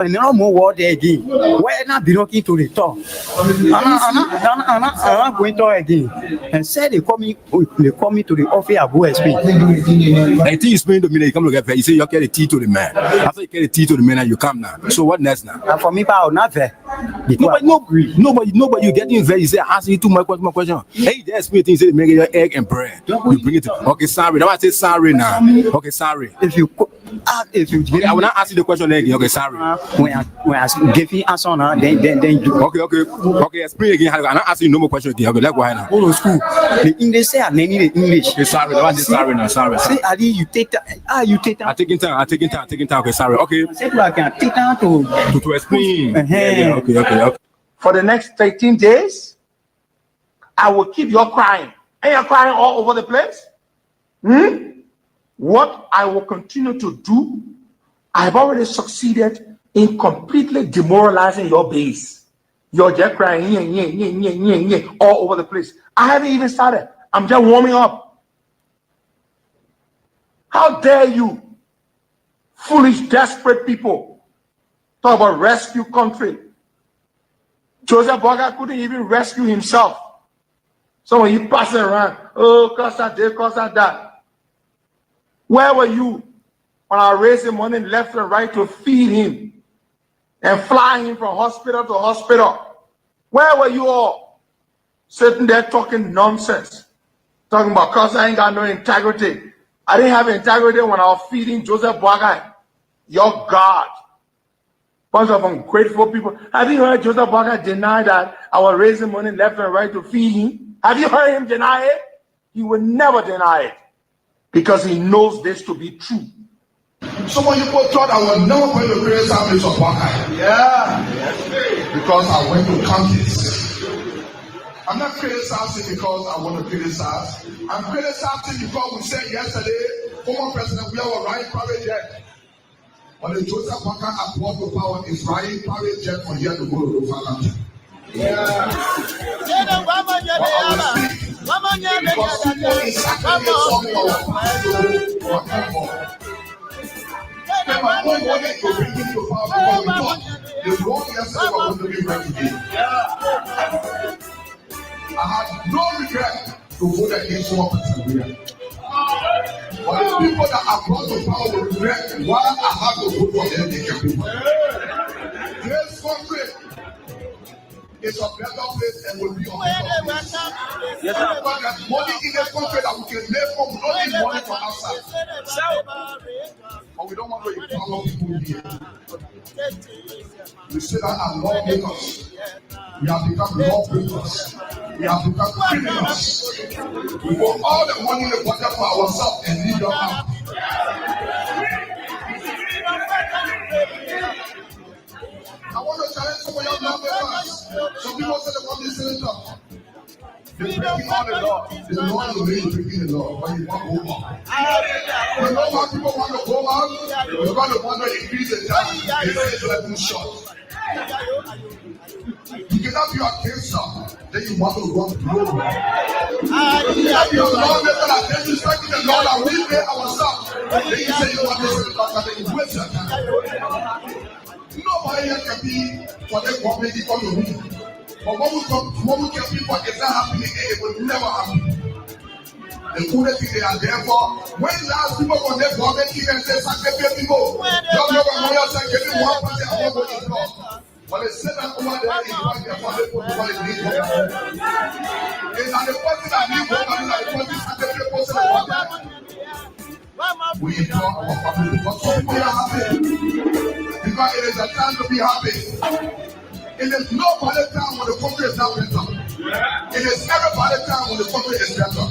And no more word again. Why not belonging to the top? I'm going to again. And said they call me to the office of OSP. I think you explain to me that you come to get paid. You say you get the tea to the man. After you get the tea to the man, and you come now. So what next now? And for me, I'll not there. Nobody, you getting very. You say asking you too much question. Hey, there's me things. Say make your egg and bread. You bring it. Okay, sorry. Now I say sorry now. Okay, sorry. If you okay, I will not ask you the question again. Okay, sorry. When I give you answer now, then you. Okay. Explain again. I'm not asking you no more question again. Okay, let's go ahead now. Go to school. The English say I need the English. Okay, sorry. Now I say sorry now. Sorry. Say Ali, you take time. You take time. I'm taking time. Okay, sorry. Okay. Say I can take time to explain. Yeah, okay. For the next 13 days, I will keep you crying. And you're crying all over the place. What I will continue to do, I've already succeeded in completely demoralizing your base. You're just crying all over the place. I haven't even started. I'm just warming up. How dare you, foolish, desperate people, talk about rescue country. Joseph Boakai couldn't even rescue himself. Some of you passing around, oh, cause that day, cause that. Where were you when I raised the money left and right to feed him and fly him from hospital to hospital? Where were you all sitting there talking nonsense? Talking about cause I ain't got no integrity. I didn't have integrity when I was feeding Joseph Boakai, your God. Bunch of ungrateful people. Have you heard Joseph Boakai deny that I was raising money left and right to feed him? Have you heard him deny it? He will never deny it because he knows this to be true. Some of you people thought I was never going to criticize of Boakai. Yeah. Because I went to counties. I'm not criticizing because I want to criticize. I'm criticizing because we said yesterday, former President Weah riding private jet. When the Joseph Boakai acquired the power, is riding private jet from here to go to the country. Yeah. Because people in Saturday saw me on I don't want to bring him to power because we thought the wrong yesterday was going to be right today. I had no regret to vote against one person here. But the people that are brought to power will regret why I had to vote for them naked people. This country is a better place and will be a better place. Yes, sir. But there's money in this country that we can live from. We don't need money from outside. But we don't want to empower people here. We say that our lawmakers, we have become lawbreakers. We have become criminals. We want all the money in the budget for ourselves and leave them out. I want to challenge some of your lawmakers. Some people say they want this senator. They're breaking all the law. The law is really breaking the law. But you want to go out. You know how people want to go out? You're going to want to increase the tax. You know it's like a shot. You cannot be against something. Then you want to run through. You cannot be a lawmaker that then you start with the law that we made ourselves. Then you say you want to say the law that you waste your time. Nobody here can be for the government economy. But when we tell people it's not happening, it will never happen. The only thing they are there for, when last people from the government even say, sacrifice people, you're going to say, give me 1%, I'm not going to ignore. But they say that over there, it's like they're for the people who need it. It's not the person that needs government, it's the person that sacrifice people. We ignore our family, but some people are happy. Because it is a time to be happy. It is no other time when the country is not better. It is never other time when the country is better.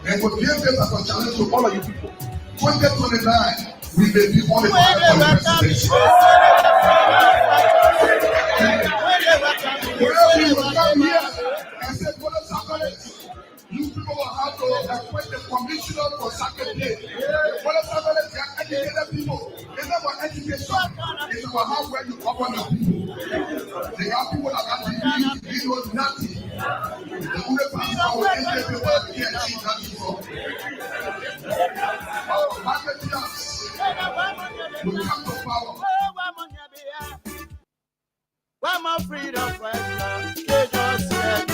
And we give this as a challenge to all of you people. 2029, we may be on the fire for the presidency. Wherever you will come here and say, you people will have to appoint the commissioner for Saturday. What is happening? They are educated people. It's not about education. It's about how well you govern the people. They are people that are you know nothing. The only person that will educate people that can't see nothing from. Our marketers will come to power. I'm a freedom fighter. They just said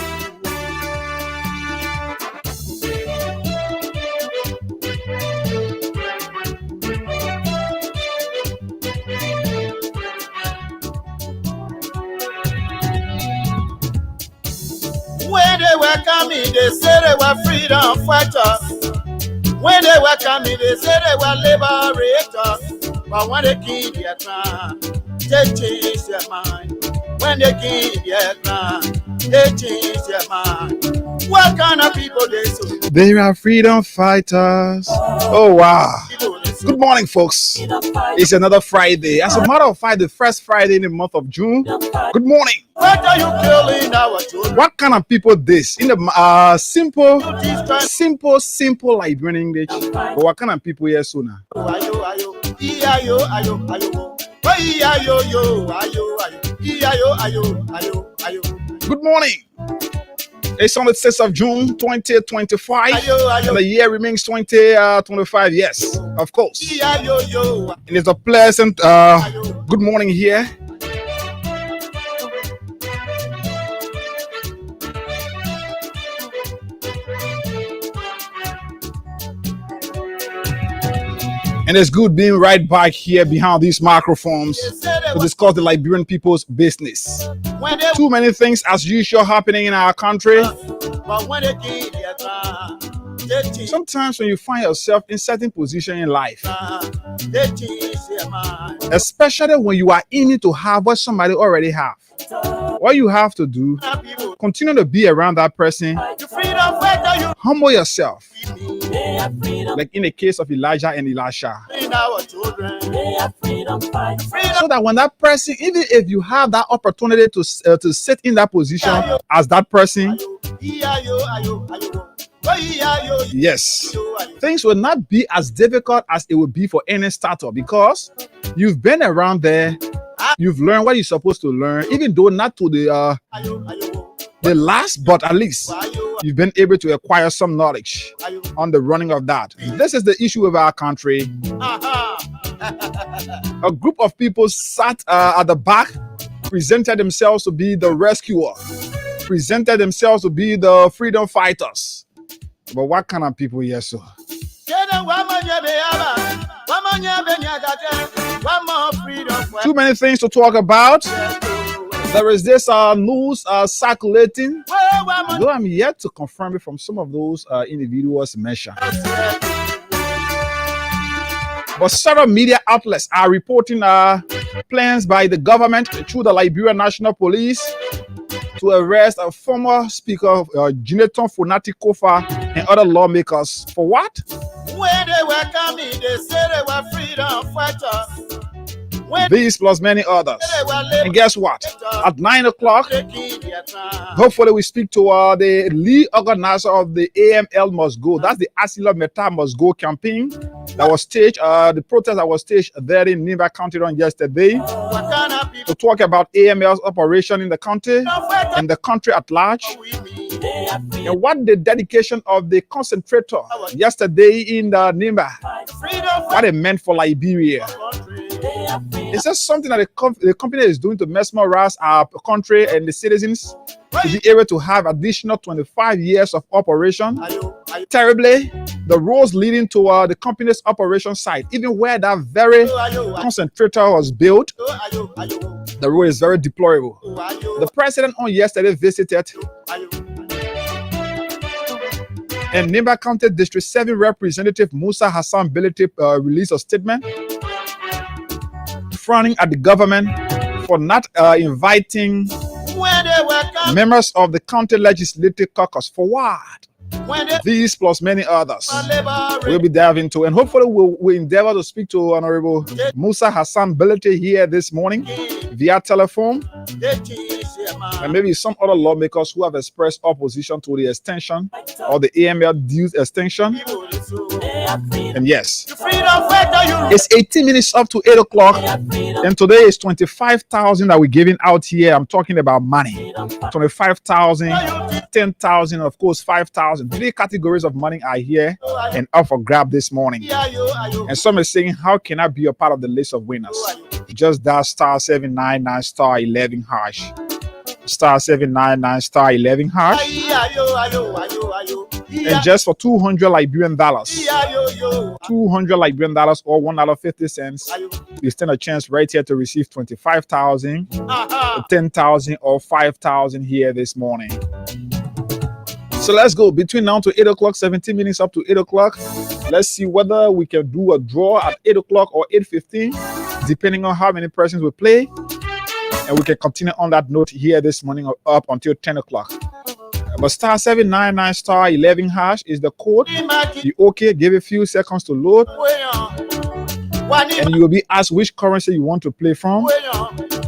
when they were coming, they said they were freedom fighters. When they were coming, they said they were liberators. But when they kill their crown, they change their mind. When they kill their crown, they change their mind. What kind of people they so? They are freedom fighters. Oh wow. Good morning, folks. It's another Friday. As a matter of fact, the first Friday in the month of June. Good morning. What are you killing our children? What kind of people this? In the simple Liberian English. But what kind of people here sooner? Good morning. It's on the 6th of June, 2025. And the year remains 2025. Yes, of course. It is a pleasant good morning here. And it's good being right back here behind these microphones to discuss the Liberian people's business. Too many things as usual happening in our country. Sometimes when you find yourself in certain position in life, especially when you are aiming to have what somebody already have, what you have to do, continue to be around that person, humble yourself, like in the case of Elijah and Elisha, so that when that person, even if you have that opportunity to sit in that position as that person, yes, things will not be as difficult as it would be for any starter, because you've been around there, you've learned what you're supposed to learn, even though not to the last, but at least you've been able to acquire some knowledge on the running of that. This is the issue of our country. A group of people sat at the back, presented themselves to be the rescuer, presented themselves to be the freedom fighters. But what kind of people here, so? Too many things to talk about. There is this news circulating, though I'm yet to confirm it from some of those individuals mentioned. But several media outlets are reporting plans by the government through the Liberian National Police to arrest a former speaker, Gineton Fonati Kofa, and other lawmakers. For what? When they were coming, they said they were freedom fighters. These plus many others. And guess what? At 9 o'clock, hopefully we speak to the lead organizer of the AML Must Go. That's the Asila Meta Must Go campaign that was staged, the protest that was staged there in Nimba County on yesterday, to talk about AML's operation in the country and the country at large, and what the dedication of the concentrator yesterday in the Nimba, what it meant for Liberia. Is that something that the company is doing to mesmerize our country and the citizens to be able to have additional 25 years of operation? Terribly, the roads leading to the company's operation site, even where that very concentrator was built, the road is very deplorable. The president on yesterday visited, and Nimba County District 7 Representative Musa Hassan Bility released a statement frowning at the government for not inviting members of the county legislative caucus. For what? These plus many others we'll be diving into, and hopefully we'll endeavor to speak to Honorable Musa Hassan Bility here this morning via telephone, and maybe some other lawmakers who have expressed opposition to the extension or the AML dues extension. And yes, it's 18 minutes up to 8 o'clock, and today is 25,000 that we're giving out here. I'm talking about money. 25,000, 10,000, of course 5,000. 3 categories of money are here and up for grab this morning. And some are saying, how can I be a part of the list of winners? just dial star 799 star 11 hash. Star 799 star 11 hash. And just for $200 Liberian dollars, $200 Liberian dollars or $1.50, you stand a chance right here to receive 25,000, 10,000, or 5,000 here this morning. So let's go between now to 8 o'clock, 17 minutes up to 8 o'clock. Let's see whether we can do a draw at 8 o'clock or 8:15, depending on how many persons we play. And we can continue on that note here this morning up until 10 o'clock. But star 799 star 11 hash is the code. You okay? Give a few seconds to load. And you will be asked which currency you want to play from.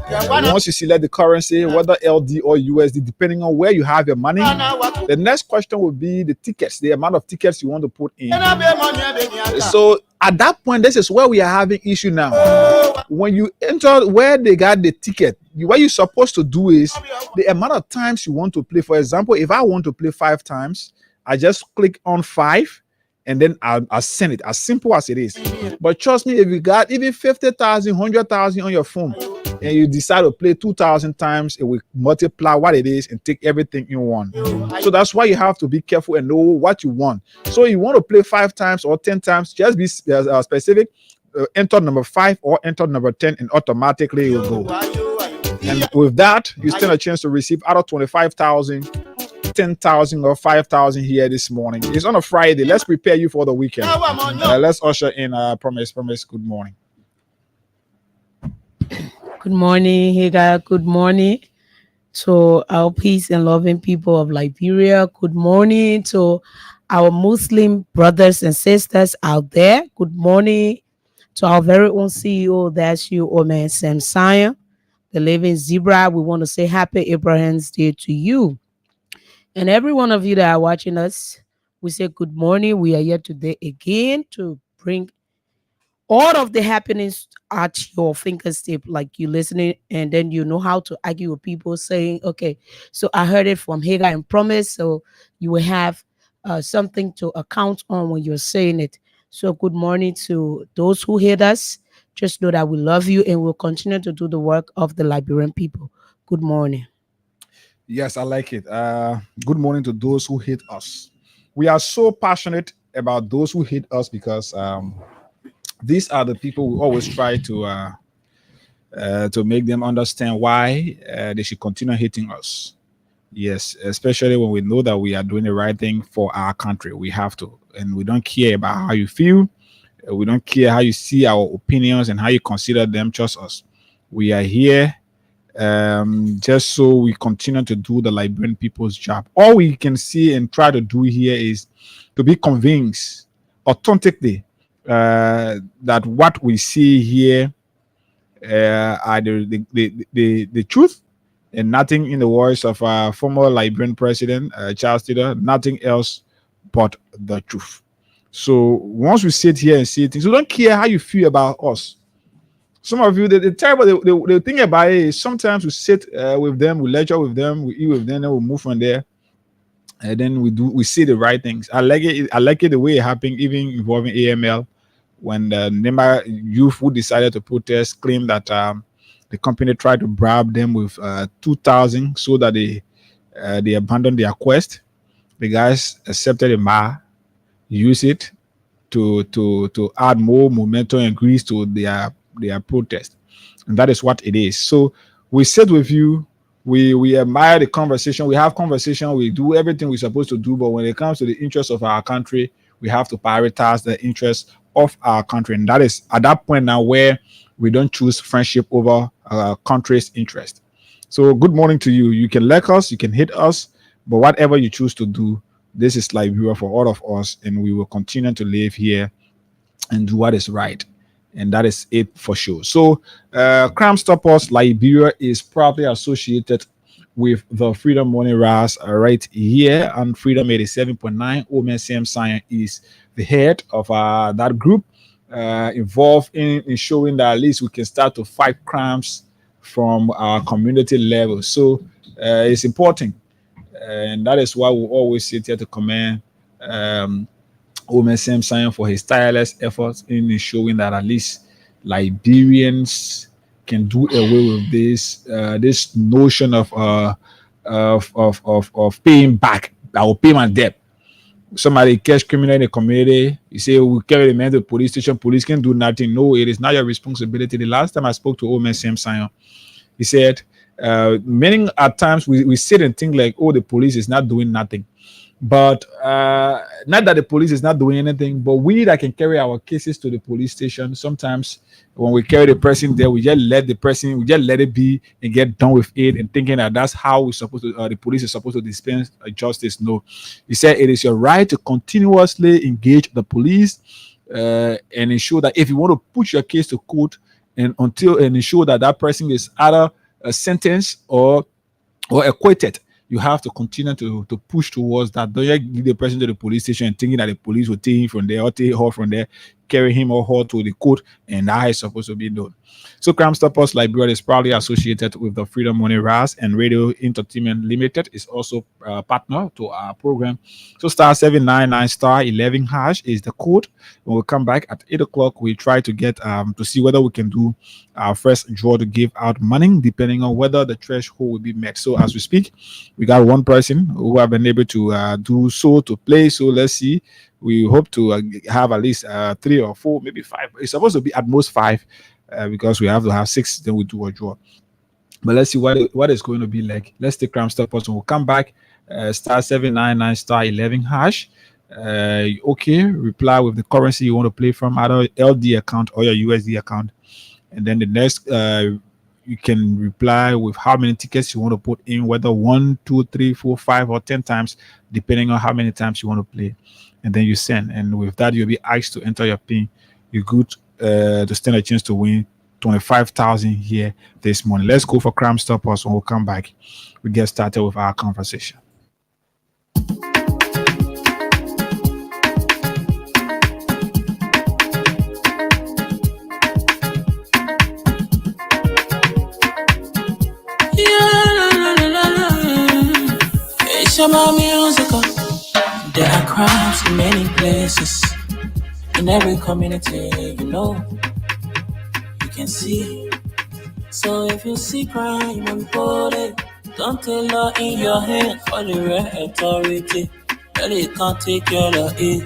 And once you select the currency, whether LD or USD, depending on where you have your money, the next question will be the tickets, the amount of tickets you want to put in. So at that point, this is where we are having issue now. When you enter where they got the ticket, what you're supposed to do is the amount of times you want to play. For example, if I want to play 5 times, I just click on 5 and then I'll send it, as simple as it is. But trust me, if you got even 50,000, 100,000 on your phone, and you decide to play 2,000 times, it will multiply what it is and take everything in one. So that's why you have to be careful and know what you want. So you want to play 5 times or 10 times, just be specific. Enter number 5 or enter number 10 and automatically it will go. And with that, you stand a chance to receive out of 25,000, 10,000 or 5,000 here this morning. It's on a Friday. Let's prepare you for the weekend. Let's usher in Promise. Good morning. Good morning, Higa. Good morning to our peace and loving people of Liberia. Good morning to our Muslim brothers and sisters out there. Good morning to our very own CEO, that's you, Oman Sam Sion, the living zebra. We want to say happy Abraham's Day to you. And every one of you that are watching us, we say good morning. We are here today again to bring all of the happenings at your fingertip, like you listening, and then you know how to argue with people saying, okay, so I heard it from Hagar and Promise, so you will have something to account on when you're saying it. So good morning to those who hear us. Just know that we love you and we'll continue to do the work of the Liberian people. Good morning. Yes, I like it. Good morning to those who hate us. We are so passionate about those who hate us because these are the people we always try to make them understand why they should continue hating us. Yes, especially when we know that we are doing the right thing for our country. We have to, and we don't care about how you feel. We don't care how you see our opinions and how you consider them. Trust us. We are here just so we continue to do the Liberian people's job. All we can see and try to do here is to be convinced authentically that what we see here are the truth and nothing, in the words of our former Liberian president, Charles Taylor, nothing else but the truth. So once we sit here and see things, we don't care how you feel about us. Some of you, the thing about it is sometimes we sit with them, we lecture with them, we eat with them, then we move from there. And then we see the right things. I like it the way it happened, even involving AML, when the Nema youth who decided to protest claimed that the company tried to bribe them with 2,000 so that they abandoned their quest. The guys accepted a ma, use it to add more momentum and grease to their protest, and that is what it is. So we sit with you. We admire the conversation. We have conversation. We do everything we're supposed to do. But when it comes to the interests of our country, we have to prioritize the interests of our country. And that is at that point now where we don't choose friendship over our country's interest. So good morning to you. You can like us, you can hate us, but whatever you choose to do, this is Liberia for all of us. And we will continue to live here and do what is right. And that is it for sure. So Crime Stoppers Liberia is probably associated with the Freedom Morning Rise right here on Freedom 87.9. Omen Sam Sion is the head of that group, involved in showing that at least we can start to fight crimes from our community level. So it's important. And that is why we always sit here to commend Omen Sam Sion for his tireless efforts in showing that at least Liberians can do away with this notion of paying back our payment debt. Somebody catch criminal in the community, you say we carry the man to the police station, police can do nothing. No, it is not your responsibility. The last time I spoke to old man Sam Sion, he said many at times we sit and think like, oh, the police is not doing nothing. But not that the police is not doing anything, but we that can carry our cases to the police station. Sometimes when we carry the person there, we just let it be and get done with it, and thinking that that's how we're supposed to, the police is supposed to dispense justice. No, he said it is your right to continuously engage the police and ensure that if you want to put your case to court and ensure that person is either sentenced or acquitted, you have to continue to push towards that. Don't just give the person to the police station and thinking that the police will take him from there or take her from there, carry him or her to the court, and that is supposed to be done. So Crime Stoppers Liberia is proudly associated with the Freedom Money Ras, and Radio Entertainment Limited is also a partner to our program. So *799 *11# is the code. When we come back at 8 o'clock, we try to get to see whether we can do our first draw to give out money, depending on whether the threshold will be met. So as we speak, we got one person who have been able to do so to play. So let's see. We hope to have at least 3 or 4, maybe 5. It's supposed to be at most 5 because we have to have 6. Then we do a draw. But let's see what it's going to be like. Let's take Crime Stoppers. We'll come back. *799 *11#. Okay, reply with the currency you want to play from, either LD account or your USD account, and then the next you can reply with how many tickets you want to put in, whether 1, 2, 3, 4, 5, or 10 times, depending on how many times you want to play, and then you send. And with that, you'll be asked to enter your PIN. You're good to stand a chance to win 25,000 here this morning. Let's go for Crime Stoppers. When we'll come back, we get started with our conversation. It's about music. There are crimes in many places, in every community, you can see. So if you see crime, report it. Don't take law in your hand for the real authority. Really can't take care of it.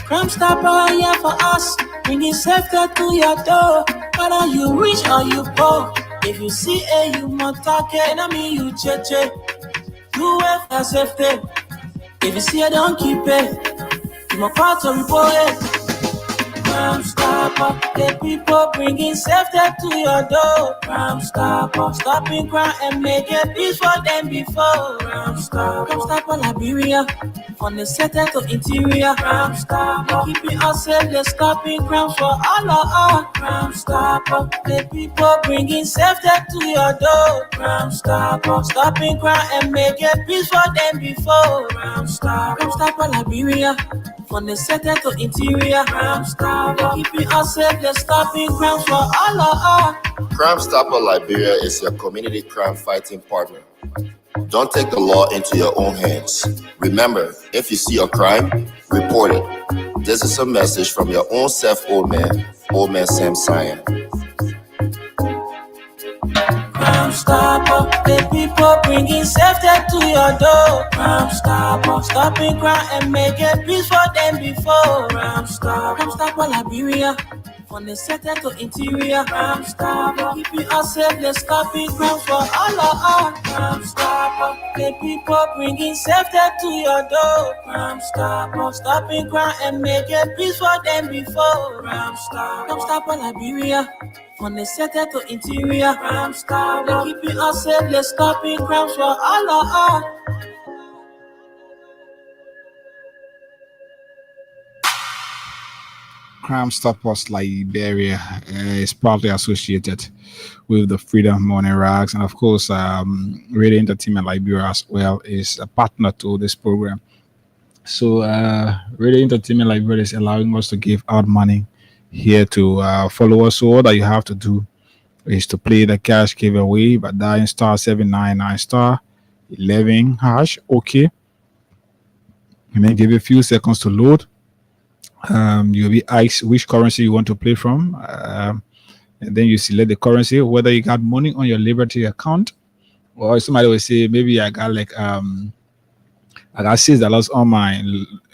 Crime Stopper here for us, bringing safety to your door. Whether you rich or you poor, if you see a you must talk it, I mean you cheche. Do it for safety. If you see it, don't keep it. You must call to report it. Crime Stopper, the people bringing safety to your door. Crime Stopper, stopping crime and making peace for them before. Crime Stopper Liberia, from the center to interior. Crime Stopper, keeping us safe, they're stopping crimes for all of us. Crime Stopper, the people bringing safety to your door. Crime Stopper, stopping crime and making peace for them before. Crime Stopper Liberia, from the center to interior. Crime Stopper, keeping us safe, they're stopping crimes for all of us. Crime Stopper Liberia is your community crime fighting partner. Don't take the law into your own hands. Remember, if you see a crime, report it. This is a message from your own self, old man Sam Sion. Crime Stopper, the people bringing safety to your door. Crime Stopper, stopping crime and making peace for them before. Crime Stopper Liberia, from the center to interior. Crime Stopper, keeping us safe, they're stopping crimes for all of us. Crime Stopper, the people bringing safety to your door. Crime Stopper, stopping crime and making peace for them before. Crime Stopper Liberia, from the center to interior. Crime Stopper, keeping us safe, they're stopping crimes for all of us. Crime Stoppers Liberia is proudly associated with the Freedom Money Rags, and of course, Radio Entertainment Liberia as well is a partner to this program. So, Radio Entertainment Liberia is allowing us to give out money here to followers. So, all that you have to do is to play the cash giveaway by dialing *799 *11#. Okay, and then give you a few seconds to load. You'll be asked which currency you want to play from. and then you select the currency, whether you got money on your Liberty account, or somebody will say maybe I got like I got $6 on my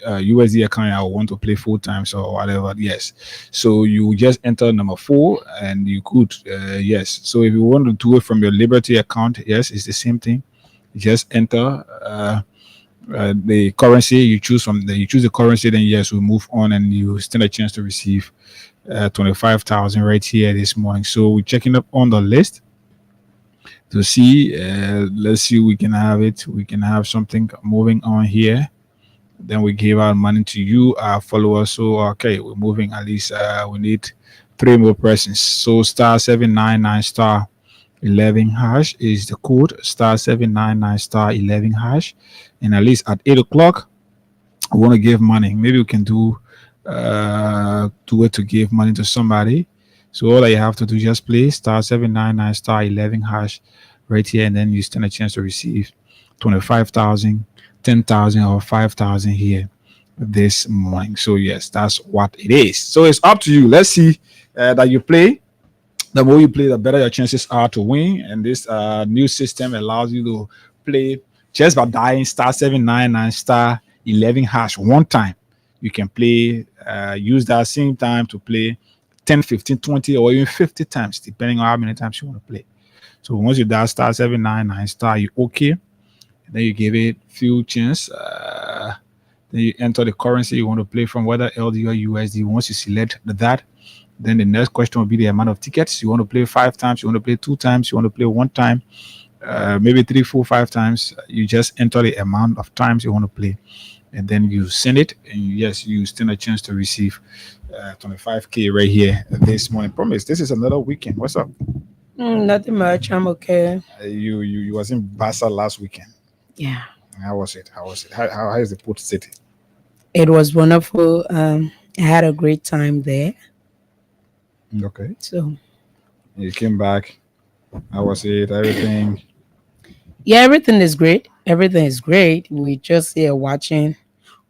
USD account. I want to play 4 times or whatever. Yes. So you just enter number 4 and you could, yes. So if you want to do it from your Liberty account, yes, it's the same thing. You just enter the currency you choose you choose the currency, then yes, we move on and you stand a chance to receive 25,000 right here this morning. So we're checking up on the list to see, let's see, we can have it, we can have something moving on here. Then we give out money to you, our followers. So okay, we're moving. At least we need 3 more persons. So *799 *11 hash is the code, *799 *11 hash, and at least at 8 o'clock we want to give money. Maybe we can do it to give money to somebody. So all that you have to do, just play *799 *11 hash right here, and then you stand a chance to receive 25,000, 10,000, or 5,000 here this morning. So yes, that's what it is. So it's up to you. Let's see that you play. The more you play, the better your chances are to win. And this new system allows you to play just by dialing *799 *11 hash one time. You can play, use that same time to play 10, 15, 20, or even 50 times, depending on how many times you want to play. So once you dial *799 you okay, and then you give it few chance. Then you enter the currency you want to play from, whether LD or USD. Once you select that, then the next question will be the amount of tickets. You want to play 5 times, you want to play 2 times, you want to play 1 time, maybe 3, 4, 5 times. You just enter the amount of times you want to play, and then you send it, and yes, you stand a chance to receive 25K right here this morning. Promise, this is another weekend. What's up? Nothing much. I'm okay. You was in Basa last weekend. Yeah. How was it? How is the port city? It was wonderful. I had a great time there. Okay. So you came back. How was it? Everything? Yeah, everything is great. Everything is great. We just here watching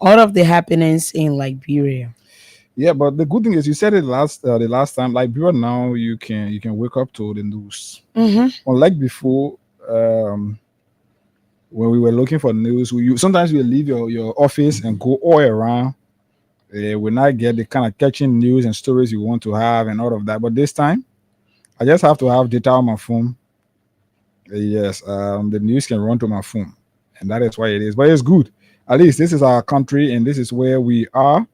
all of the happenings in Liberia. Yeah, but the good thing is, you said it the last time. Liberia now, you can wake up to the news. Unlike before, when we were looking for news, sometimes we leave your office and go all around. We not get the kind of catching news and stories you want to have and all of that. But this time, I just have to have data on my phone. Yes, the news can run to my phone, and that is why it is. But it's good. At least this is our country, and this is where we are,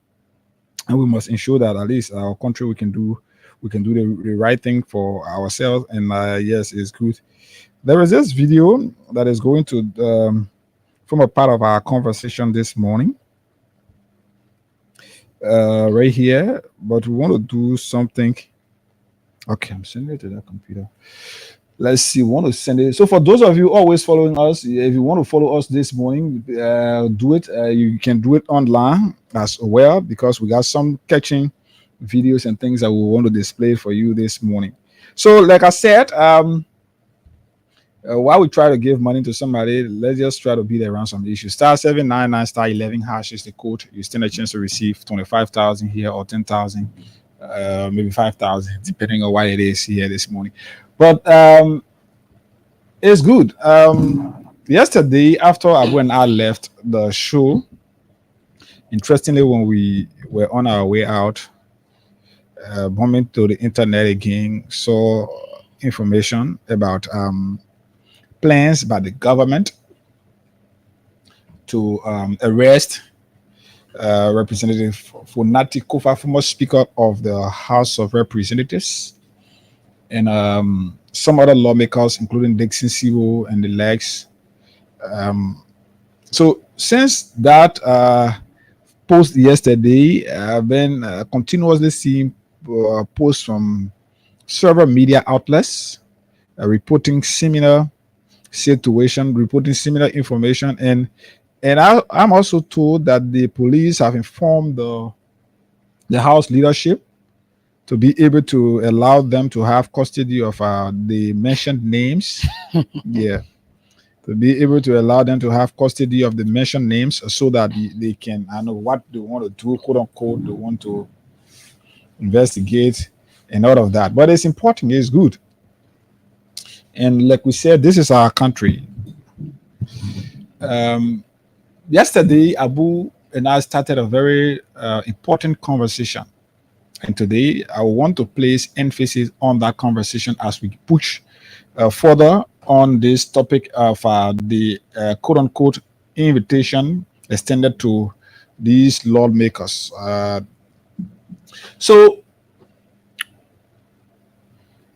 and we must ensure that at least our country we can do the right thing for ourselves. And yes, it's good. There is this video that is going to form a part of our conversation this morning. Right here, but we want to do something. Okay, I'm sending it to that computer. Let's see. We want to send it. So for those of you always following us, if you want to follow us this morning, do it. You can do it online as well, because we got some catching videos and things that we want to display for you this morning. So like I said, while we try to give money to somebody, let's just try to beat around some issues. *799 *11 hash is the code. You stand a chance to receive 25,000 here, or 10,000, maybe 5,000, depending on what it is here this morning. But it's good. Yesterday, after Abu and I left the show, interestingly, when we were on our way out, bumping to the internet again, saw information about plans by the government to arrest Representative Fonati Kofa, former Speaker of the House of Representatives, and some other lawmakers, including Dixon Siwo and the likes. So since that post yesterday, I've been continuously seeing posts from several media outlets reporting similar situation, reporting similar information, and I'm also told that the police have informed the House leadership to be able to allow them to have custody of the mentioned names. Yeah, to be able to allow them to have custody of the mentioned names, so that they can, I know what they want to do, quote unquote, they want to investigate and all of that. But it's important, it's good. And like we said, this is our country. Yesterday, Abu and I started a very important conversation. And today, I want to place emphasis on that conversation as we push further on this topic of the quote unquote invitation extended to these lawmakers. So,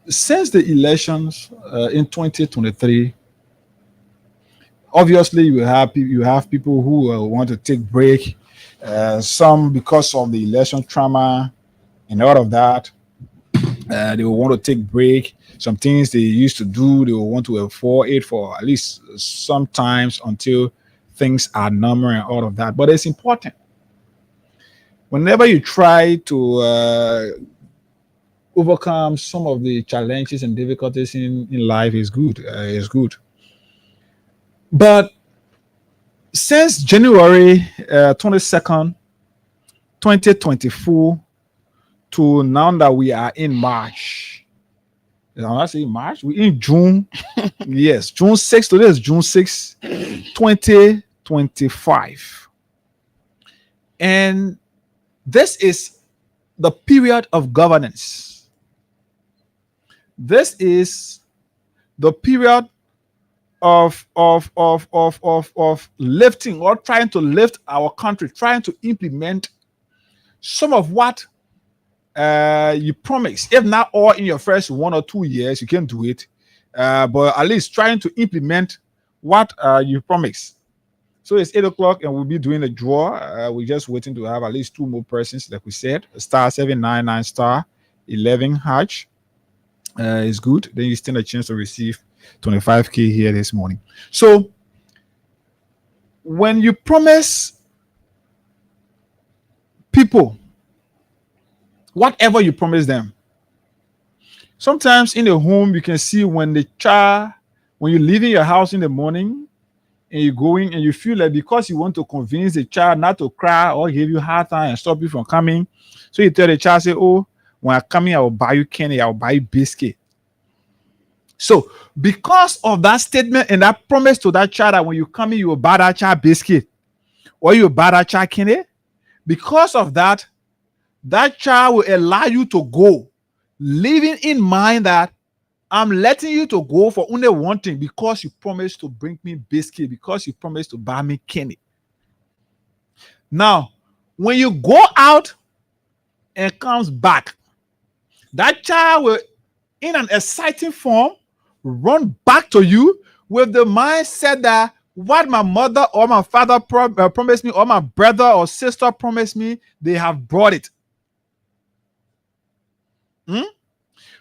since the elections in 2023, obviously you have people who want to take break, some because of the election trauma and all of that. They will want to take break. Some things they used to do, they will want to avoid it for at least sometimes until things are normal and all of that. But it's important. Whenever you try to overcome some of the challenges and difficulties in life, is good. It's good. But since January 22nd, 2024, to now that we are in March, I'm not saying March, we're in June. Yes, June 6th. Today is June 6th, 2025. And this is the period of governance. This is the period of lifting or trying to lift our country, trying to implement some of what you promised. If not all in your first 1 or 2 years, you can do it, but at least trying to implement what you promised. So it's 8 o'clock and we'll be doing a draw. We're just waiting to have at least 2 more persons, like we said. Star 799 star 11 hatch is good. Then you stand a chance to receive 25K here this morning. So when you promise people whatever you promise them, sometimes in the home you can see when you're leaving your house in the morning and you're going and you feel like because you want to convince the child not to cry or give you a hard time and stop you from coming, so you tell the child, say, oh, when I'm coming, I will buy you candy, I will buy you biscuit. So because of that statement and that promise to that child that when you come in, you will buy that child biscuit or you will buy that child candy, because of that, that child will allow you to go, leaving in mind that I'm letting you to go for only one thing, because you promised to bring me biscuit, because you promised to buy me candy. Now, when you go out and comes back, that child will, in an exciting form, run back to you with the mindset that what my mother or my father promised me, or my brother or sister promised me, they have brought it.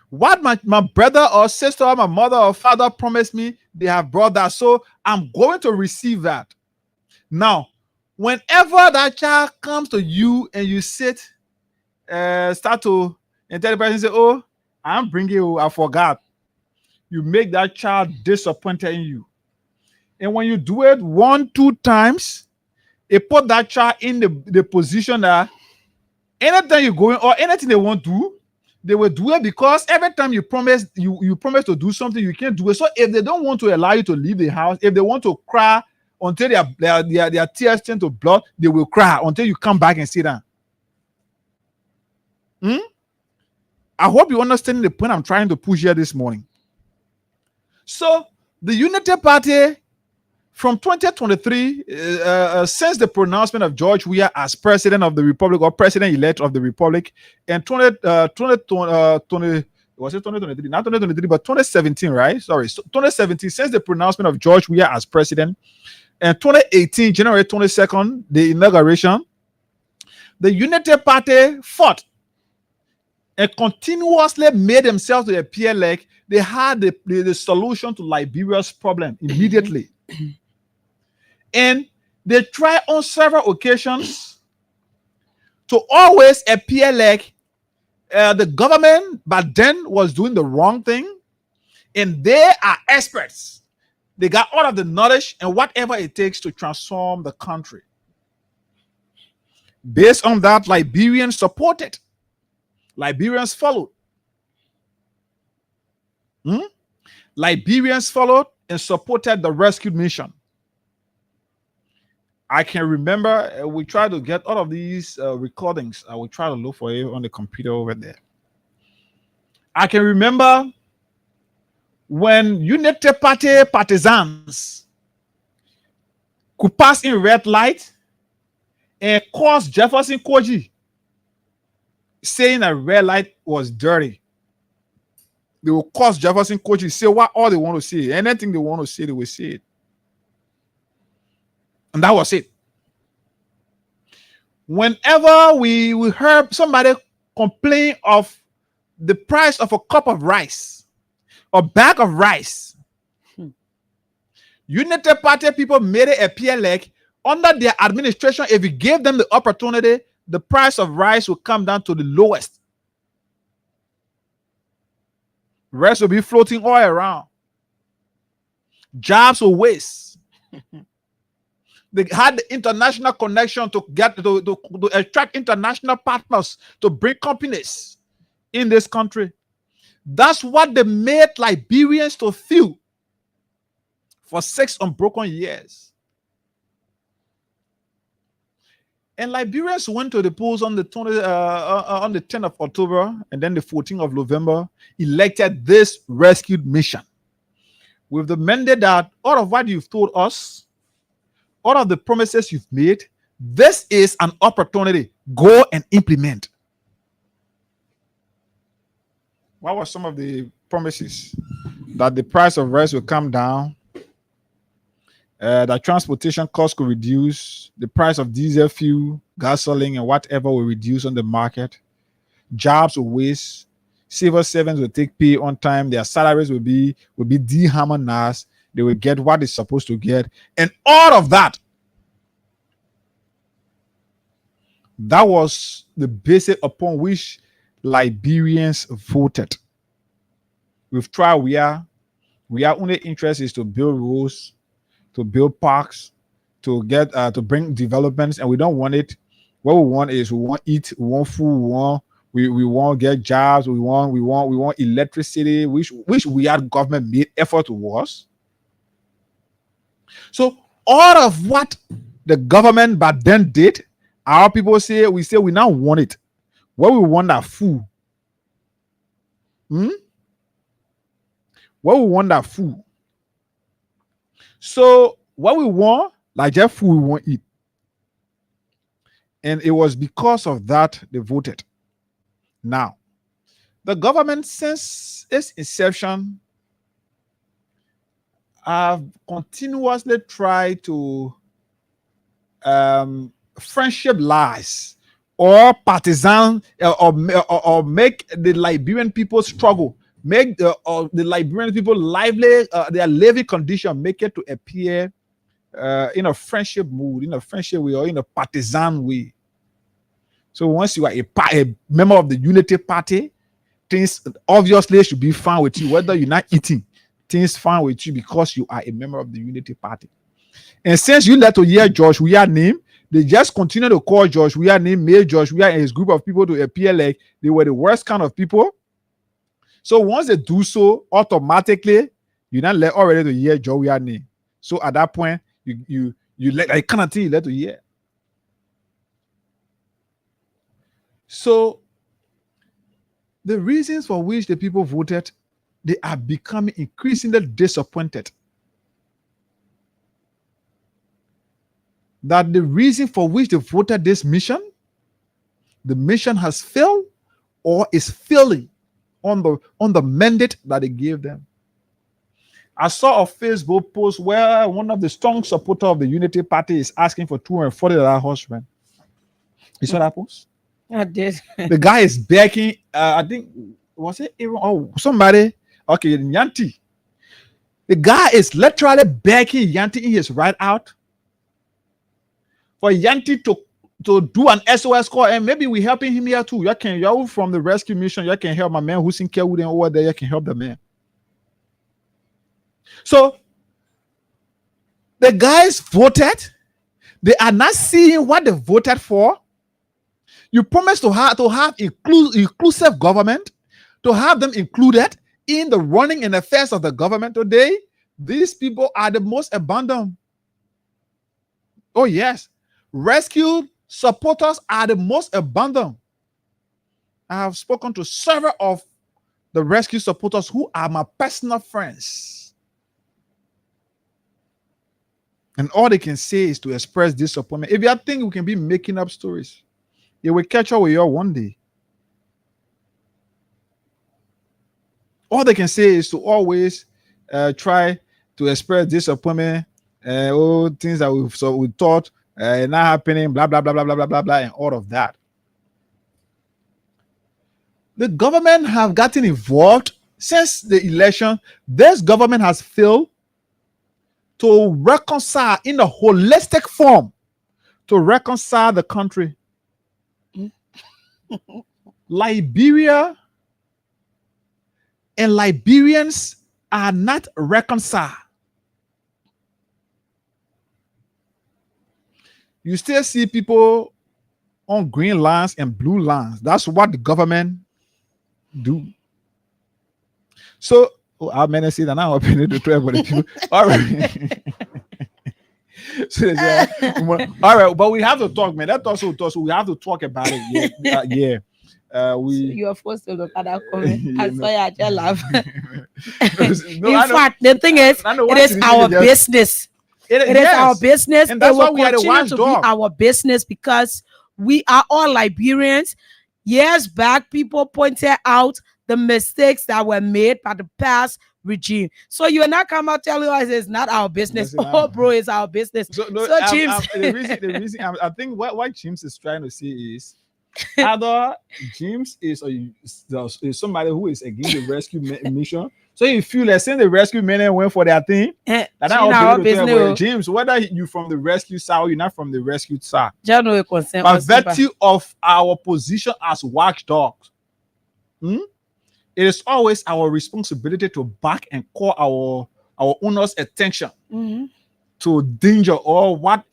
What my brother or sister or my mother or father promised me, they have brought that. So I'm going to receive that. Now, whenever that child comes to you and you sit, start to, and tell the person, say, oh, I'm bringing you, I forgot. You make that child disappointed in you. And when you do it 1, 2 times, it put that child in the position that anytime you're going or anything they want to do, they will do it, because every time you promise to do something, you can't do it. So if they don't want to allow you to leave the house, if they want to cry until their tears turn to blood, they will cry until you come back and sit down. I hope you understand the point I'm trying to push here this morning. So the Unity Party from 2023, since the pronouncement of George Weah as president of the Republic, or president-elect of the Republic, and 2020, was it 2023? Not 2023, but 2017, right? Sorry, so 2017, since the pronouncement of George Weah as president, and 2018, January 22nd, the inauguration, the Unity Party fought and continuously made themselves to appear like they had the solution to Liberia's problem immediately. And they tried on several occasions to always appear like the government back then was doing the wrong thing, and they are experts. They got all of the knowledge and whatever it takes to transform the country. Based on that, Liberians supported. Liberians followed. Liberians followed and supported the rescue mission. I can remember we tried to get all of these recordings. I will try to look for it on the computer over there. I can remember when Unity Party partisans could pass in red light and cause Jefferson Koji, saying a red light was dirty. They will cause Jefferson Koji say what all they want to say. Anything they want to say, they will say it. And that was it. Whenever we heard somebody complain of the price of a cup of rice or bag of rice, Unity Party people made it appear like under their administration, if you gave them the opportunity, the price of rice will come down to the lowest. Rice will be floating all around. Jobs will waste. They had the international connection to get to attract international partners to bring companies in this country. That's what they made Liberians to feel for 6 unbroken years. And Liberians went to the polls on the 10th of October and then the 14th of November, elected this rescued mission with the mandate that all of what you've told us, all of the promises you've made, this is an opportunity. Go and implement. What were some of the promises? That the price of rice will come down, that transportation costs could reduce, the price of diesel fuel, gasoline, and whatever will reduce on the market, jobs will waste, civil servants will take pay on time, their salaries will be deharmonized, they will get what they're supposed to get, and all of that. That was the basis upon which Liberians voted. We've tried, we are only interest is to build roads, to build parks, to get to bring developments, and we don't want it. What we want is we want eat, we want food, we want get jobs, we want electricity, which we had government made effort towards. So all of what the government back then did, our people say we now want it. What we want are food. What we want are food. So what we want, like just food we want to eat. And it was because of that they voted. Now, the government since its inception have continuously tried to friendship lies or partisan or make the Liberian people struggle, make the Liberian people lively, their living condition, make it to appear in a friendship mood, in a friendship way, or in a partisan way. So once you are a member of the Unity Party, things obviously should be fine with you, whether you're not eating, things fine with you because you are a member of the Unity Party. And since you let to hear George Weah name, they just continue to call George Weah name, made George Weah and his group of people to appear like they were the worst kind of people. So once they do so, automatically you're not let already to hear George Weah name. So at that point, you let I cannot tell you let to hear. So the reasons for which the people voted, they are becoming increasingly disappointed. That the reason for which they voted this mission, the mission has failed or is failing on the mandate that they gave them. I saw a Facebook post where one of the strong supporters of the Unity Party is asking for $240 horse rent. You saw that post? I did. The guy is begging, I think, was it Aaron or somebody? Okay, Yanti. The guy is literally begging Yanti in his ride out for Yanti to do an SOS call, and maybe we're helping him here too. You're from the rescue mission, you can help my man who's in Kerwood and over there, you can help the man. So the guys voted, they are not seeing what they voted for. You promised to have inclusive government, to have them included, in the running and affairs of the government today, these people are the most abandoned. Oh, yes. Rescue supporters are the most abandoned. I have spoken to several of the rescue supporters who are my personal friends. And all they can say is to express disappointment. If you think we can be making up stories, it will catch up with you one day. All they can say is to always try to express disappointment, things that we thought not happening, blah, blah, blah, blah, blah, blah, blah, blah, and all of that. The government have gotten involved since the election. This government has failed to reconcile in a holistic form, to reconcile the country. Liberia and Liberians are not reconciled. You still see people on green lines and blue lines. That's what the government do. So, how many say that now? Opening the 12 for the people. All right. So, all right, but we have to talk, man. That's also talk. So we have to talk about it. Yeah. You are forced to look at that comment. I saw you at your laugh. No, In fact, the thing is, it is our business. It is our business. And that's why we are the continue to be our business, because we are all Liberians. Years back, people pointed out the mistakes that were made by the past regime. So you are not come out telling us it's not our business. Oh, bro, it's our business. So James, the reason I think what James is trying to say is either James is somebody who is against the rescue mission. So you feel like saying the rescue men went for their thing. James, whether you from the rescue side or you're not from the rescue side, by virtue of our position as watchdogs, it is always our responsibility to back and call our owners' attention to danger or what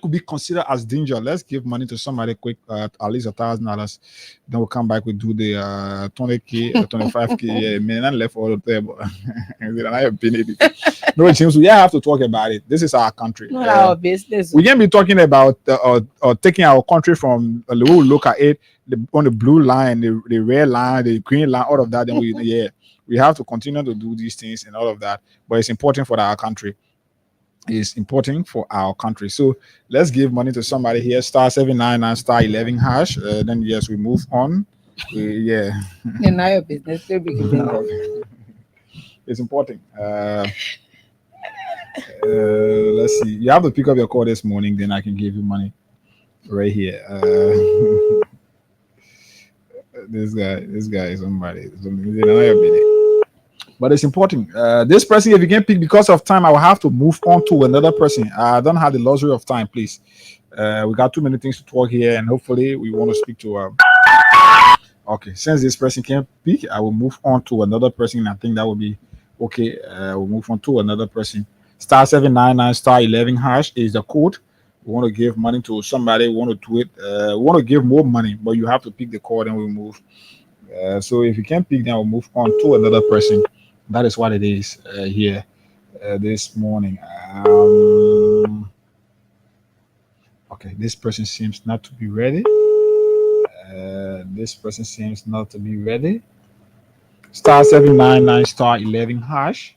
could be considered as danger. Let's give money to somebody quick, at least $1,000. Then we'll come back. We do the 20K, 25K. Man, I left all of them. No, James, we have to talk about it. This is our country. Not our business. We can be talking about taking our country from a little look at it on the blue line, the red line, the green line, all of that. Then we have to continue to do these things and all of that. But it's important for our country. Is important for our country. So let's give money to somebody here. *799 *11 hash. Then yes, we move on. Yeah. And now your business. It's important. Let's see. You have to pick up your call this morning. Then I can give you money right here. This guy is somebody. But it's important. This person, if you can pick, because of time, I will have to move on to another person. I don't have the luxury of time, please. We got too many things to talk here, and hopefully we want to speak to. Okay, since this person can't pick, I will move on to another person. I think that will be okay. We'll move on to another person. *799 *11 hash is the code. We want to give money to somebody. We want to do it. We want to give more money, but you have to pick the code, and we move. So if you can't pick, then we'll move on to another person. That is what it is here this morning. Okay, this person seems not to be ready. This person seems not to be ready. *799 *11 hash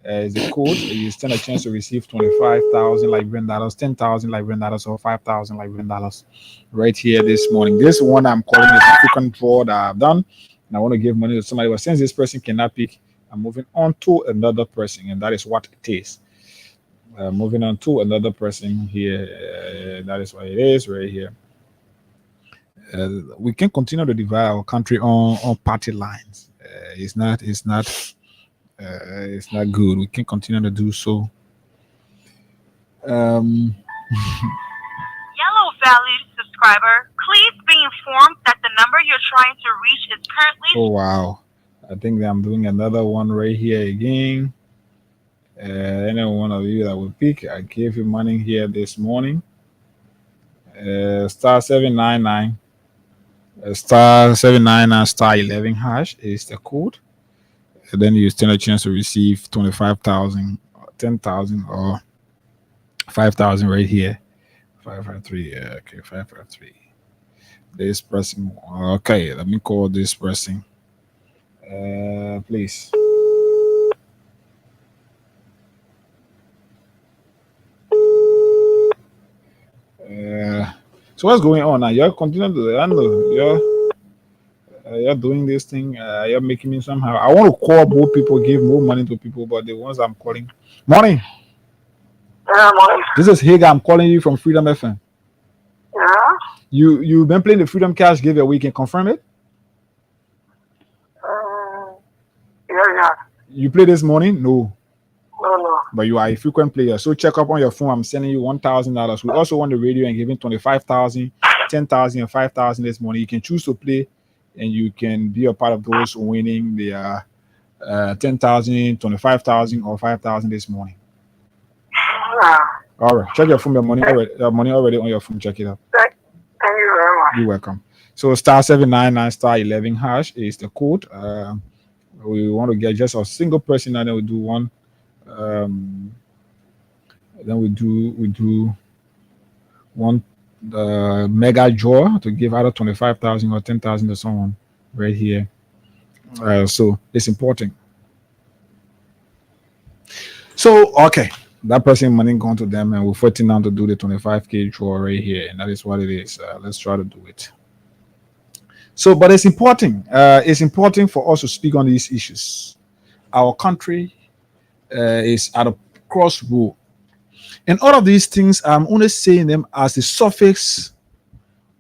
is the code. You stand a chance to receive 25,000 Liberian dollars, 10,000 Liberian dollars, or 5,000 Liberian dollars right here this morning. This one I'm calling a frequent draw that I've done, and I want to give money to somebody. But since this person cannot pick, I'm moving on to another person, and that is what it is. Moving on to another person here. That is what it is right here. We can continue to divide our country on party lines. It's not good. We can continue to do so. Yellow valued subscriber, please be informed that the number you're trying to reach is currently. Oh wow. I think that I'm doing another one right here again. Any one of you that will pick, I gave you money here this morning. *799 *799 *11 hash is the code. And then you stand a chance to receive 25,000, 10,000, or 5,000 right here. 553. Yeah, okay, 553. This person. Okay, let me call this person. Please. So what's going on now? You're continuing to you're doing this thing. You're making me somehow. I want to call more people, give more money to people, but the ones I'm calling. Morning. Morning. This is Hager. I'm calling you from Freedom FM. Yeah. You've been playing the Freedom Cash giveaway. Can confirm it? Yeah. You played this morning? No. No. But you are a frequent player. So check up on your phone. I'm sending you $1,000. We also want the radio and giving 25,000, 10,000, and 5,000 this morning. You can choose to play, and you can be a part of those winning the 10,000, 25,000, or 5,000 this morning. All right. Check your phone. Your money already on your phone. Check it out. Thank you very much. You're welcome. So *799 *11 hash is the code. We want to get just a single person, and then we do one. Then we do one mega draw to give either 25,000 or 10,000 to someone right here. So it's important. So okay, that person money going to them, and we're fighting now to do the 25K draw right here, and that is what it is. Let's try to do it. So, but it's important. It's important for us to speak on these issues. Our country is at a crossroad, and all of these things, I'm only saying them as the surface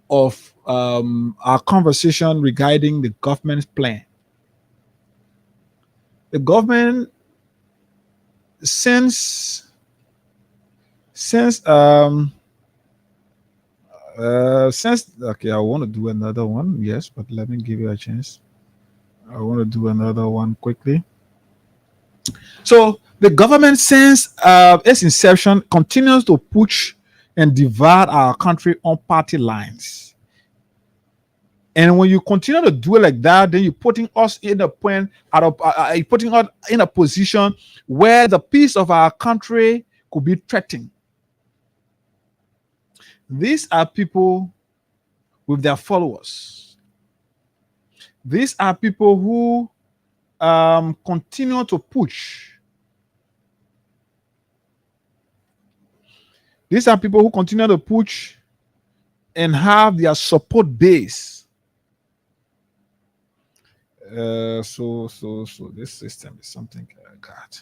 of our conversation regarding the government's plan. The government, since okay, I want to do another one, yes, but let me give you a chance. I want to do another one quickly. So the government, since its inception, continues to push and divide our country on party lines. And when you continue to do it like that, then you're putting us in a point, you're putting us in a position where the peace of our country could be threatened. These are people with their followers. These are people who continue to push. These are people who continue to push and have their support base. So this system is something God.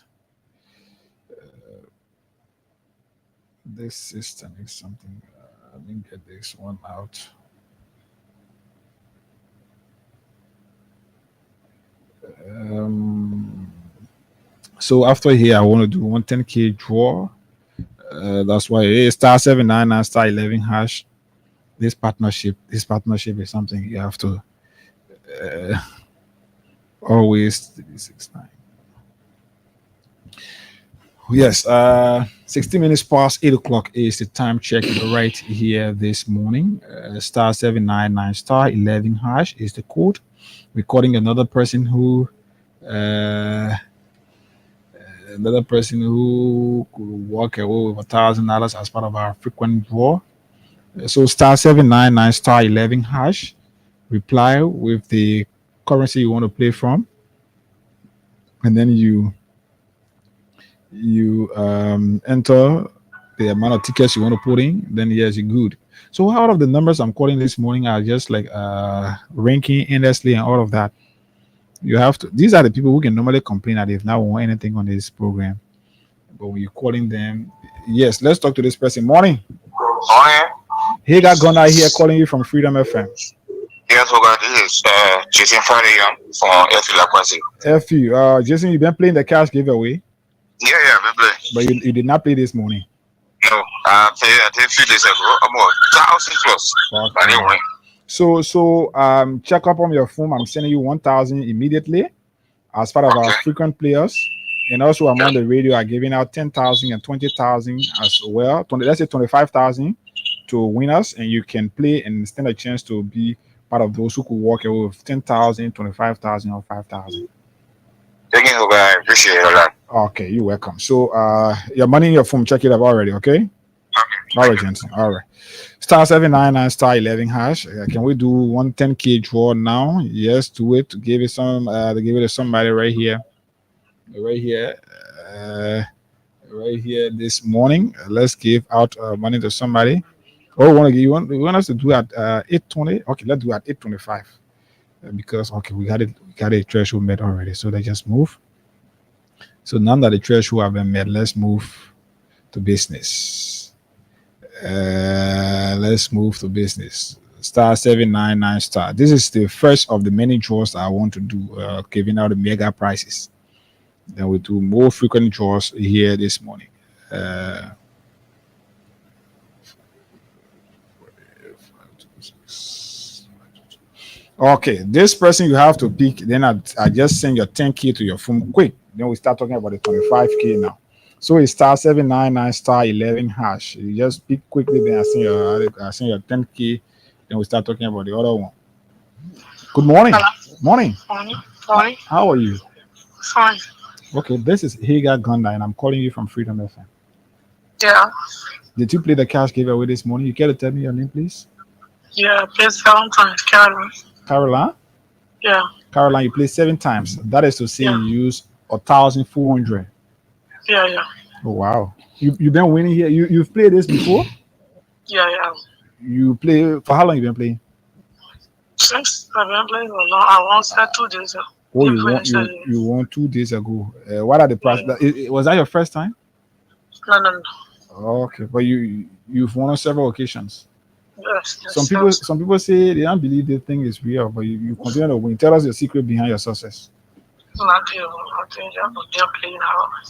This system is something. Let me get this one out. So after here, I want to do 110K draw. That's why it is *799 *11 hash. This partnership is something you have to always 369. Yes, 60 minutes past 8 o'clock is the time check right here this morning. *799 *11 hash is the code. Recording another person who could walk away with $1,000 as part of our frequent draw. So *799 *11 hash. Reply with the currency you want to play from, and then you enter the amount of tickets you want to put in. Then yes, you're good. So out of the numbers I'm calling this morning are just like ranking endlessly and all of that. You have to. These are the people who can normally complain that they've not won anything on this program. But when you're calling them, yes, let's talk to this person. Morning. Morning. Hager Gunnar here, calling you from Freedom FM. Yes, this is Jason Friday from FU La Quincy. FU, Jason, you've been playing the cash giveaway. Yeah, I've been playing. But you did not play this morning. No, I played a few days ago. I'm 1,000 plus. Okay. I didn't win. So check up on your phone. I'm sending you 1,000 immediately as part of our frequent players. And also I'm on the radio. I'm giving out 10,000 and 20,000 as well. Let's say 25,000 to winners, and you can play and stand a chance to be part of those who could walk away with 10,000, 25,000, or 5,000. Thank you, Oga. I appreciate it a lot. Okay, you're welcome. So your money in your phone, check it up already, okay? All right, Jensen. All right. Star 799 star 11 hash. Can we do 110K draw now? Yes, do it. Give it some. To give it to somebody right here. Right here this morning. Let's give out money to somebody. Oh, we want us to do at 8:20. Okay, let's do at 8:25 because okay, we got a threshold met already. So let's just move. So now that the threshold have been met, let's move to business. Let's move to business. Star 799 star. This is the first of the many draws I want to do, giving out the mega prizes. Then we do more frequent draws here this morning. Okay, this person you have to pick. Then I just send your 10K to your phone quick. Then we start talking about the 25K now. So it's star 799 star 11 hash. You just pick quickly. Then I send your 10K. Then we start talking about the other one. Good morning. Hello. Morning. Morning. How are you? Fine. Okay, this is Hagar Gunda, and I'm calling you from Freedom FM. Yeah. Did you play the cash giveaway this morning? You care to tell me your name, please? Yeah, please 7 times, Caroline. Caroline? Yeah. Caroline, you played 7 times. That is to say you use 1,400. Yeah. Oh, wow. You've been winning here. You've played this before? Yeah. You play for how long you been playing? Since I've been playing for long, I won 2 days ago. Oh, you won 2 days ago. What are the prices? Was that your first time? No. Okay, but you've won on several occasions. Yes. Some people say they don't believe the thing is real, but you continue to win. Tell us your secret behind your success. Nothing.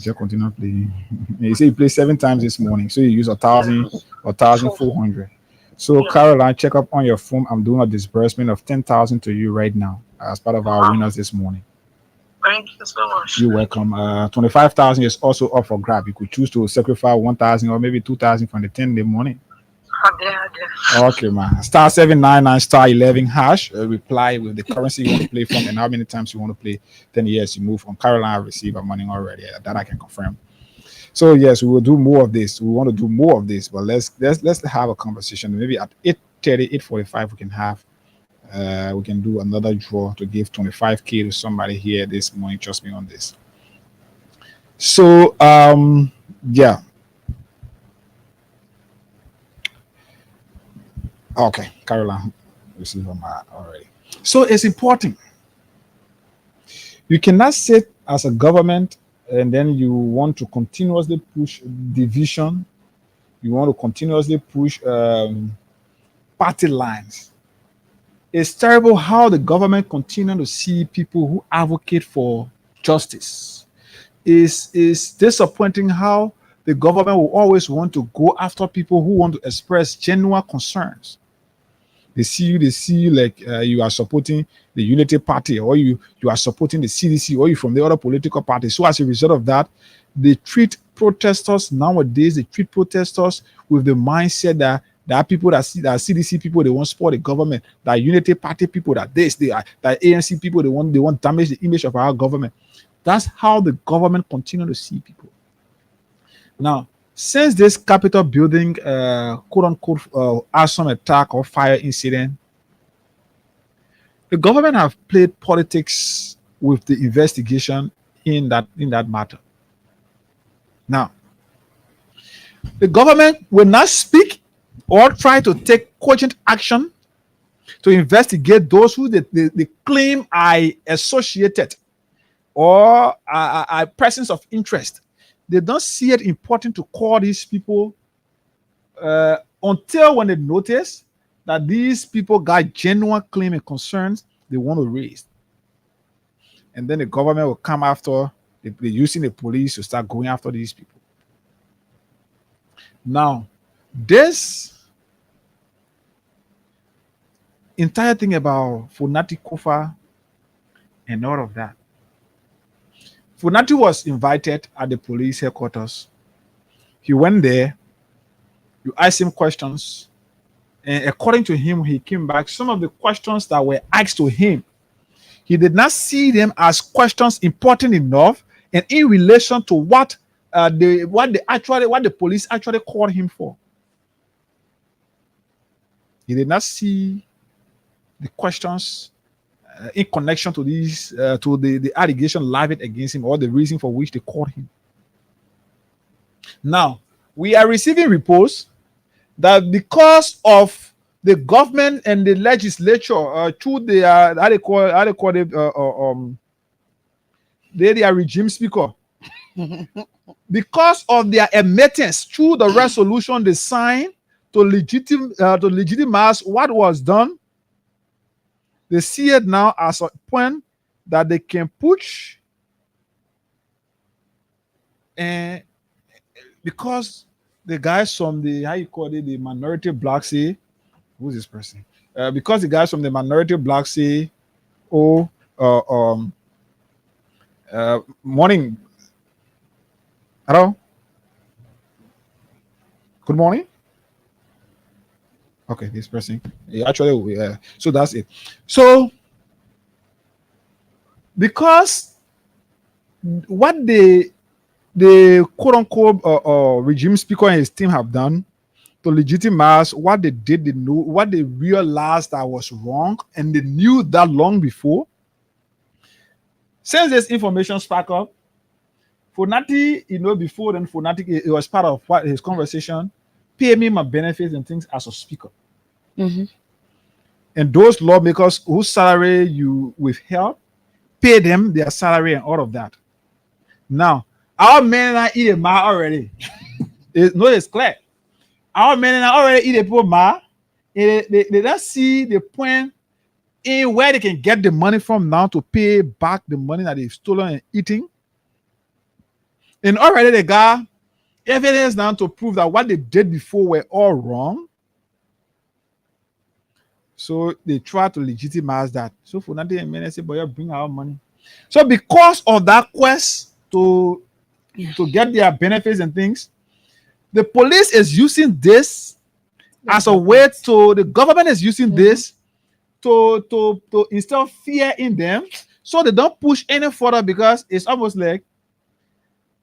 Just continue playing. You say you played 7 times this morning, so you use 1,400. So Caroline, check up on your phone. I'm doing a disbursement of 10,000 to you right now as part of our winners this morning. Thank you so much. You're welcome. 25,000 is also up for grab. You could choose to sacrifice 1,000 or maybe 2,000 from the 10 in the morning. Okay, man. Star 799 star 11 hash. Reply with the currency you want to play from and how many times you want to play. Then yes, you move on. Caroline receive her money already. That I can confirm. So yes, we will do more of this. We want to do more of this, but let's have a conversation. Maybe at 8:30, 8:45, we can do another draw to give 25K to somebody here this morning. Trust me on this. So yeah. Okay, Caroline received them already. So it's important. You cannot sit as a government and then you want to continuously push division. You want to continuously push party lines. It's terrible how the government continue to see people who advocate for justice. It's disappointing how the government will always want to go after people who want to express genuine concerns. They see you like you are supporting the Unity Party, or you are supporting the CDC, or you from the other political party. So as a result of that, they treat protesters nowadays. They treat protesters with the mindset that there are people that are CDC people, they want to support the government. That Unity Party people, that ANC people, they want damage the image of our government. That's how the government continue to see people. Now, since this Capitol building, quote unquote, arson attack or fire incident, the government have played politics with the investigation in that matter. Now, the government will not speak or try to take cogent action to investigate those who they claim are associated or are persons of interest. They don't see it important to call these people until when they notice that these people got genuine claim and concerns they want to raise. And then the government will come after, they're using the police to start going after these people. Now, this entire thing about Funati Kofa and all of that, Funati was invited at the police headquarters. He went there. You asked him questions. And according to him, he came back. Some of the questions that were asked to him, he did not see them as questions important enough and in relation to what the police actually called him for. He did not see the questions in connection to these to the allegation levied against him or the reason for which they called him. Now we are receiving reports that because of the government and the legislature through their how they call it their regime speaker, because of their admittance through the resolution they signed to legitimize what was done, they see it now as a point that they can push, and because the guys from the the minority bloc say, who's this person? Because the guys from the minority bloc say, morning. Hello. Good morning. Okay, this person. Yeah, actually, so that's it. So, because what the quote unquote regime speaker and his team have done to legitimize what they did, they knew what they realized that was wrong, and they knew that long before. Since this information spark up, Fonati, before then, Fonati, it was part of what his conversation, pay me my benefits and things as a speaker. Mm-hmm. And those lawmakers whose salary you withheld, pay them their salary and all of that. Now, our men are eating ma already. It's clear. Our men are already eating poor ma. They don't see the point in where they can get the money from now to pay back the money that they've stolen and eating. And already they got evidence now to prove that what they did before were all wrong. So they try to legitimize that. So for nothing, a minute, say, boy, you bring our money. So because of that quest to get their benefits and things, the police is using this as a way to, the government is using this to instill fear in them, so they don't push any further, because it's almost like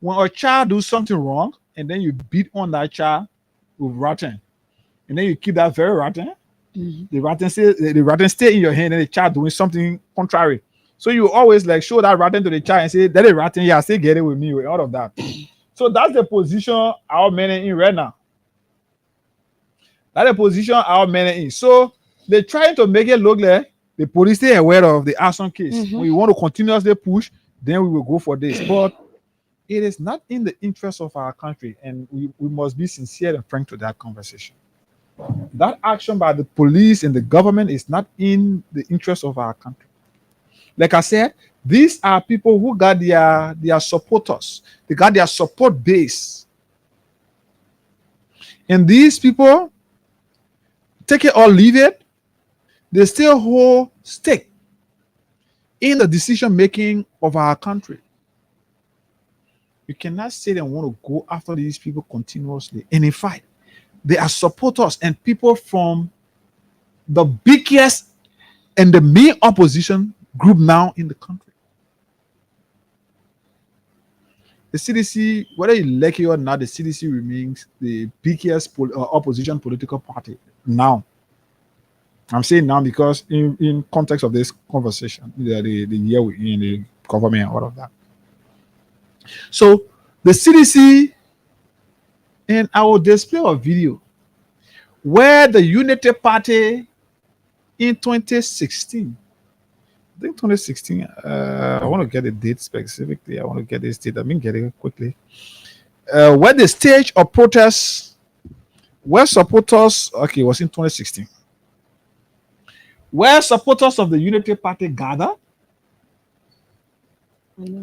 when a child does something wrong and then you beat on that child with rotten, and then you keep that very rotten. The rotten stay in your hand, and the child doing something contrary. So you always like show that rotten to the child and say, that is rotten, yeah, still get it with me, with all of that. So that's the position our men are in right now. That's the position our men are in. So they're trying to make it look like the police stay aware of the arson case. When you want to continuously push, then we will go for this. But it is not in the interest of our country, and we must be sincere and frank to that conversation. That action by the police and the government is not in the interest of our country. Like I said, these are people who got their supporters. They got their support base. And these people, take it or leave it, they still hold stake in the decision making of our country. You cannot sit and want to go after these people continuously. And in fact, they are supporters and people from the biggest and the main opposition group now in the country. The CDC, whether you like it or not, the CDC remains the biggest opposition political party now. I'm saying now because in context of this conversation, the year we're in, the government and all of that. So the CDC, and I will display a video where the Unity Party in 2016, I think 2016, I want to get a date specifically. I want to get this date. I mean, get it quickly. Where the stage of protests, where supporters, okay, it was in 2016, where supporters of the Unity Party gathered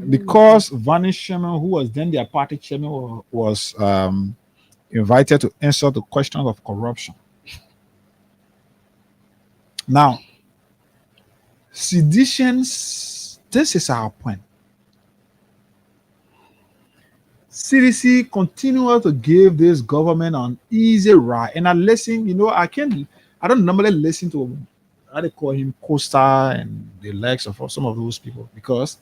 because Vani Sherman, who was then their party chairman, was invited to answer the question of corruption. Now, seditions, this is our point. CDC continues to give this government an easy ride. And I listen, I don't normally listen to they call him Costa and the likes of some of those people, because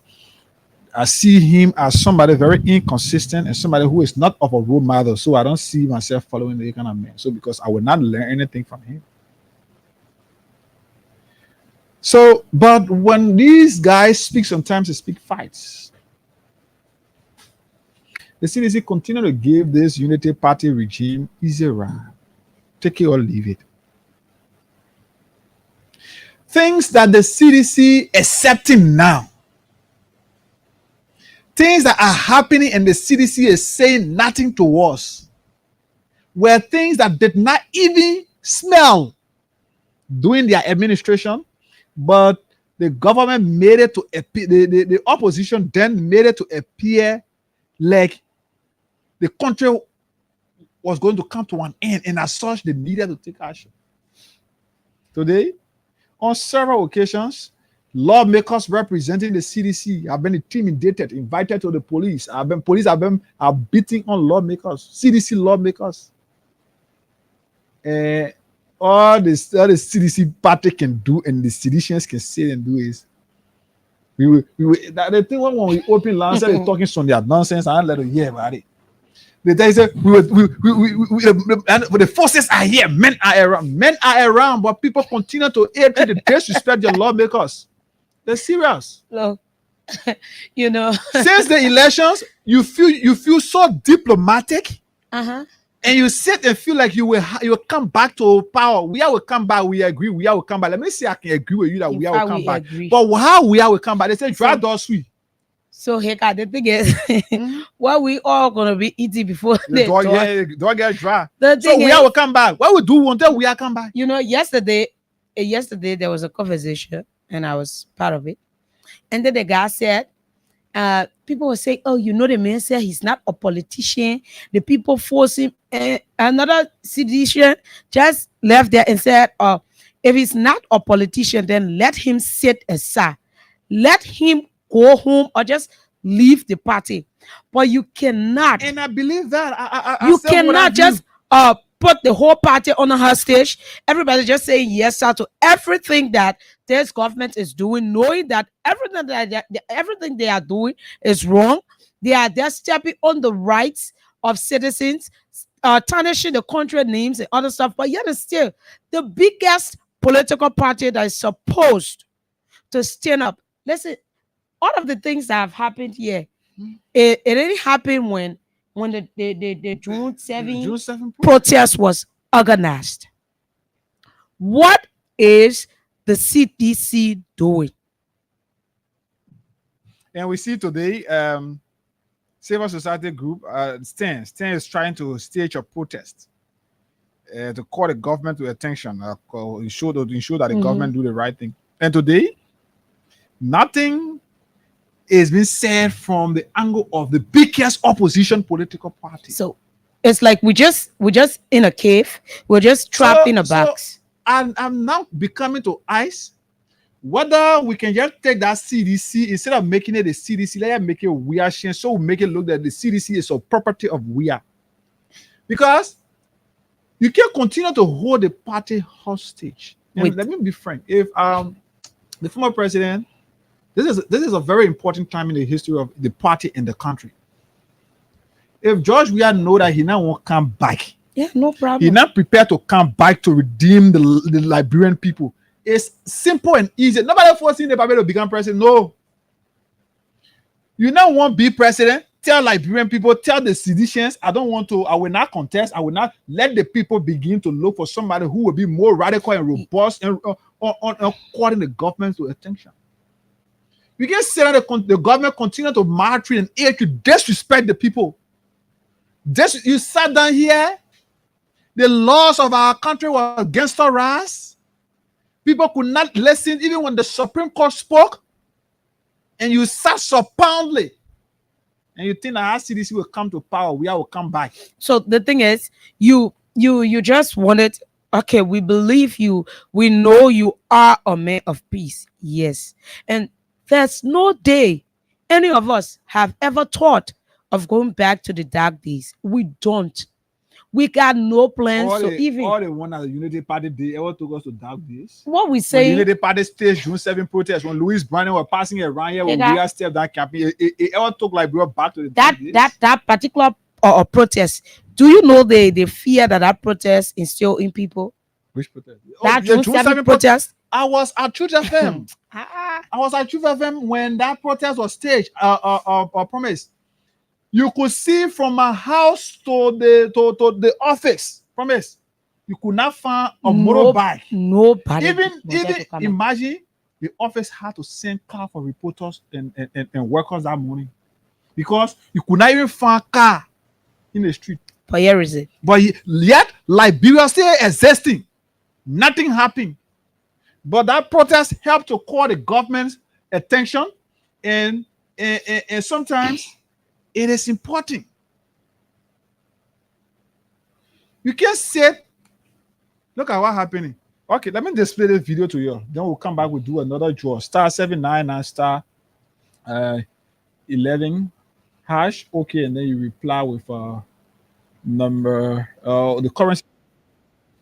I see him as somebody very inconsistent and somebody who is not of a role model. So I don't see myself following the kind of man. So because I will not learn anything from him. So, but when these guys speak, sometimes they speak fights. The CDC continue to give this Unity Party regime easy ride. Take it or leave it. Things that the CDC accepting now. Things that are happening and the CDC is saying nothing to us were things that did not even smell during their administration, but the government made it to appear, the opposition then made it to appear like the country was going to come to an end, and as such, they needed to take action. Today, on several occasions, lawmakers representing the CDC have been intimidated, invited to the police. Police are beating on lawmakers, CDC lawmakers. All the CDC party can do and the citizens can say and do is the thing when we open Lancet, they're talking some their nonsense and let them hear about it. They say the forces are here, men are around, but people continue to hate to disrespect their lawmakers. They're serious. Look, you know, since the elections, you feel so diplomatic, and you sit and feel like you will come back to power. We will come back. We agree. We will come back. Let me see. I can agree with you that we will come back. Agree. But how we will come back? They say dry door sweet. So Heka, the thing is, what we all gonna be eating before the door get dry. So we will come back. What we do until we are come back? You know, yesterday there was a conversation and I was part of it, and then the guy said, people were saying, "Oh, you know, the man said he's not a politician. The people force him." Another citizen just left there and said, "Oh, if he's not a politician, then let him sit aside. Let him go home or just leave the party." But you cannot. And I believe that. You cannot just put the whole party on a hostage. Everybody just saying yes sir to everything that this government is doing, knowing that everything they are doing is wrong. They are just stepping on the rights of citizens, tarnishing the country names and other stuff. But yet still, the biggest political party that is supposed to stand up. Listen, all of the things that have happened here, it didn't happen when the June 7 protest was organized. What is the CDC doing? And we see today, civil society group, STAN is trying to stage a protest to call the government to attention, ensure that the government do the right thing. And today, nothing is being said from the angle of the biggest opposition political party. So it's like we just in a cave. We're just trapped in a box. And I'm now becoming to ice whether we can just take that CDC instead of making it a CDC, let us make it WIA, so we make it look that the CDC is a property of WIA. Because you can't continue to hold the party hostage. And let me be frank. If the former president, this is a very important time in the history of the party and the country. If George Weah know that he now won't come back, yeah, no problem. He's not prepared to come back to redeem the Liberian people. It's simple and easy. Nobody forcing the Bible to become president. No. You now want to be president? Tell Liberian people, tell the citizens, I will not contest. I will not let the people begin to look for somebody who will be more radical and robust and calling the government to attention. You can say that the government continue to maltreat and hate you, disrespect the people. You sat down here, the laws of our country were against our rights. People could not listen even when the Supreme Court spoke, and you sat supposedly, and you think that our CDC will come to power, we will come back. So the thing is, you just wanted, okay, we believe you, we know you are a man of peace, yes, and there's no day any of us have ever thought of going back to the dark days. We don't. We got no plans. All So the even one at the Unity Party, they ever took us to dark days. what we When say, Unity Party stage June 7 protest, when Louis Brandon were passing around here, when we are stepped that campaign, it ever took like we were back to the dark days. that particular protest. Do you know the fear that protest instilled in people? Which protest? That June 7 protest. I was at Truth FM. I was at Truth FM when that protest was staged. Promise. You could see from my house to the office. Promise. You could not find a motorbike. Nobody. Even imagine the office had to send car for reporters and workers that morning because you could not even find car in the street. But here is it. But yet Liberia still existing. Nothing happened. But that protest helped to call the government's attention, and sometimes it is important. You can't say, look at what happening. Okay, let me display this video to you. Then we'll come back, we'll do another draw. *799 *11 hash. Okay, and then you reply with number the currency.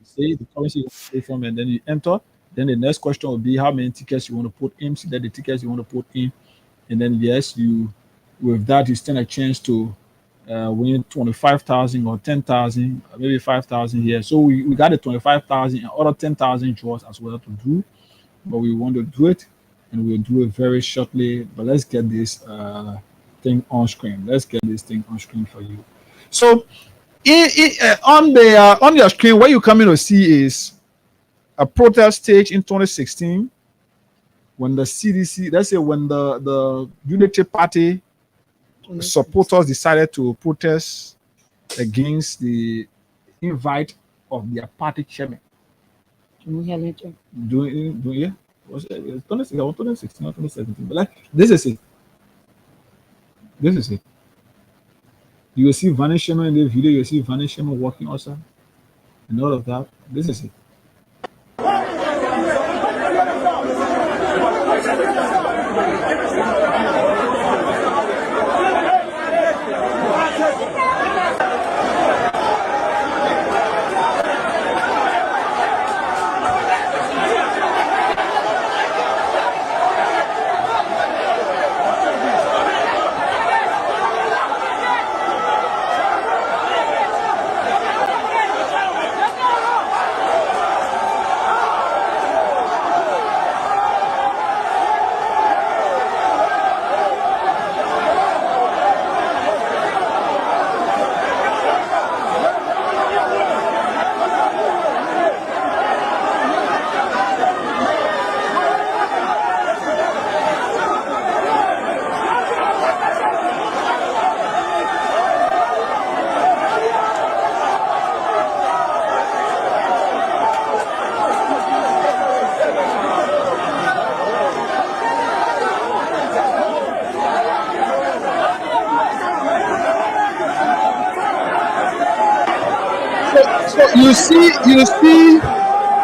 Say the currency you want to pay from, and then you enter. Then the next question will be how many tickets you want to put in. Select the tickets you want to put in, and then yes, you with that you stand a chance to win 25,000 or 10,000, maybe 5,000 here. So we got the 25,000 and other 10,000 draws as well to do, but we want to do it, and we'll do it very shortly. But let's get this thing on screen. Let's get this thing on screen for you. So on your screen, what you're coming to see is a protest stage in 2016 when the CDC, let's say when the Unity Party supporters decided to protest against the invite of their party chairman. Doing yeah? Was it 2016 or 2017? But like this is it. This is it. You will see Vanishano in the video, you will see Vanishano walking outside and all of that. This is it.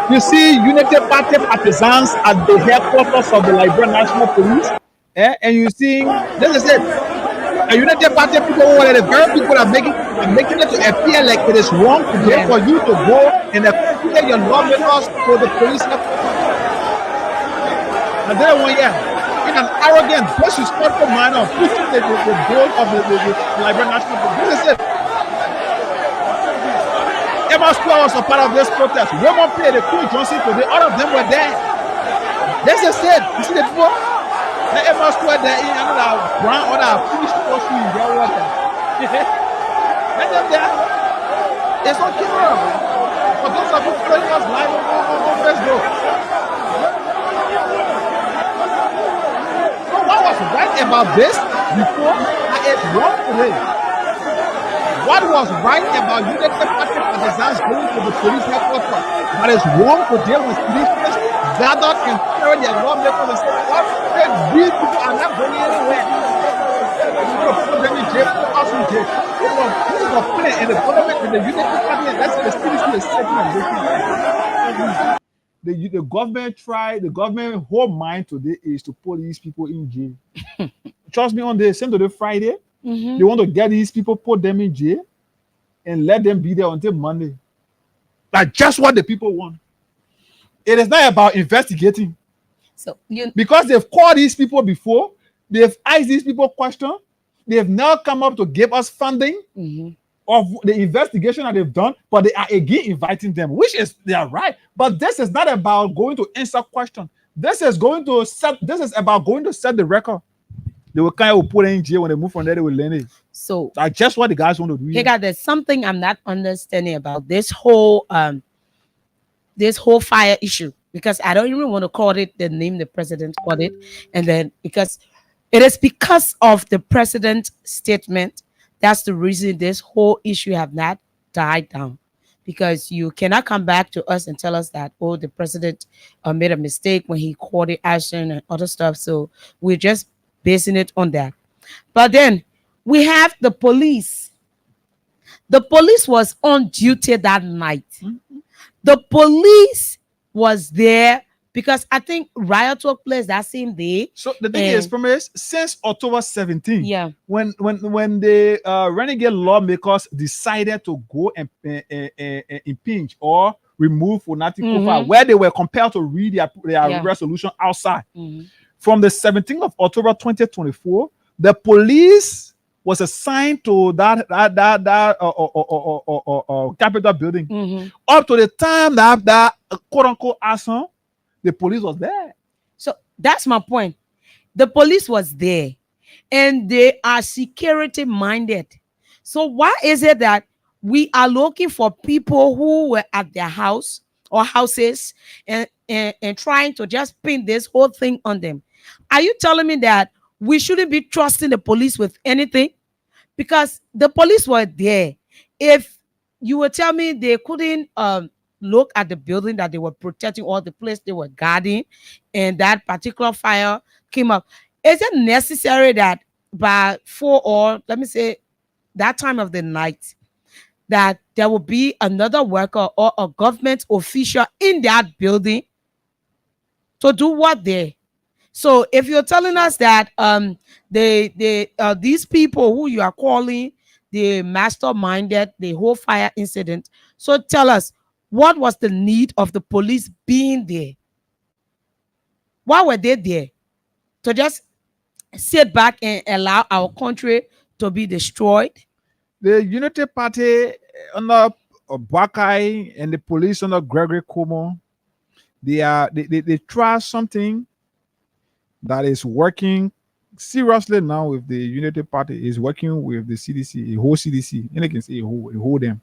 You see Unity Party partisans at the headquarters of the Liberian National Police, and you see, this is it. A Unity Party people who are the very people are making it to appear like it is wrong today for you to go and accompany your lawmakers to the police headquarters. And then in an arrogant, disrespectful manner, pushing the goal of the Liberian National Police. This is it. Emma Square was a part of this protest. Raymond P. the Queen Johnson today, all of them were there. This is it. You see the people? The Emma Square there in another brown or that finished costume in their water. Let them there. It's on camera. For those of you following us live on Facebook. So what was right about this before and it's wrong today? What was right about Unity Party partisans going to the police headquarters? That is wrong today when citizens gathered and carried their lawmakers and said, what? These people are not going anywhere. We're going to put them in jail, put us in jail. This is a plan, and the government and the Unity Party, that's the CDC is setting and the government whole mind today is to put these people in jail. Trust me, on the same to the Friday, they want to get these people, put them in jail, and let them be there until Monday. That's just what the people want. It is not about investigating. So because they've called these people before, they've asked these people questions, they've now come up to give us funding of the investigation that they've done, but they are again inviting them, which is they are right. But this is not about going to answer questions. This is about going to set the record. They will kind of put it in jail when they move from there, they will learn it. So that's just what the guys want to do. Hey guys, there's something I'm not understanding about this whole fire issue, because I don't even want to call it the name the president called it, and then because it is because of the president's statement, that's the reason this whole issue have not died down. Because you cannot come back to us and tell us that, oh, the president made a mistake when he called it action and other stuff. So we're just basing it on that. But then we have the police. The police was on duty that night. The police was there because I think riot took place that same day. So the thing is, Promise, since October 17, when the renegade lawmakers decided to go and impeach or remove Funati Kofa, where they were compelled to read their resolution outside. From the 17th of October 2024, the police was assigned to that Capitol building up to the time that quote unquote action. The police was there. So that's my point. The police was there and they are security minded. So why is it that we are looking for people who were at their house or houses and trying to just pin this whole thing on them? Are you telling me that we shouldn't be trusting the police with anything? Because the police were there. If you would tell me they couldn't look at the building that they were protecting or the place they were guarding, and that particular fire came up, is it necessary that by 4 or let me say that time of the night that there will be another worker or a government official in that building to do what there? So if you're telling us that these people who you are calling the masterminded the whole fire incident, so tell us, what was the need of the police being there? Why were they there? To just sit back and allow our country to be destroyed? The Unity Party under Boakai and the police under Gregory Cuomo, they try something that is working seriously now with the Unity Party, is working with the CDC, a whole CDC, and they can say a whole them.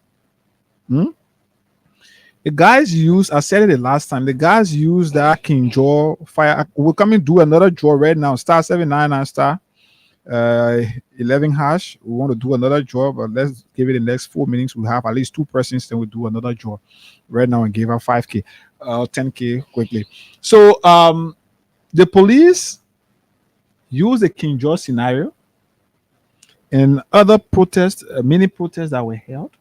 The guys use, I said it the last time, the guys use that King Jaw fire. We're coming to do another draw right now, star 799 star 11 hash. We want to do another draw, but let's give it the next 4 minutes. We have at least 2 persons, then we'll do another draw right now and give her 5K, 10K quickly. So the police use the King Jaw scenario and other protests, many protests that were held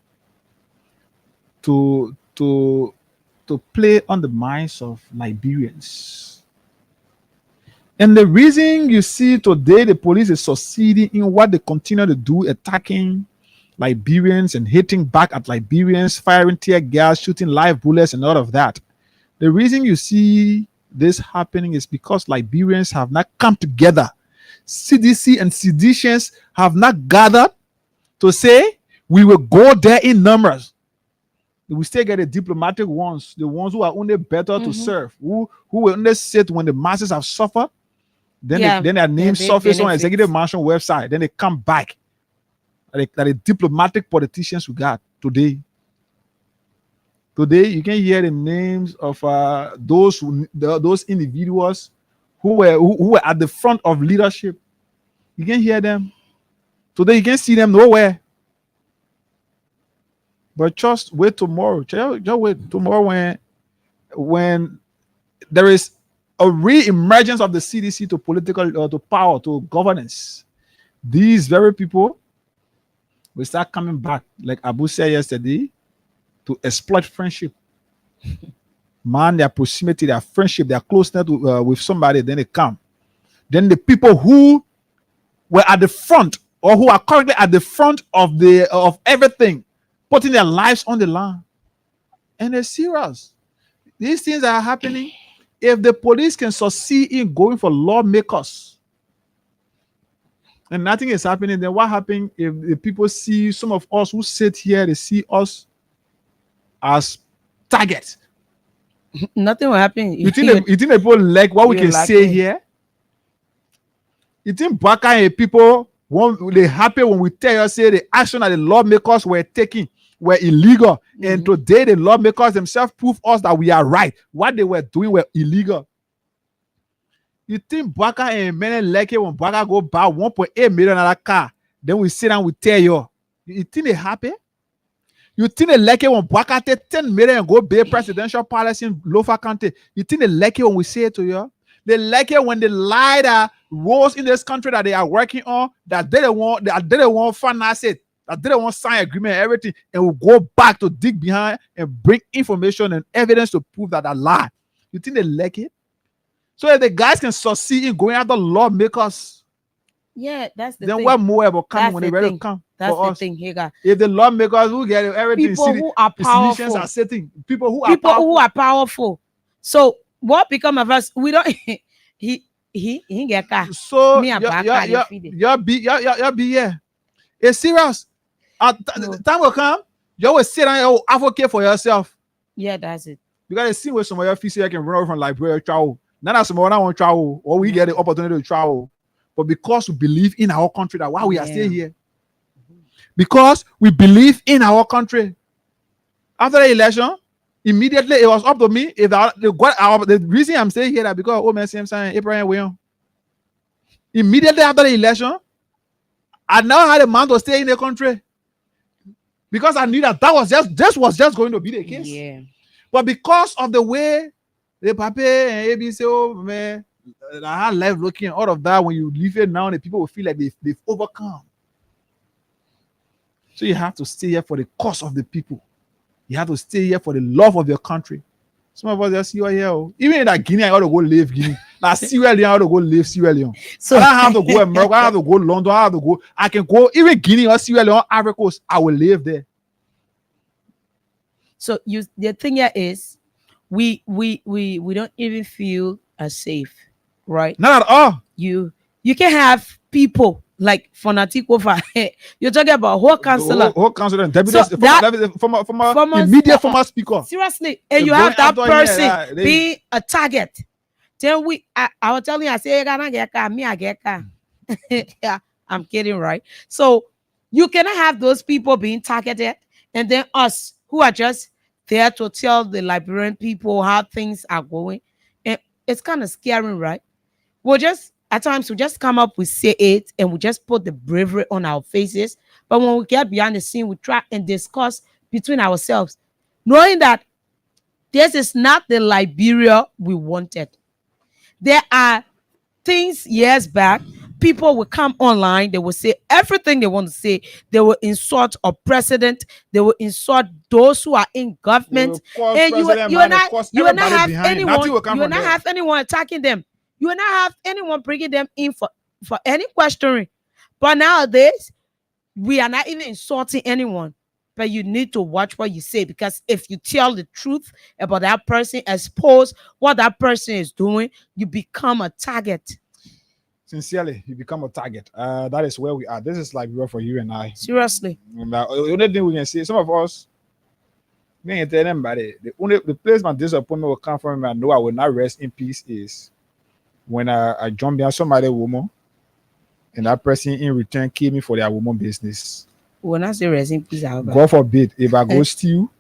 to play on the minds of Liberians. And the reason you see today the police is succeeding in what they continue to do, attacking Liberians and hitting back at Liberians, firing tear gas, shooting live bullets and all of that. The reason you see this happening is because Liberians have not come together. CDC and seditionists have not gathered to say we will go there in numbers. We still get the diplomatic ones, the ones who are only better to serve, who will only sit when the masses have suffered. Then their names surface on Executive Mansion website. Then they come back. That the diplomatic politicians we got today. Today, you can hear the names of those individuals who were at the front of leadership. You can hear them. Today, you can see them nowhere. But just wait tomorrow. Just wait tomorrow when there is a re-emergence of the CDC to political to power, to governance. These very people will start coming back, like Abu said yesterday, to exploit friendship. Man, their proximity, their friendship, their closeness with somebody, then they come. Then the people who were at the front or who are currently at the front of everything putting their lives on the line. And they're serious. These things are happening. If the police can succeed in going for lawmakers and nothing is happening, then what happens if the people see some of us who sit here, they see us as targets? Nothing will happen. You think the people like what we can say here? You think Baka and people they happy when we tell you say the action that the lawmakers were taking were illegal, and today the lawmakers themselves prove us that we are right. What they were doing were illegal. You think Baka and many like it when Baka go buy 1.8 million car, then we sit down we tell you. You think they happy? You think they like it when Baka take 10 million and go buy presidential palace in Lofa County? You think they like it when we say it to you? They like it when the lie that rules in this country that they are working on, that they don't want finance it, that they don't want sign agreement and everything, and will go back to dig behind and bring information and evidence to prove that lie. You think they like it? So if the guys can succeed in going after lawmakers, yeah, that's the then thing. what more about coming That's when the they ready thing. to come? That's for the us? thing, Higa. If the lawmakers who get everything, People who are powerful. are sitting. People who Are powerful. So what become of us? We don't. he get car. So Me and Baka, they feed it. you'll be here. It's serious. Time will come. You will sit down and you will advocate for yourself. Yeah, that's it. You gotta see where some of your fees can run over from Liberia travel. None of some of want travel, or we get the opportunity to travel. But because we believe in our country, that why we are still here. Because we believe in our country. After the election, immediately it was up to me. If the reason I'm saying here that because oh man, same sign Abraham William. Immediately after the election, I now had a man to stay in the country because I knew that was just going to be the case. Yeah. But because of the way the Pape and ABC, oh man, I had life looking out of that. When you leave it now, the people will feel like they've overcome. So you have to stay here for the cause of the people. You have to stay here for the love of your country. Some of us just see you here. Oh. Even in that Guinea, I ought to go live Guinea. Now Sierra Leone, I ought to go live Sierra Leone. So I don't have to go America. I have to go London. I have to go. I can go even Guinea or Sierra Leone, Ivory Coast. I will live there. So the thing here is, we don't even feel as safe, right? Not at all. You can have people like Fanatico. You're talking about whole councillor, whole councillor, deputy, former immediate former speaker. Seriously, and you have that person being a target. Then I was telling you, I say, I get car. Yeah, I'm kidding, right? So you cannot have those people being targeted, and then us who are just there to tell the Liberian people how things are going. And it's kind of scary, right? At times we just come up, we say it, and we just put the bravery on our faces. But when we get behind the scene, we try and discuss between ourselves, knowing that this is not the Liberia we wanted. There are things years back, people will come online, they will say everything they want to say. They will insult our president, they will insult those who are in government, and you will not have anyone attacking them. You will not have anyone bringing them in for any questioning. But nowadays, we are not even insulting anyone. But you need to watch what you say, because if you tell the truth about that person, expose what that person is doing, you become a target. Sincerely, you become a target. That is where we are. This is Liberia for you and I. Seriously. The only thing we can see, some of us, we ain't tell anybody. The place my disappointment will come from, I know I will not rest in peace, is when I jump behind somebody woman, and that person in return kill me for their woman business. We're not say rest in peace. God forbid, if I go steal,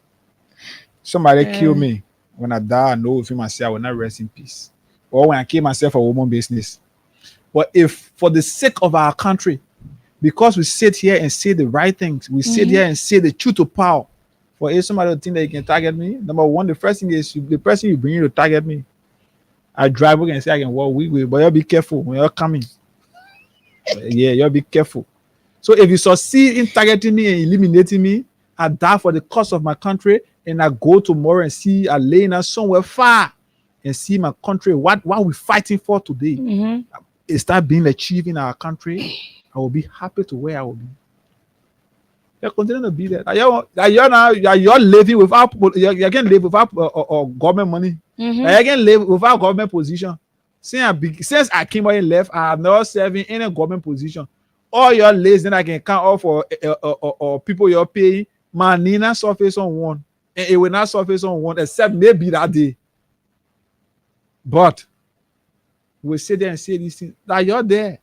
somebody kill me. When I die, I know within myself I will not rest in peace. Or when I kill myself for woman business. But if for the sake of our country, because we sit here and say the right things, we sit here and say the truth to power, for if somebody think that you can target me, number one, the first thing is the person you bring to target me. I drive and say I can walk with, but you'll be careful when you're coming. Yeah, you'll be careful. So if you succeed in targeting me and eliminating me, I die for the cause of my country, and I go tomorrow and see a lane somewhere far and see my country, what we're fighting for today. It start being achieved in our country, I will be happy to where I will be. You continue to be there. You're living without. You can live without government money. Mhm. You can live without government position. Since I came out and left, I have not serving any government position. All your list, then I can count off for people you're paying. My Nina surface on one, and it will not surface on one, except maybe that day. But we sit there and say these things that you're there.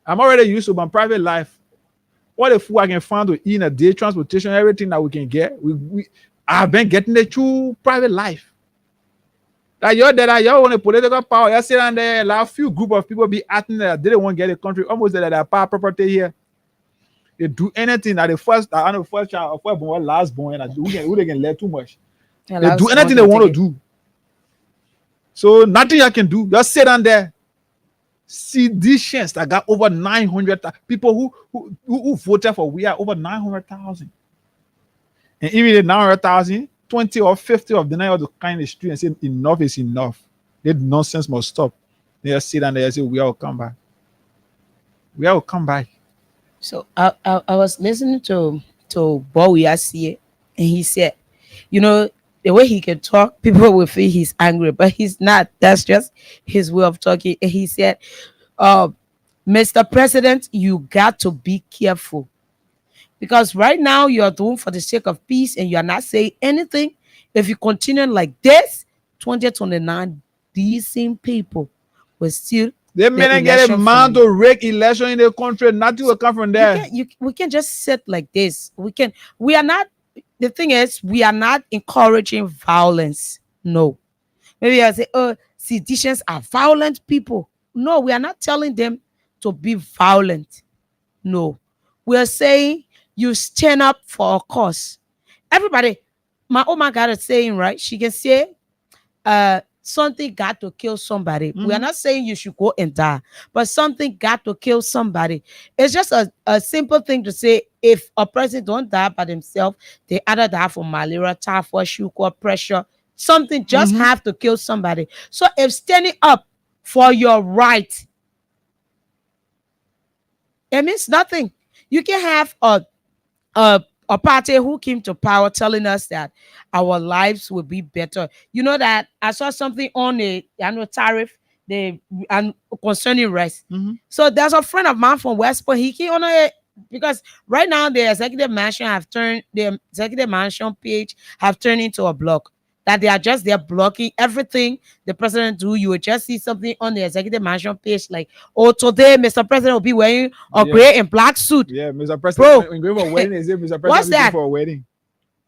I'm already used to my private life. What the food I can find to eat in a day, transportation, everything that we can get. I've been getting it through private life. That you're there, that you're on a political power. You're sitting there, like a few group of people be acting that they don't want to get the country almost there, that power property here. They do anything that the first child, first born, last born, and who they can let too much. Yeah, They last do anything they one want to take do. So nothing I can do. Just sit down there. See these chants that got over 900 people who voted for we are over 900,000. And even the 900,000, 20 or 50 of them are to kind the street and say enough is enough. That nonsense must stop. They just sit down there and say we all come back. We all come back. So I was listening to Bowie Asie, and he said, you know, the way he can talk, people will feel he's angry, but he's not. That's just his way of talking. And he said, Mr. President, you got to be careful. Because right now you're doing for the sake of peace and you're not saying anything. If you continue like this, 2029, these same people will still. They may not get a man to rig election in the country. Nothing will come from there. We can just sit like this. We are not. The thing is, we are not encouraging violence. No. Maybe I say, oh, seditionists are violent people. No, we are not telling them to be violent. No. We are saying you stand up for a cause. Everybody, my God is saying, right? She can say, something got to kill somebody. We are not saying you should go and die, but something got to kill somebody. It's just a simple thing to say. If a person don't die by themselves, they either die from malaria, typhoid, sugar, pressure. Something just have to kill somebody. So if standing up for your right, it means nothing. You can have a party who came to power telling us that our lives will be better. You know that I saw something on the annual tariff and concerning rice. So there's a friend of mine from West Point. He came on it because right now the executive mansion page have turned into a blog. That they are just there blocking everything the president do. You will just see something on the executive mansion page like, oh, today Mr. President will be wearing a gray and black suit. Yeah, Mr. President. Bro, when going for a wedding, is it Mr. President what's that? for a wedding?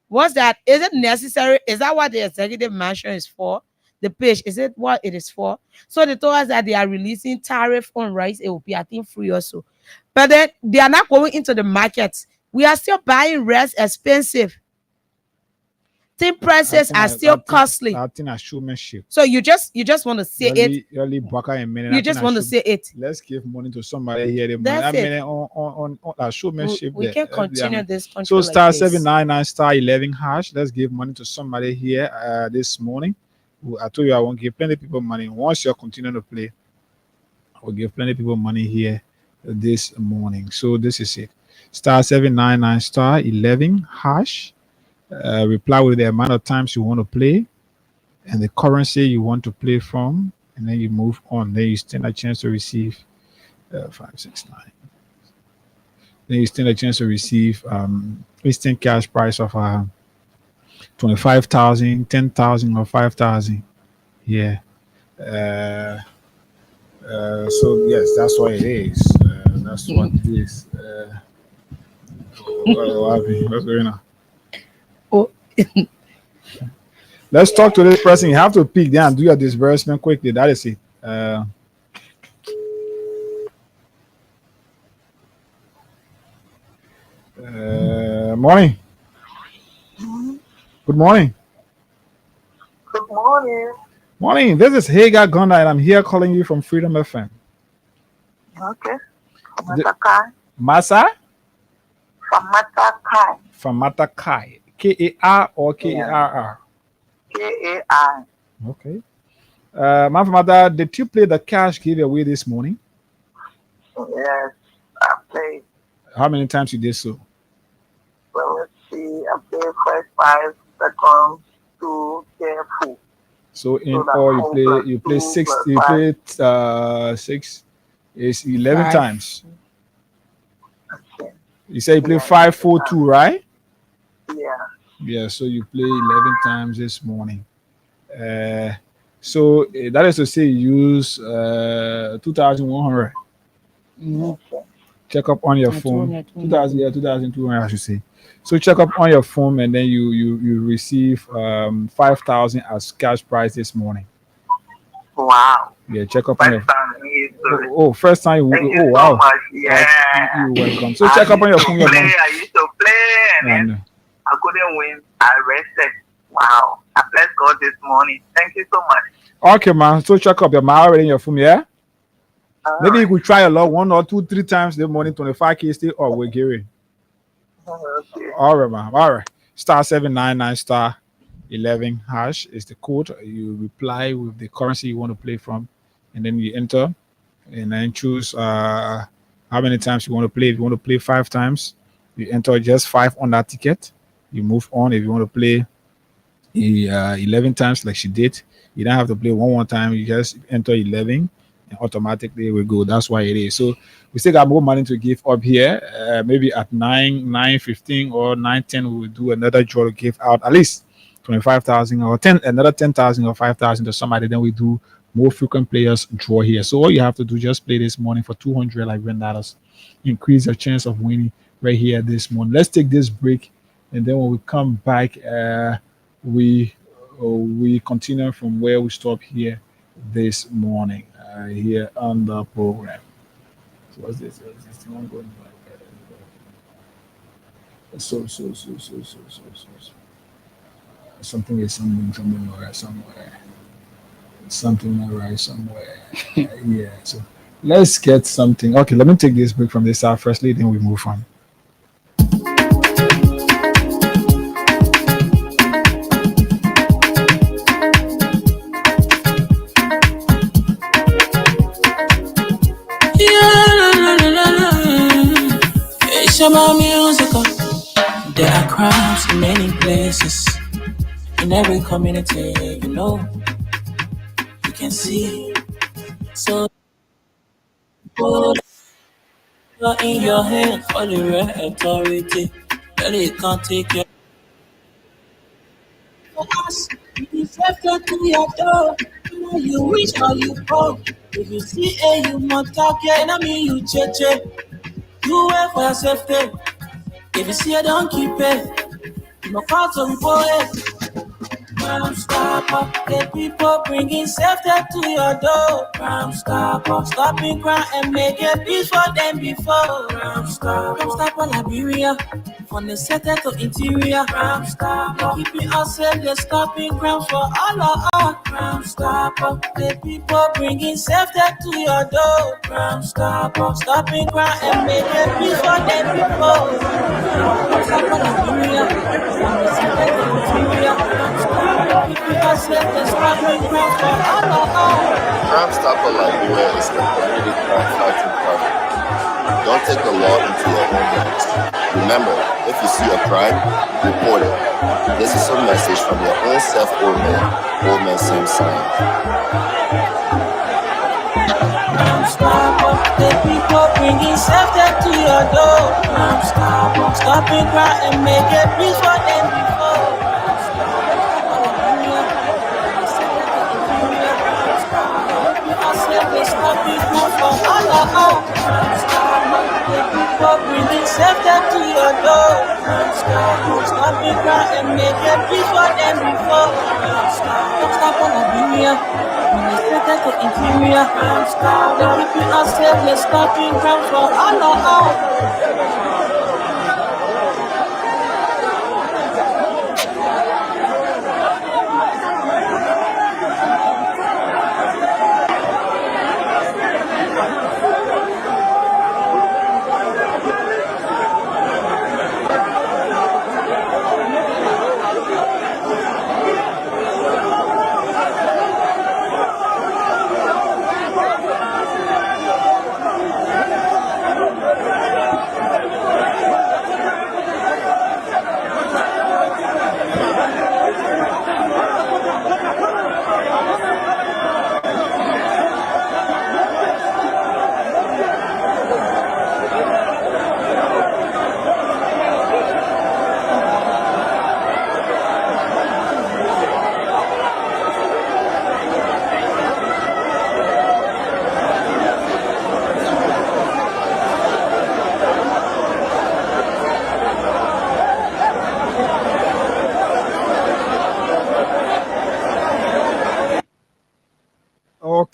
What's that? Is it necessary? Is that what the executive mansion is for? The page, is it what it is for? So they told us that they are releasing tariff on rice. It will be, I think, free or so. But then they are not going into the markets. We are still buying rice expensive. Tin prices are still costly. I think I showmanship. So you just want to say it. You just want to say it. Let's give money to somebody here. That's it. On showmanship. We can continue this. So star 799 star 11 hash. Let's give money to somebody here this morning. I told you I won't give plenty of people money. Once you're continuing to play, I will give plenty of people money here this morning. So this is it. Star 799 star 11 hash. Reply with the amount of times you want to play and the currency you want to play from, and then you move on. Then you stand a chance to receive 569. Then you stand a chance to receive instant cash price of 25,000, 10,000, or 5,000. Yeah. So yes, that's what it is. That's what it is. What's going on? Let's talk to this person. You have to pick there and do your disbursement quickly. That is it. Morning. Good morning. Good morning. Morning. This is Hagar Gonda, and I'm here calling you from Freedom FM. Okay. Famatakai. Masa? Famatakai. Famatakai. K-A-R or K-A-R-R? K-A-I. Okay. My mother, did you play the cash giveaway this morning? Yes, I played. How many times you did so? Let me see. I play first 5 seconds to careful. So in So that all, you play 2 six. plus You 5. play 6 is 11 5. times. Okay. You say you play Yeah, 5, 4, 2, right? Yeah. Yeah. So you play 11 times this morning. So that is to say, you use 2,100. Check up on your phone. 2,000, yeah, 2,200, I should say. So check up on your phone, and then you receive 5,000 as cash prize this morning. Wow. Yeah, check up on your. First time me too. Oh, first time you. Thank Oh, you so wow. much. Yeah. You're welcome. So check up on your phone. Your money. I used to play and then I couldn't win. I rested. Wow. I bless God this morning. Thank you so much. Okay, man. So check up your money already in your phone, yeah? Maybe you could try a lot 1 or 2, 3 times the morning, 25K stay or with Gary. Okay. All right, man. All right. *799 *11 hash is the code. You reply with the currency you want to play from, and then you enter, and then choose how many times you want to play. If you want to play 5 times, you enter just 5 on that ticket. You move on. If you want to play 11 times, like she did, you don't have to play one time. You just enter 11. And automatically we go. That's why it is. So we still got more money to give up here. Maybe at 9:15 or 9:10 we will do another draw to give out at least 25,000 or another 10,000 or 5,000 to somebody. Then we do more frequent players draw here. So all you have to do, just play this morning for $200 like $10. Increase your chance of winning right here this morning. Let's take this break, and then when we come back, we continue from where we stop here this morning. Here on the program. So what's this? Is this one going like something is something all right somewhere. Something all right somewhere. Yeah. So let's get something. Okay, let me take this break from this side firstly, then we move on. Shabba musical. There are crowds in many places, in every community, you can see. So put in your hand for the real authority. Really can't take your for us. You left to your door. You reach or you fall. If you see you must talk, I mean you check. You wait for your safety. If you see don't keep it. No part of it. Crime Stopper, the people bringing safety to your door. Crime Stopper, stopping crime and making peace for them before. Crime Stopper, Liberia, from the center to interior. Crime Stopper, keeping us safe, they're stopping crimes for all of us. Crime Stopper, the people bringing safety to your door. Crime Stopper, stopping crime and making peace for them before. Crime Stopper, Liberia, from the center to interior. Crime Stopper. Crime Stopper Liberia is a community crime fighting partner. Don't take the law into your own hands. Remember, if you see a crime, report it. This is a message from your own self, old man same sign. Crime Stopper, the people bringing safety to your door. Crime Stopper, stopping crime and making peace for them before. Stopping crime for all of us. The people bringing safety to your door. Stopping crime and making peace for them before. Stop on Liberia, from the center to interior. The people are safe, they're stopping crime for all of us.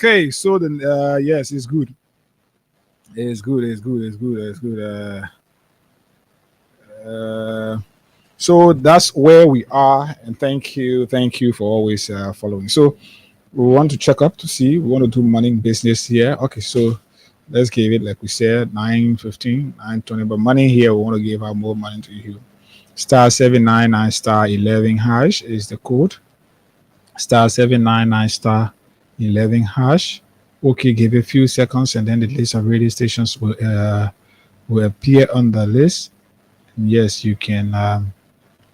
Okay, so then yes, it's good. It's good. So that's where we are, and thank you for always following. So we want to check up to see. We want to do money business here. Okay, so let's give it, like we said, 9:15, 9:20. But money here, we want to give out more money to you. *799 *11 hash is the code. *799 *11 hash. Okay, give it a few seconds, and then the list of radio stations will appear on the list. And yes, you can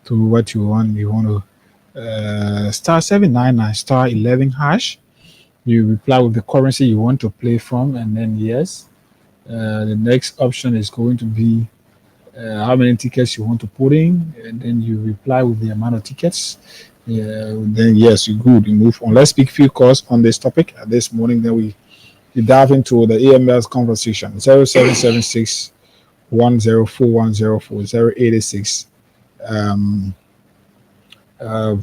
do what you want. You want to *799 *11 hash. You reply with the currency you want to play from, and then yes, the next option is going to be how many tickets you want to put in, and then you reply with the amount of tickets. Then yes, you good. You move on. Let's speak few calls on this topic this morning. Then we dive into the AML's conversation. 0776 104 104 086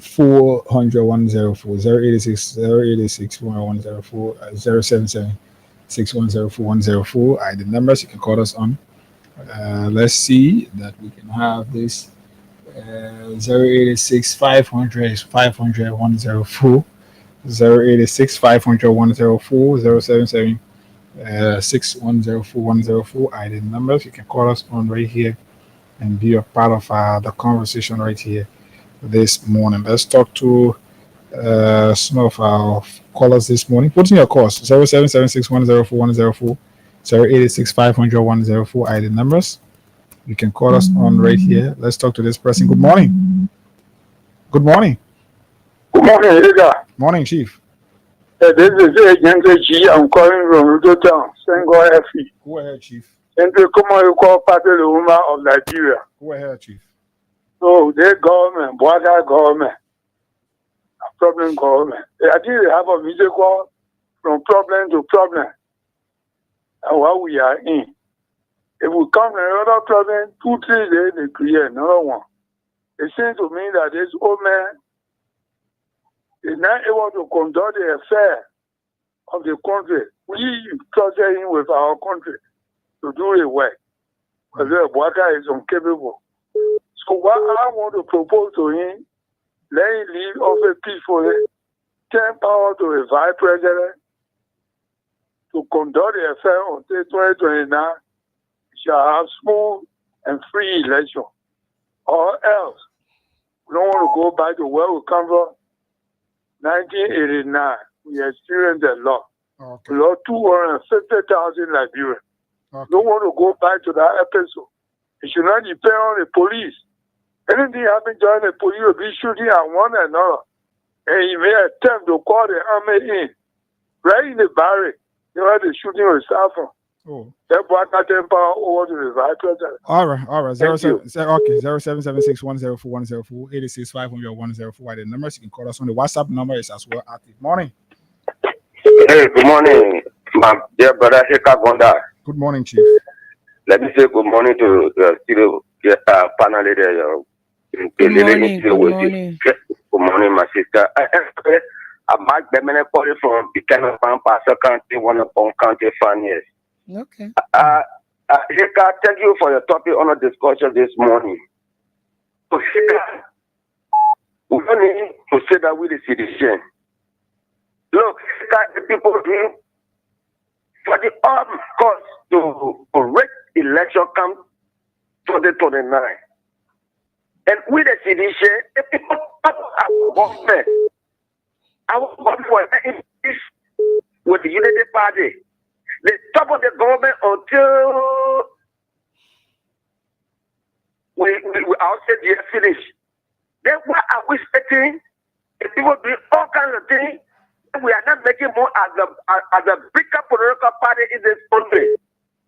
400 104 086 086 104 077 6104 104. The numbers you can call us on. Let's see that we can have this 086 500 500 104 086 500 104 077 6104 104. The numbers you can call us on right here and be a part of the conversation right here this morning. Let's talk to some of our callers this morning. Put in your calls 0776 104 104 086 500 104. The numbers you can call us on right here. Let's talk to this person. Good morning. Good morning. Good morning, Edgar. Morning, Chief. This is Agent G. I'm calling from Ruto Town, Senghor FE. Go ahead, Chief. And they come on, you call part of the woman of Nigeria. Go ahead, Chief. So, their government, border government, problem government. I think they have a musical from problem to problem. And what we are in. If we come to another problem, 2-3 days, they create another one. It seems to me that this old man is not able to conduct the affair of the country. We trusted him with our country to do the work. But the Bwaka is incapable. So what I want to propose to him, let him leave office peacefully, turn power to a vice president to conduct the affair until 2029. Shall have smooth and free election, or else we don't want to go back to where we come from. 1989, we experienced a lot. We lost 250,000 Liberians. Don't want to go back to that episode. It should not depend on the police. Anything happen during the police will be shooting at one another, and he may attempt to call the army in. Right in the barrack, the shooting will start from. Therefore, I can power over to the vice president. All right. 0776 104 104 86 500 104. The numbers you can call us on. The WhatsApp number is as well active. Morning. Hey, good morning, my dear brother Heka Gonda. Good morning, Chief. Let me say good morning to the studio panel leader. Good morning. Good morning, my sister. I'm Mark Bemenek calling from Buchanan Pastor County, one of our county farmers. Okay. Heka, thank you for your topic on the discussion this morning. So, Heka, we don't need to say that with the citizen. Look, Heka, the people doing for the cost to correct election come 2029. And with the citizen, the people our government is with the Unity Party. The top of the government until we our state finish. Then what are we expecting? If people doing all kinds of things, we are not making more as a bigger political party in this country.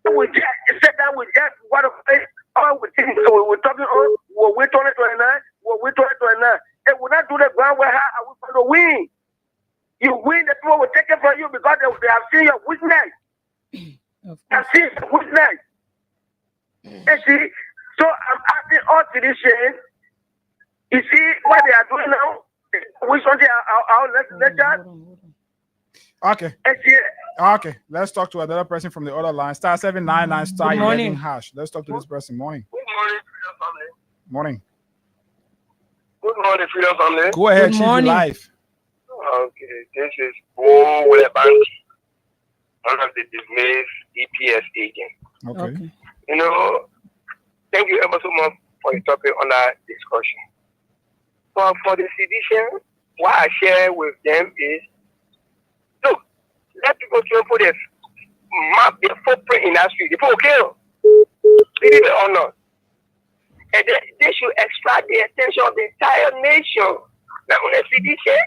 So we just said that we just want to face all we think. So we're talking on we're 2029, we're 2029. And we not do the ground where how are we going to win? You win, the people will take it from you because they have seen your weakness. I've seen your weakness. You see, so I'm asking all citizens, you see what they are doing now? Which one they are our legislators? Okay. Okay. Let's talk to another person from the other line. Star 799 star 11 hash. Let's talk to this person. Morning. Good morning, Freedom Family. Morning. Good morning, Freedom Family. Go ahead, Chief, live. Okay, this is Bo Willebank, one of the dismissed EPS agents. Okay. You know, thank you ever so much for the topic under discussion. But for the sedition, what I share with them is, look, let people put their footprint in that street. People will kill. Believe it or not. And they should extract the attention of the entire nation. Now, on the sedition,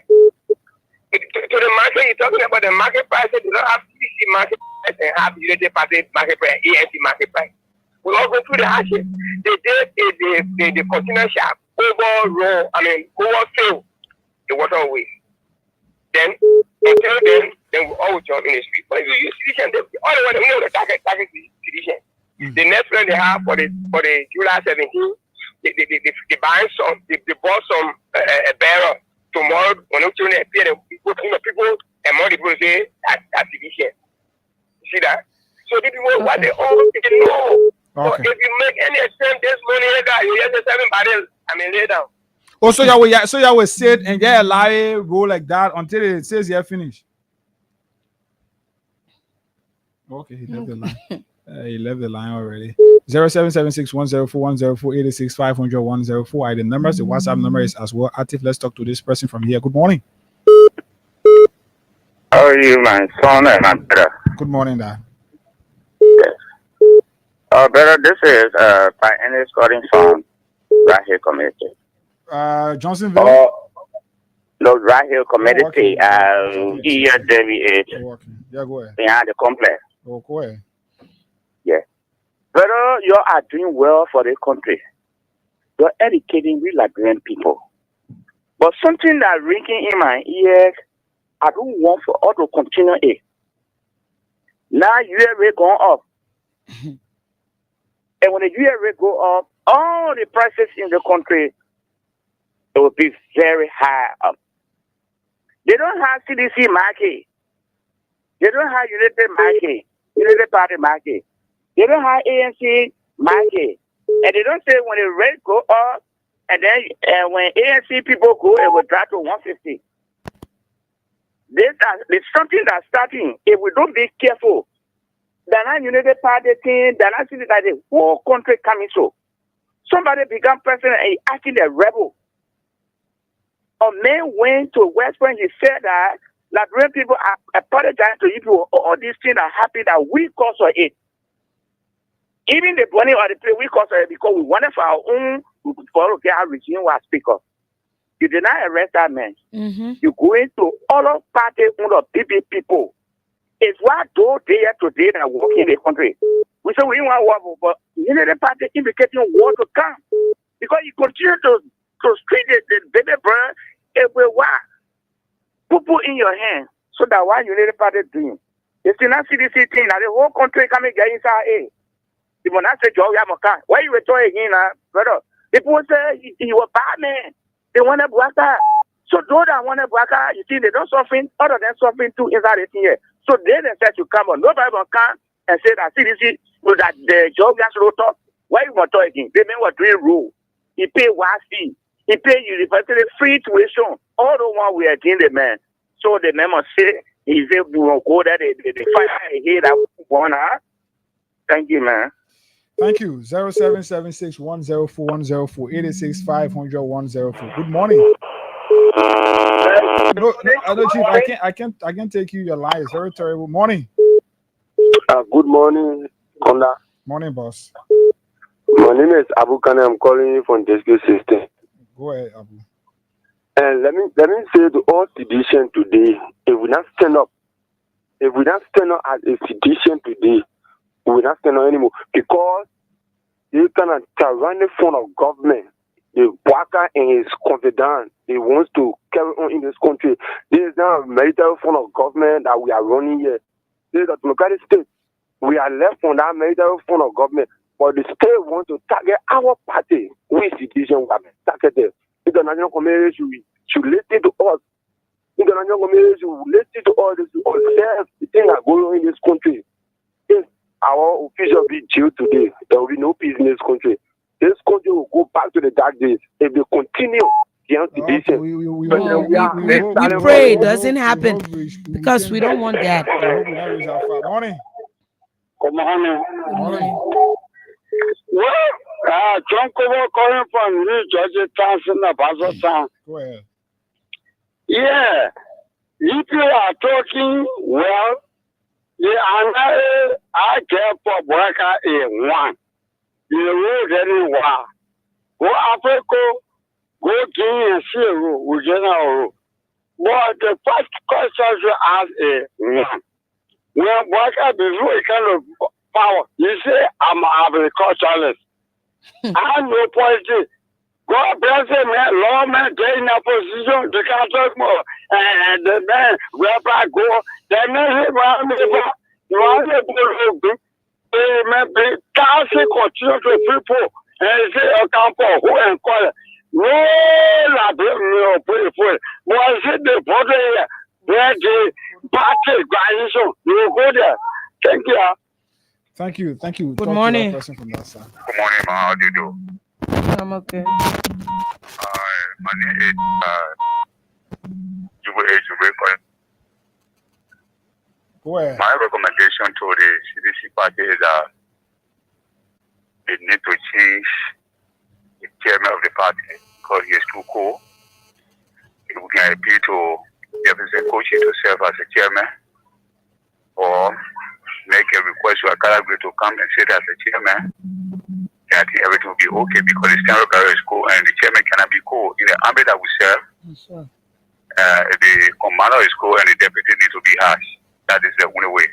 to the market, you're talking about the market price. They don't have CDC market price and have United Party market price, ANC market price. We all go through the hardship. They did the continental shop overfill the waterway. Then, until then we all jump in the street. But if you use sedition, all the way they know the target sedition. The next plan they have for the July 17th, they buy some, they bought some a barrel. Tomorrow, when you turn appear, people and more people say that's sedition. You see that? So the people what they all know. So if you make any attempt this morning, you have to 7 barrels. I mean, lay down. Oh, so y'all will sit and get a lie roll like that until it says you're finished. Okay, he left the line. He left the line already. 0776-104-104-86-500-104. The numbers, the WhatsApp number is as well active. Let's talk to this person from here. Good morning. How are you, my son and my brother? Good morning, Dad. Yes. Brother, this is by any scoring from Right Here Community. Johnsonville? No, Right Here Community. Here, David. Yeah, go ahead. Behind the complex. Oh, go ahead. Yeah. Brother, you are doing well for the country. You're educating real Liberian people. But something that ringing in my ears, I don't want for all to continue it. Now UA rate going up. And when the UA rate go up, all the prices in the country, it will be very high up. They don't have CDC market. They don't have United Party market. They don't have ANC market. And they don't say when the rate go up, and then when ANC people go, it will drop to 150. There's something that's starting. If we don't be careful, they're not United Party thing, they're not seeing that the whole country coming so. Somebody become president and he acting a rebel. A man went to West Point, he said that Liberian people apologize to you people, all these things are happening that we cause for it. Even the money or the play we cause for it because we wanted for our own, for get our regime was speaker. You did not arrest that man. You go into all party under PP people. It's what those there today that work in the country. We say we want war, but you know the party indicating war to come. Because you continue to treat the baby bird everywhere. Put in your hand. So that what you need the party doing. It's not CDC thing. Now the whole country coming get inside A. The when I say Joe Yamoka, why you return again, brother? People say he was bad man. They want to block that. So those that want to block that, you see, they don't suffering, other than suffering too inside the thing here. So they said to come on. Nobody will come and say that CDC that the job gas rotor. Why you want to talk again? They men were doing rule. He pay WASI. He pay university free tuition. All the one we are doing the man. So the man must say he's able to go there. They fight here that one. Thank you, man. Thank you. 0776-104-104-86-500-104. Good morning. No, Chief, I can't take you. Your line is very terrible. Morning. Good morning, Konda. Morning, boss. My name is Abu Kane. I'm calling you from Desgo System. Go ahead, Abu. And let me say to all sedition today, if we not stand up as a sedition today, we will not stand up anymore because they cannot run in front of government. The worker and his confidant, he wants to carry on in this country. This is not a military form of government that we are running here. This is a democratic state. We are left on that military form of government. But the state wants to target our party. We citizens have been targeted. The national community should listen to us. The listen to all this, observe the thing that going on in this country. If our officials be jailed today, there will be no peace in this country. This country will go back to the dark days if they continue. We pray it doesn't happen because we don't want that. Morning. Good morning. Well, John Kobo calling from New Georgia Town, Basel Town. Go ahead. Yeah, if you are talking, well, the another I care for worker in one. You know, very well. Go Africa, go Guinea and see we get our. But the first question you ask is one. When worker before a kind of power, you say I'm an agriculturalist. I have no politics. God bless him, lawman, they in a position to can't talk more. And the man, wherever I go, they may have they may be casting continue to people and say, account for who and call it. No, I don't know, but I said the body here, where the party coalition, you go there. Thank you. Thank you. Good morning. Person from that side. Good morning, ma. How do you do? I'm okay. My name is Juve. Go ahead. My recommendation to the CDC party is that they need to change the chairman of the party because he is too cool. If we can appeal to Jefferson Kochi to serve as a chairman or make a request to Akala to come and sit as a chairman, I think everything will be okay because the Stanley Barrow is cool and the chairman cannot be cool. In the army that we serve, the commander is cool and the deputy needs to be harsh. That is the only way.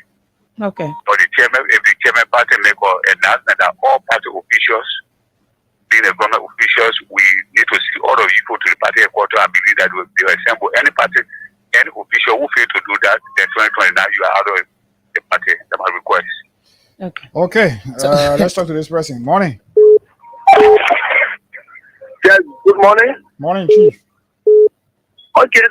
Okay. But the chairman, if the chairman party make an announcement that all party officials, being the government officials, we need to see all of you go to the party headquarters and believe that they will assemble any party, any official who fail to do that, then 2029 you are out of the party. That's my request. Okay. Let's talk to this person. Morning. Yes, good morning. Morning, Chief. Okay,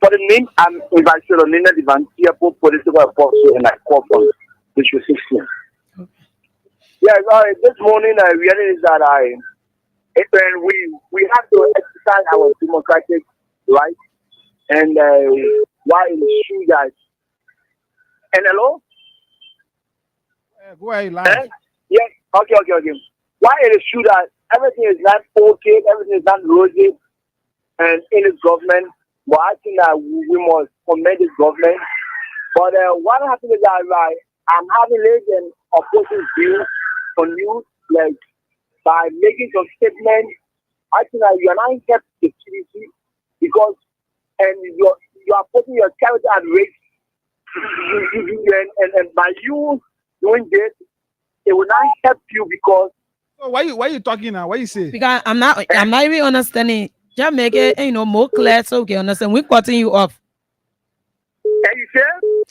for the name, I'm invited on Nina Divantia for political apostle and I call from issue 16. Yes, this morning I realized that we have to exercise our democratic right, and why it is true that. And hello. Go ahead, line. Yes. Okay. Why it is true that everything is not okay, everything is not rosy, and in this government. But I think that we must commend this government. But what happened is that I'm having an opposing view on you, like by making some statements. I think that you are not helping the CDC because you are putting your character at risk. And by you doing this, it will not help you because. So why you talking now? What you say? Because I'm not even understanding. Just make it more clear so we can understand. We're cutting you off.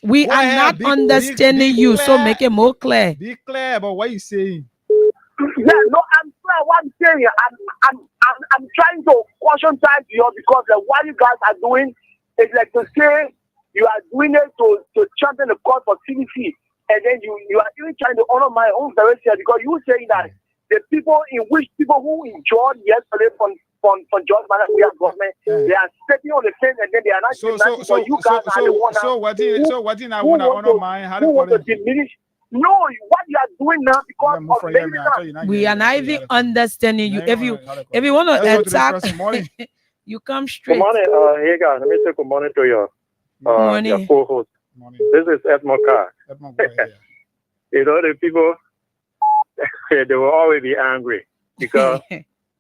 We are not understanding you, so make it more clear. Be clear about what you're saying. Yeah, no, I'm clear what I'm saying. I'm trying to caution time to you because what you guys are doing is like to say you are doing it to champion the cause for CDC, and then you are even trying to honor my own direction because you saying that the people who enjoyed yesterday from George Manasseh government, they are stepping on the fence and then they are not. So you guys are the one. So what in I want to honor my how to diminish. No, what you are doing now because we are not even understanding you. If you want to attack, you come straight. Good morning, Hagar. Let me say good morning to your co-host. This is Edmond Carr. You know, the people, they will always be angry because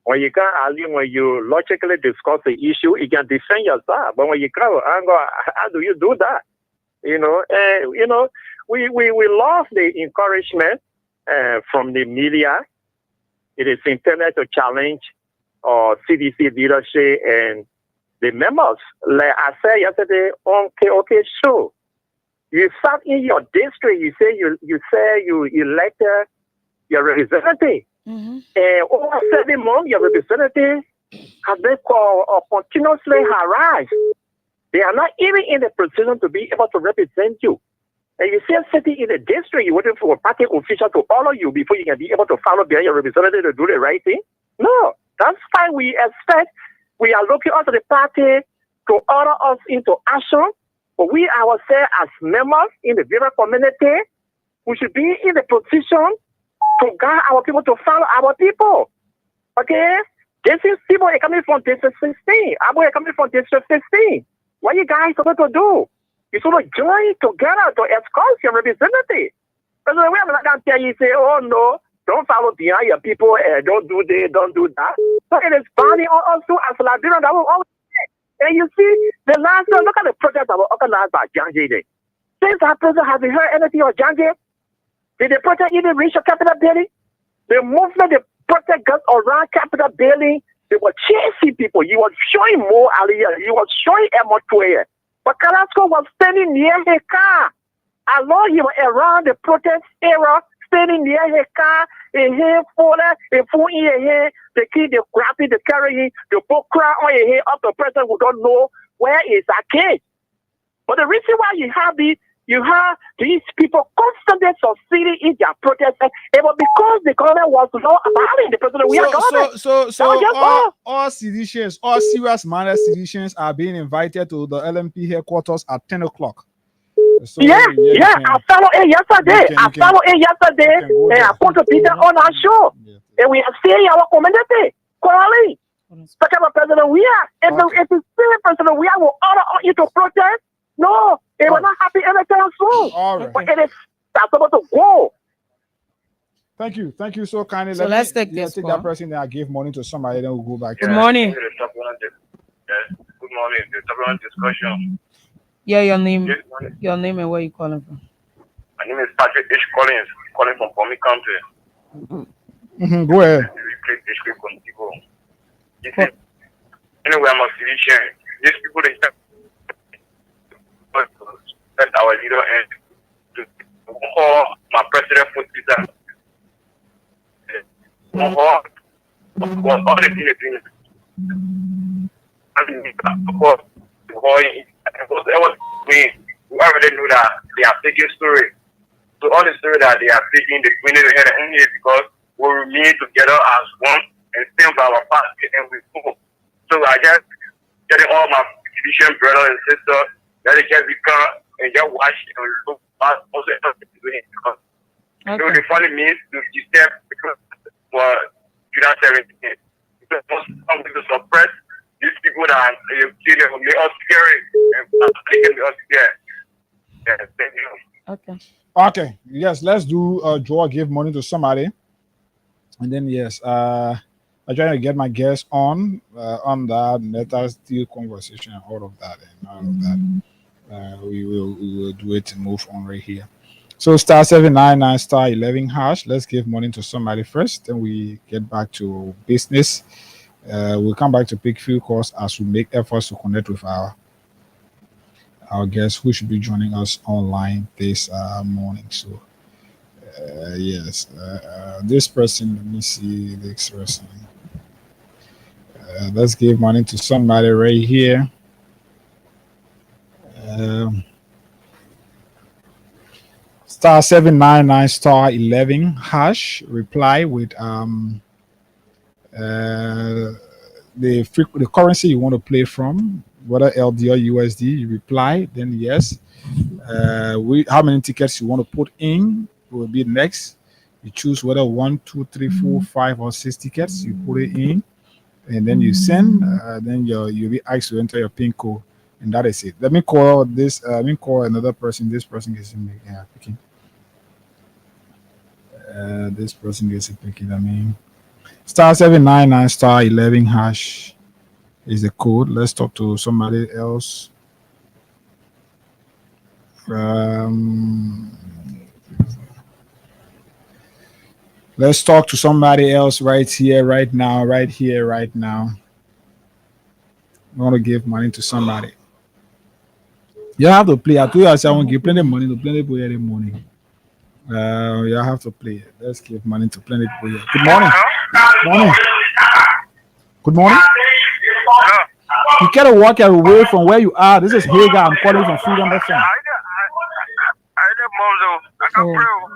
when you can't argue, when you logically discuss the issue, you can defend yourself. But when you cry with anger, how do you do that? You know, we love the encouragement from the media. It is intended to challenge CDC leadership and the members. Like I said yesterday on KOK show, you sat in your district. You say you elected your representative. And over 7 months, your representative has been continuously harassed They are not even in the position to be able to represent you. And you see sitting in a district, you're waiting for a party official to honor you before you can be able to follow behind your representative to do the right thing. No, that's fine. We expect, we are looking out to the party to order us into action. But we ourselves as members in the various community, we should be in the position to guide our people, to follow our people. Okay? This is people are coming from District 16. I'm coming from District 15. What you guys supposed to do? You're supposed to join together to escort your representative. Because we are not going to tell you, say, oh no, don't follow behind your people, don't do this, don't do that. So it is bounding on us too as Liberians. That will always say. And you see, the last one, look at the protest that was organized by Janjay Day. Since that protest, have you heard anything of Janjay? Did the protest even reach the Capitol building? The movement, the protest got around Capitol building. They were chasing people. You were showing more Aliyah. You were showing Emotoye. But Carrasco was standing near his car. Along you were around the protest area, standing near his car, in his folder, in full in your head, the kid, the crappy, the carrying, the book cry on your head of the person who don't know where is that kid. But the reason why you have these people constantly succeeding in their protests, it was because the government was not allowing the president. We are government. So all seditions, all serious minded seditions are being invited to the LMP headquarters at 10 o'clock. So, yeah. I followed it yesterday. And I contributed on our show. Yeah. And we are seeing our community calling. Talking about President we are. If the same President we will order you to protest, no, it will not happen anytime soon. All right. But it is supposed to go. Thank you so kindly. So let's take this. Take that person that I give money to somebody, then we'll go back. Good morning. Good morning. The top discussion. Yeah, your name and where you calling from? My name is Patrick H. Collins, calling from Pommy County. Go ahead. Anyway, I'm a physician. These people, they that's our leader and to call my president for Twitter. All the things they're doing. I mean, of course, we already know that they are taking story. So all the story that they are taking, the community head and here because we remain together as one and stand by our party and we go. So I just getting all my physician brothers and sisters that they can become and just watch and look at also doing because so the funny means to step for 2017. Because some people suppress these people that will make us scary and they can make us scared. Yeah, thank you. Okay. Yes, let's do draw, give money to somebody. And then yes, I'm trying to get my guests on that, let us do conversation and all of that and all of that. We will do it and move on right here. So star 799 star 11 hash. Let's give money to somebody first, then we get back to business. We'll come back to pick few calls as we make efforts to connect with our guests who should be joining us online this morning. So yes, this person, let me see this person. Let's give money to somebody right here. Star 799 star 11 hash. Reply with the currency you want to play from, whether LD or USD. You reply, then yes. How many tickets you want to put in will be next. You choose whether 1, 2, 3, 4, 5, or 6 tickets. You put it in, and then you send. Then you'll be asked to enter your PIN code, and that is it. Let me call this. Let me call another person. This person is picking. This person gets it picking. I mean, star 799 star 11 hash is the code. Let's talk to somebody else. Let's talk to somebody else right here, right now. I want to give money to somebody. You have to play. I told you I said I want to give plenty of money to plenty of people every morning. You have to play. Let's give money to plenty of people. Good morning. Good morning. You gotta walk away from where you are. This is Hagar. I'm calling from Freedom FM.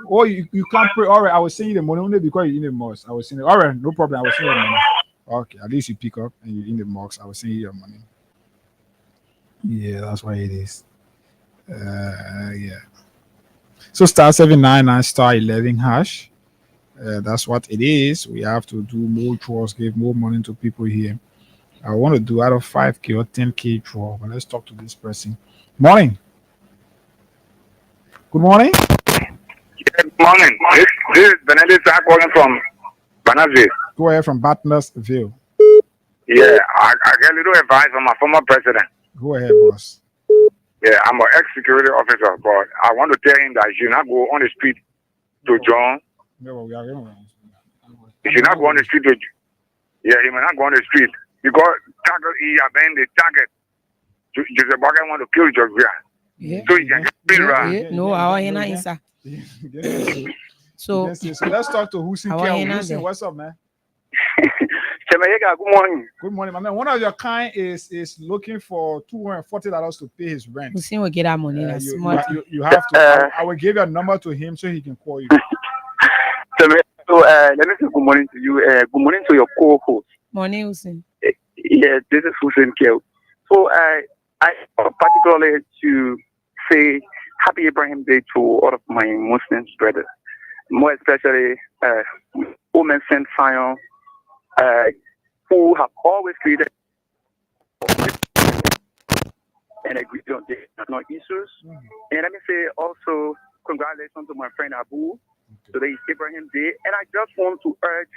Oh, you can't pray. All right, I was saying the money only because you're in the mosque. I was saying, all right, no problem. I was saying the money. Okay, at least you pick up and you're in the mosque. I was saying your money. Yeah, that's why it is. Yeah. So *799 *11 hash. That's what it is. We have to do more draws, give more money to people here. I want to do out of 5K or 10K draw. But let's talk to this person. Morning. Good morning. Good morning. This is Benedict calling from Banasville. Go ahead from Batnersville. Yeah, I get a little advice from my former president. Go ahead, boss. Yeah, I'm an ex-security officer, but I want to tell him that you should not go on the street to join. You should not go on the street to. Yeah, he may not go on the street because he has been the target. Joseph Boakai want to kill Georgia. Yeah. So he can get paid, right? No, our answer. So let's talk to Hussein. Hussein, what's up, man? Good morning. Good morning, my man. One of your kind is looking for $240 to pay his rent. Hussein will get that money. You have to. I will give your number to him so he can call you. So let me say good morning to you. Good morning to your co-host. Morning, Hussein. Yes, this is Hussein Kel. So I particularly to say Happy Abraham Day to all of my Muslim brothers, more especially women Saint Zion, who have always created and agreed on the national issues. And let me say also congratulations to my friend Abu. Today is Abraham Day, and I just want to urge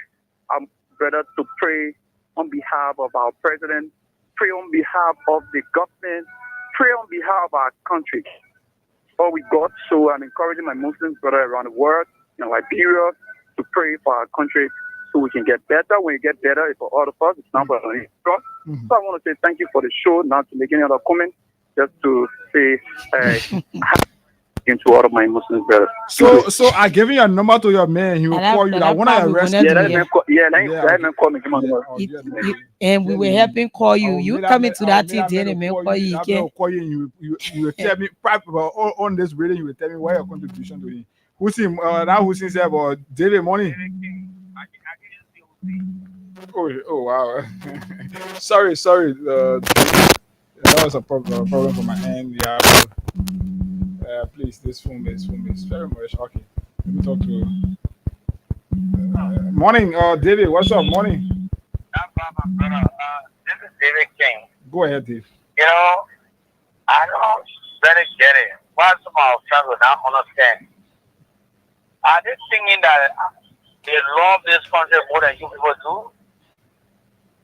our brothers to pray on behalf of our president, pray on behalf of the government, pray on behalf of our country. All we got, so I'm encouraging my Muslim brothers around the world, in Liberia, to pray for our country so we can get better. When you get better, it's for all of us. It's not for us. So I want to say thank you for the show, not to make any other comment, just to say into all of my Muslim brothers. So I give you a number to your man. He will call you. I want to arrest you. Let me call me. Give my number. And we will help him call you. You come into that thing, and man call you. I'll call you. You will tell me on this radio. You will tell me what your contribution to him. Hussein, now Hussein said about David money. Oh wow. sorry. That was a problem from my end. Yeah. Please, this phone is very much okay. Let me talk to. Morning, David. What's up? Morning. This is David King. Go ahead, Dave. You know, I don't really get it. Why some of our friends will not understand? Are they thinking that they love this country more than you people do?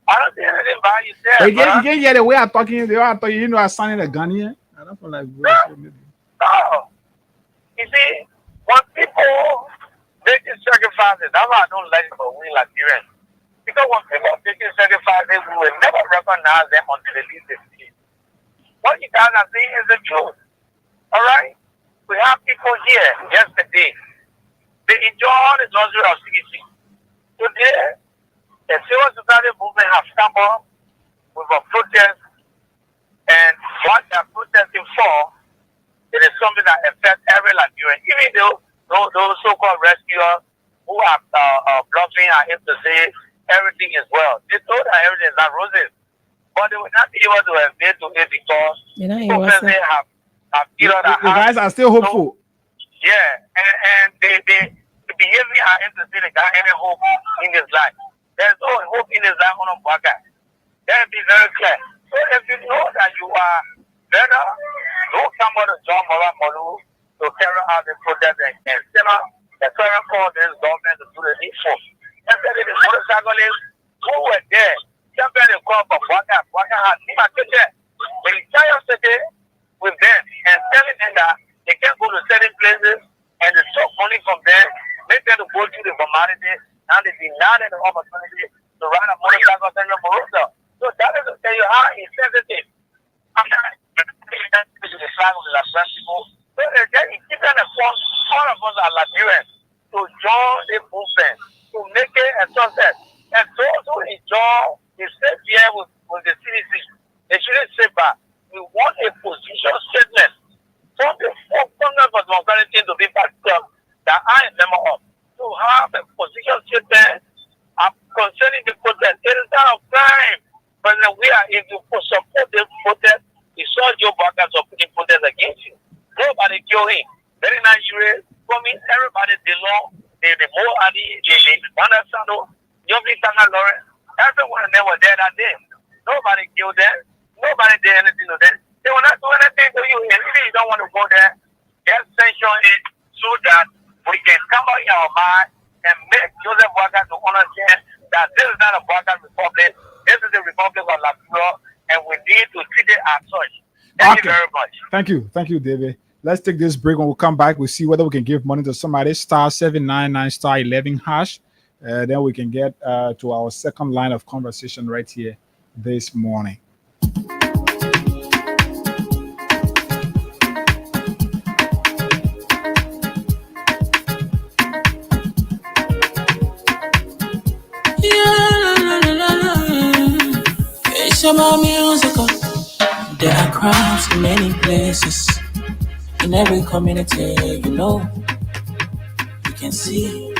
I don't think anything about you there. You can't get the way I'm talking. They are talking. You know, I'm signing a gun here. I don't feel like. No. You see, when people making sacrifices, that's why I don't like it for we Liberians. Because when people are making sacrifices, we will never recognize them until they leave the city. What you guys are saying is the truth. All right? We have people here yesterday. They enjoy the luxury of CDC. Today, the civil society movement has come up with a protest, and what they are protesting for, it is something that affects every Liberian. Even though those so-called rescuers who are bluffing are able to say everything is well. They told that everything is not roses. But they will not be able to admit to it because they have killed the guys are still hopeful. Yeah, and the behavior are able to say they got any hope in his life. There's no hope in his life on a Boakai. That be very clear. So if you know that you are better, don't come out of John Molu to carry out the protest and send out the federal call this government to do the needful. And then the motorcyclists who were there, somebody called for Boakai. Boakai had Nima Kete. The entire city with them and telling them that they can't go to certain places and they took money from them, make them to go through the formality, and they deny them the opportunity to ride a motorcycle in the Morosa. So that is to tell you how insensitive. I'm not to the flag of the Liberian people. So they're keeping the force, all of us are Liberians, to join the movement, to make it a success. And those who enjoy the safe year with the CDC, they President, if you support this protest, we saw Joe Biden supporting protest against you. Nobody kill him. Very Nigeria, for me, everybody, the law, the Mo Ali, the Wanda Sando, Yomi Tanga Lawrence, everyone they were there that day. Nobody killed them. Nobody did anything to them. They will not do anything to you. And if you don't want to go there, just sanction it so that we can come out in our mind and make Joseph Boakai to understand that this is not a Boakai Republic. This is the Republic of Liberia, and we need to treat it as such. Thank you very much. Thank you, David. Let's take this break. When we come back, we'll see whether we can give money to somebody. *799*11#. Then we can get to our second line of conversation right here this morning. Shama musical. There are crimes in many places, in every community, you can see.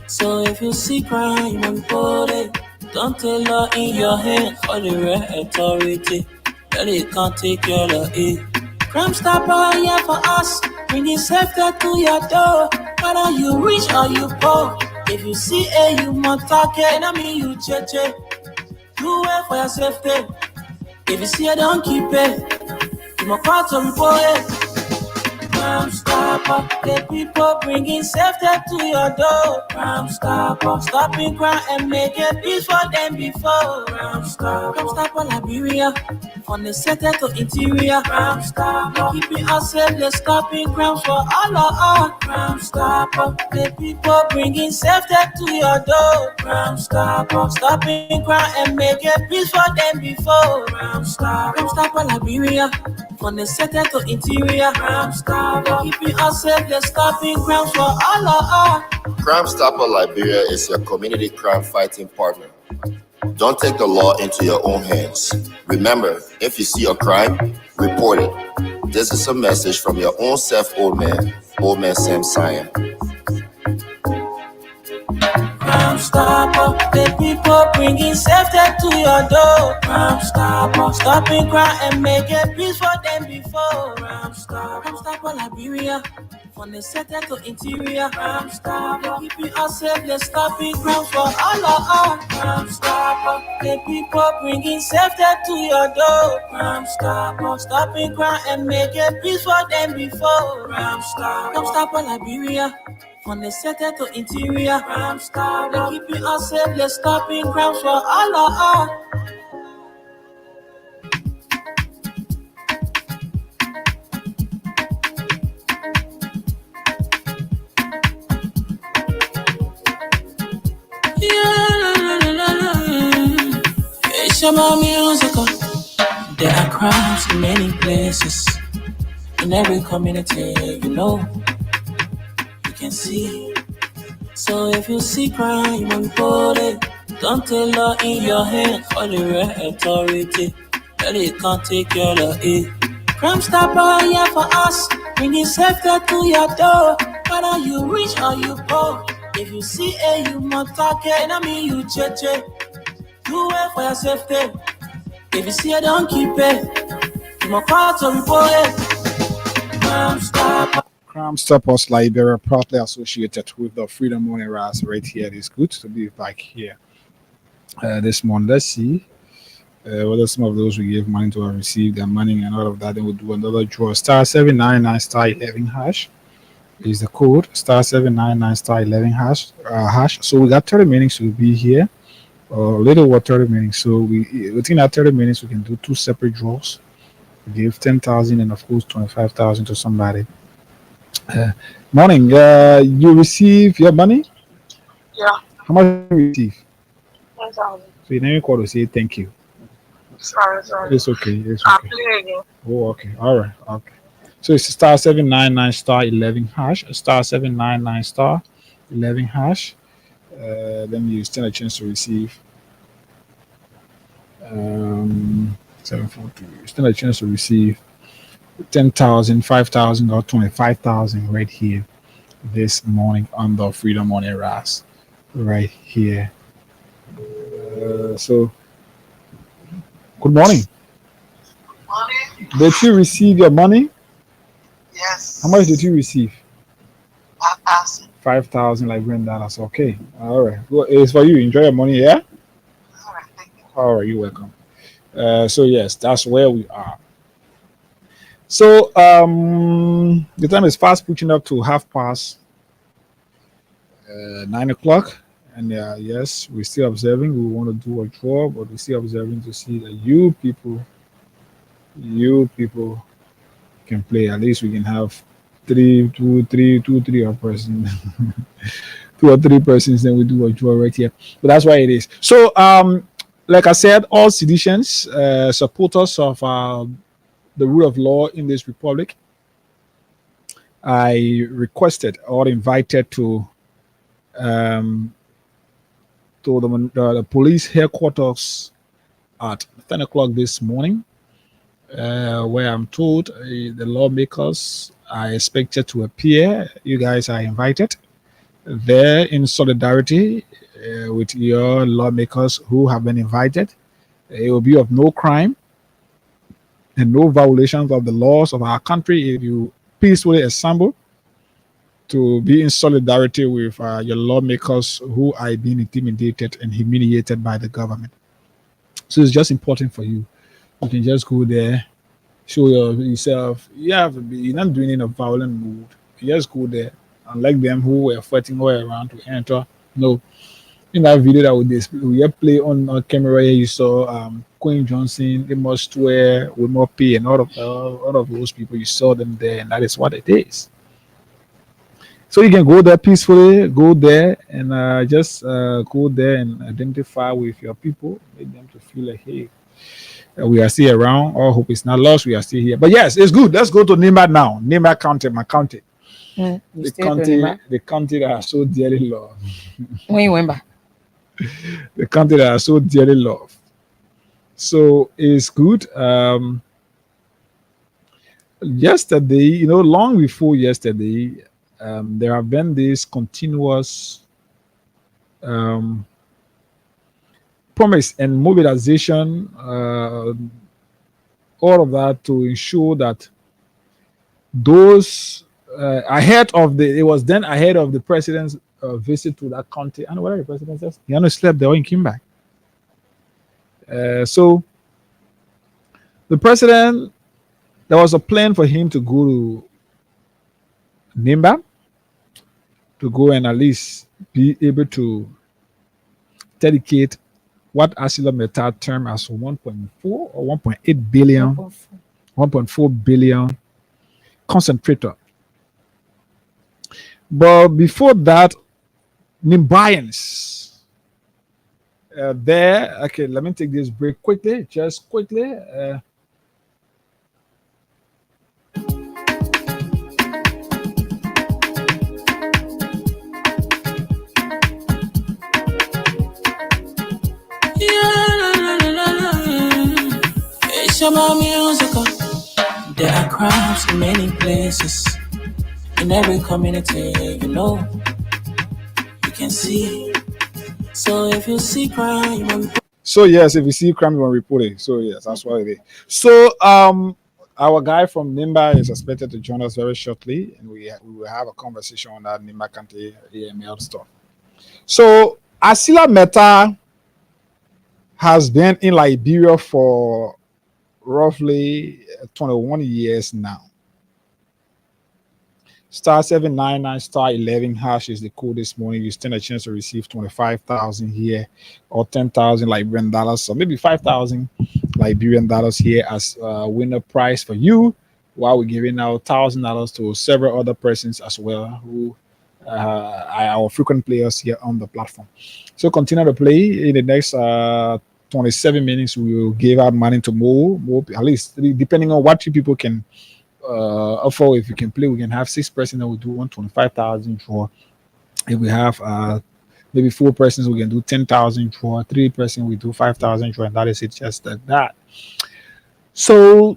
So if you see crime, report it. Don't take law in your hand for the right authority. That it can't take care of it. Crime Stopper here for us, bringing safety to your door. Whether you rich or you poor, if you see you must talk it. I mean you cheche. You wait for your safety. If you see don't keep it. You must call to report it. Crime Stopper, the people bringing safety to your door. Crime Stopper, stopping crime and make it peace for them before. Crime Stopper, Liberia, from the center to interior. Crime Stopper, keeping us safe, they're stopping crimes for all of us. Crime Stopper, the people bringing safety to your door. Crime Stopper, stopping crime and make it peace for them before. Crime Stopper, Liberia, from the center to interior. Crime Stopper, keeping us safe, they're stopping crimes for all of us. Crime Stopper Liberia is your community crime fighting partner. Don't take the law into your own hands. Remember, if you see a crime, report it. This is a message from your own self, old man Sam Cyan. Crime Stopper, the people bringing safety to your door. Crime Stopper, stopping crime and make it peace for them before. Crime Stopper, Liberia, from the center to interior. Crime Stopper, keeping us safe, they're stopping crimes for all of us. Crime Stopper, the people bringing safety to your door. Crime Stopper, stopping crime and make it peace for them before. Crime Stopper, Liberia, from the center to interior. Crime Stopper, keeping us safe, they're stopping crimes for all of us. Shama musical. There are crimes in many places, in every community, you can see. So if you see crime, report it. Don't take law in your hand for the right authority. That it can't take care of it. Crime Stopper here for us, bringing safety to your door. Whether you rich or you poor, if you see you must talk it. I mean you cheche. You wait for your safety. If you see don't keep it. You must call to report it. Crime Stoppers Liberia, proudly associated with the Freedom Morning Rise right here. It is good to be back here this morning. Let's see whether some of those we gave money to have received their money and all of that. Then we'll do another draw. *799*11# is the code. *799*11#. So we got 30 minutes to be here. A little over 30 minutes. So within that 30 minutes, we can do two separate draws. We give 10,000 and of course 25,000 to somebody. Morning. You receive your money? Yeah. How much do you receive? 1,000. So you never call to say thank you. Sorry. It's okay. It's I'll okay. play again. Oh, okay. All right. Okay. So it's *799*11#. *799*11#. Then you stand a chance to receive 742. You stand a chance to receive 10,000, 5,000, or 25,000 right here this morning on the Freedom Morning Rise right here. So Good morning. Morning. Did you receive your money? Yes. How much did you receive? 5,000. 5,000 Liberian dollars. Okay. All right. Well, it's for you. Enjoy your money, yeah? All right, thank you. All right, you're welcome. So yes, that's where we are. So the time is fast pushing up to 9 o'clock. And yes, we're still observing. We want to do a draw, but we're still observing to see that you people can play. At least we can have three or person, 2 or 3 persons. Then we do a draw right here. But that's why it is. So like I said, all citizens, supporters of the rule of law in this republic, I requested or invited to the police headquarters at 10 o'clock this morning, where I'm told the lawmakers are expected to appear. You guys are invited there in solidarity with your lawmakers who have been invited. It will be of no crime and no violations of the laws of our country if you peacefully assemble to be in solidarity with your lawmakers who are being intimidated and humiliated by the government. So it's just important for you. You can just go there, show yourself. You're not doing it in a violent mood. You just go there, unlike them who were fighting all around to enter. No. In that video that we play on camera here, you saw Queen Johnson, Amos Square, Wilmore P, and all of those people. You saw them there, and that is what it is. So you can go there peacefully, go there and just go there and identify with your people, make them to feel like, hey, we are still around. All hope is not lost. We are still here. But yes, it's good. Let's go to Nimba now. Nimba County, my county. The county that are so dearly loved. When you went back. The country that are so dearly loved. So it's good. Yesterday, long before yesterday, there have been this continuous promise and mobilization, all of that to ensure that those ahead of the president's visit to that country. And what the president says, he only slept there when he came back. So the president, there was a plan for him to go to Nimba to go and at least be able to dedicate what Asila Meta termed as 1.4 or 1.8 billion, 1.4 billion concentrator. But before that, Nimbayans there. Okay, let me take this break quickly, just quickly. It's about musical. There are crowds in many places. In every community, you can see. So if you see crime, so yes, if you see crime, you want to report it. So yes, that's what it is. So our guy from Nimba is expected to join us very shortly, and we will have a conversation on that Nimba County AML stuff. So Asila Meta has been in Liberia for roughly 21 years now. *799 *11# is the code this morning. You stand a chance to receive 25,000 here, or 10,000 Liberian dollars, or maybe 5,000 Liberian dollars here as a winner prize for you, while we're giving out $1,000 to several other persons as well who are our frequent players here on the platform. So continue to play. In the next 27 minutes, we will give out money to more, at least depending on what you people can offer. If you can play, we can have 6 persons that will do 125,000 draw. If we have maybe 4 persons, we can do 10,000 draw. 3 persons, we do 5,000 draw, and that is it, just like that. So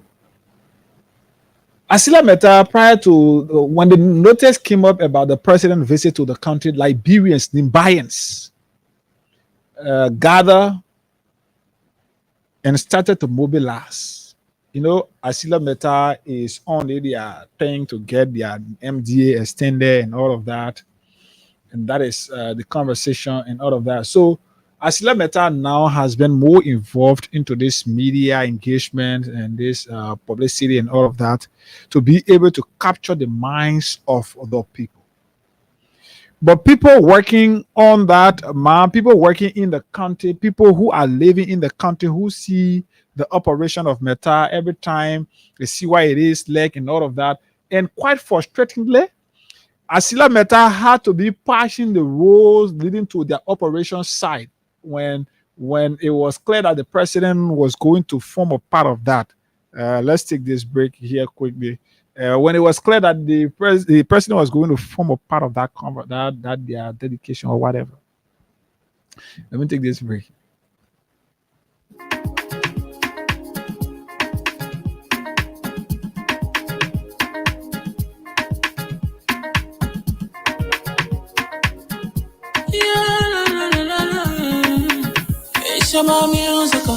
Asila Meta, prior to when the notice came up about the president's visit to the country, Liberians, Nimbayans, gather and started to mobilize. You know, ArcelorMittal is on their thing to get their MDA extended and all of that. And that is the conversation and all of that. So ArcelorMittal now has been more involved into this media engagement and this publicity and all of that to be able to capture the minds of the people. But people working on that, people working in the country, people who are living in the country who see the operation of Meta every time they see why it is like and all of that. And quite frustratingly, ArcelorMittal had to be passing the roads leading to their operation site when it was clear that the president was going to form a part of that. Let's take this break here quickly. When it was clear that the president was going to form a part of that their dedication or whatever. Let me take this break. It's about musical.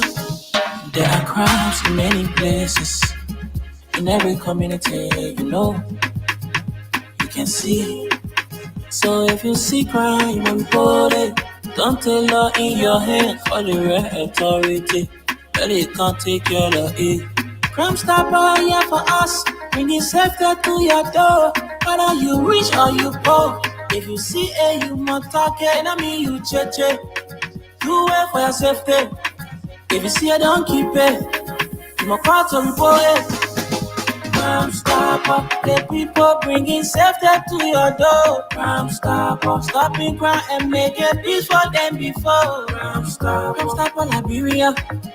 There are crimes in many places. In every community, you know, you can see. So if you see crime, you will report it. Don't take law in your hand for the real authority. Really can't take care of it. Crime Stopper here for us, bringing safety to your door. Whether you rich or you poor, if you see a human talking, I mean you check. Do it for your safety. If you see it, don't keep it. You must call to report it. Crime Stopper, the people bringing safety to your door. Crime Stopper, stopping crime and making peace for them before. Crime Stopper, Liberia,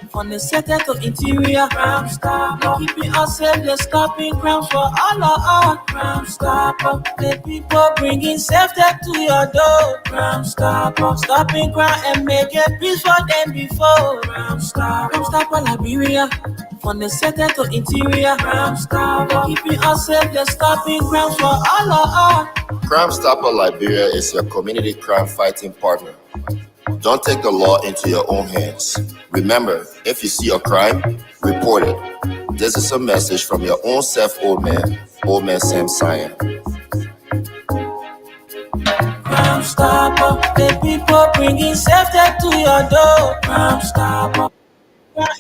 from the center to interior. Crime Stopper, keeping us safe, they're stopping crimes for all of us. Crime Stopper, the people bringing safety to your door. Crime Stopper, stopping crime and making peace for them before. Crime Stopper, Liberia, from the center to interior. Crime Stopper, keeping us safe, they're stopping crimes for all of us. Crime Stopper Liberia is your community crime fighting partner. Don't take the law into your own hands. Remember, if you see a crime, report it. This is a message from your own self, Old Man Sam Cyan. Crime Stopper, the people bringing safety to your door. Crime Stopper,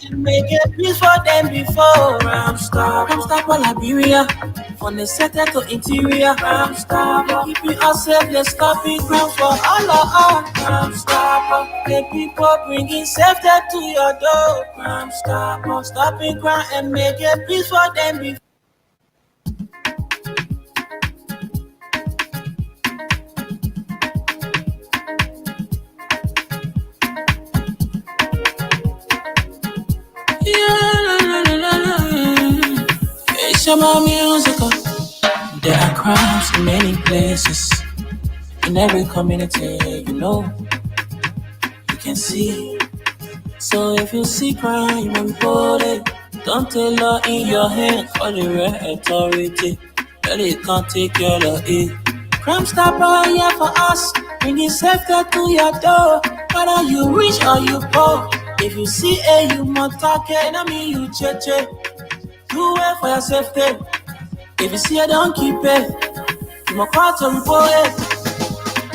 and make it peace for them before. Crime Stopper, Liberia, from the center to interior. Crime Stopper, keeping us safe, they're stopping crimes for all of us. Crime Stopper, the people bringing safety to your door. Crime Stopper, stopping crime and make it peace for them before. It's about musical. There are crimes in many places. In every community, you know, you can see. So if you see crime, you will report it. Don't take law in your hand for the real authority. Really can't take care of it. Crime Stopper here for us, bringing safety to your door. Whether you rich or you poor, if you see a human talking, I mean you check. Do it for your safety. If you see it, don't keep it. You must call to report it.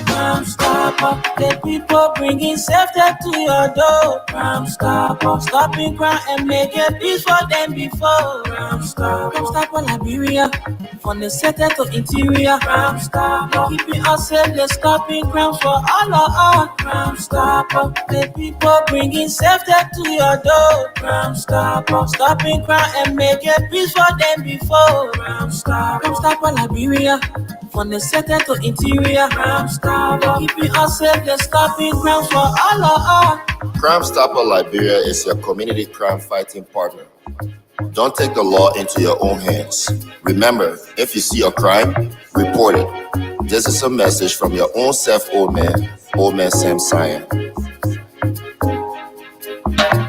Crime Stopper, the people bringing safety to your door. Crime Stopper, stopping crime and making peace for them before. Crime Stopper, Liberia, from the center to interior. Crime Stopper, keeping us safe, they're stopping crimes for all of us. Crime Stopper, the people bringing safety to your door. Crime Stopper, stopping crime and making peace for them before. Crime Stopper, Liberia, from the center to interior. Crime Stopper, keeping us safe, they're stopping crimes for all of us. Crime Stopper Liberia is your community crime fighting partner. Don't take the law into your own hands. Remember, if you see a crime, report it. This is a message from your own self, Old Man Sam Cyan.